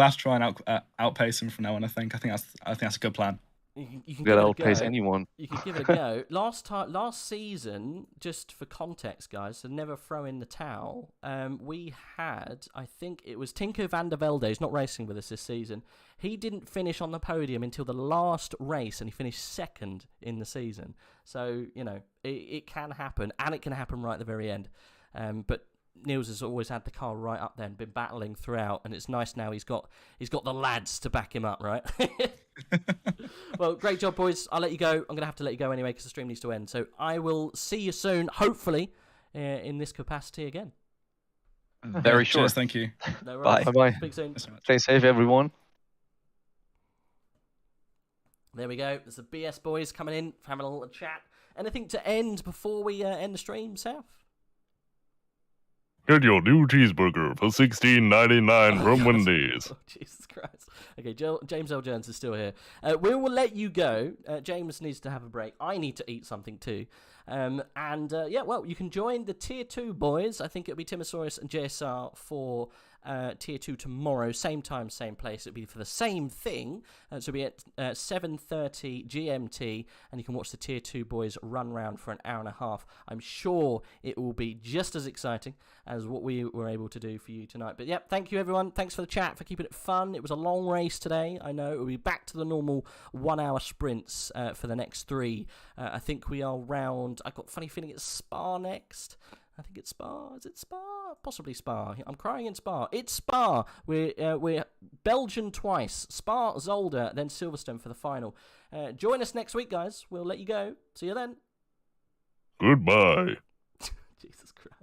outpace him from now on. I think that's a good plan. You can outpace anyone. You can give it a go. Last season, just for context, guys, so never throw in the towel. We had, I think it was Tinko van der Velde, who's not racing with us this season. He didn't finish on the podium until the last race, and he finished 2nd in the season. So you know it can happen, and it can happen right at the very end. But Niels has always had the car right up there and been battling throughout, and it's nice now he's got the lads to back him up, right? Well, great job, boys. I'll let you go. I'm going to have to let you go anyway because the stream needs to end. So I will see you soon, hopefully, in this capacity again. Very sure. Cheers, thank you. No Bye. Bye-bye. Speak soon. Stay safe, everyone. There we go. There's the BS boys coming in, having a little chat. Anything to end before we end the stream, South? Get your new cheeseburger for $16.99 from Wendy's. Oh, Jesus Christ. Okay, James L. Jones is still here. We will let you go. James needs to have a break. I need to eat something too. Yeah, well, you can join the Tier 2 boys. I think it'll be Timosaurus and JSR for Tier 2 tomorrow. Same time, same place. It'll be for the same thing. So it'll be at 7:30 GMT, and you can watch the Tier 2 boys run round for an hour and a half. I'm sure it will be just as exciting as what we were able to do for you tonight. But yeah, thank you everyone. Thanks for the chat, for keeping it fun. It was a long race today. I know. It will be back to the normal 1 hour sprints for the next 3. I think we are round. I've got a funny feeling it's Spa next. I think it's Spa. Is it Spa? Possibly Spa. I'm crying in Spa. It's Spa. We're Belgian twice. Spa, Zolder, then Silverstone for the final. Join us next week, guys. We'll let you go. See you then. Goodbye. Jesus Christ.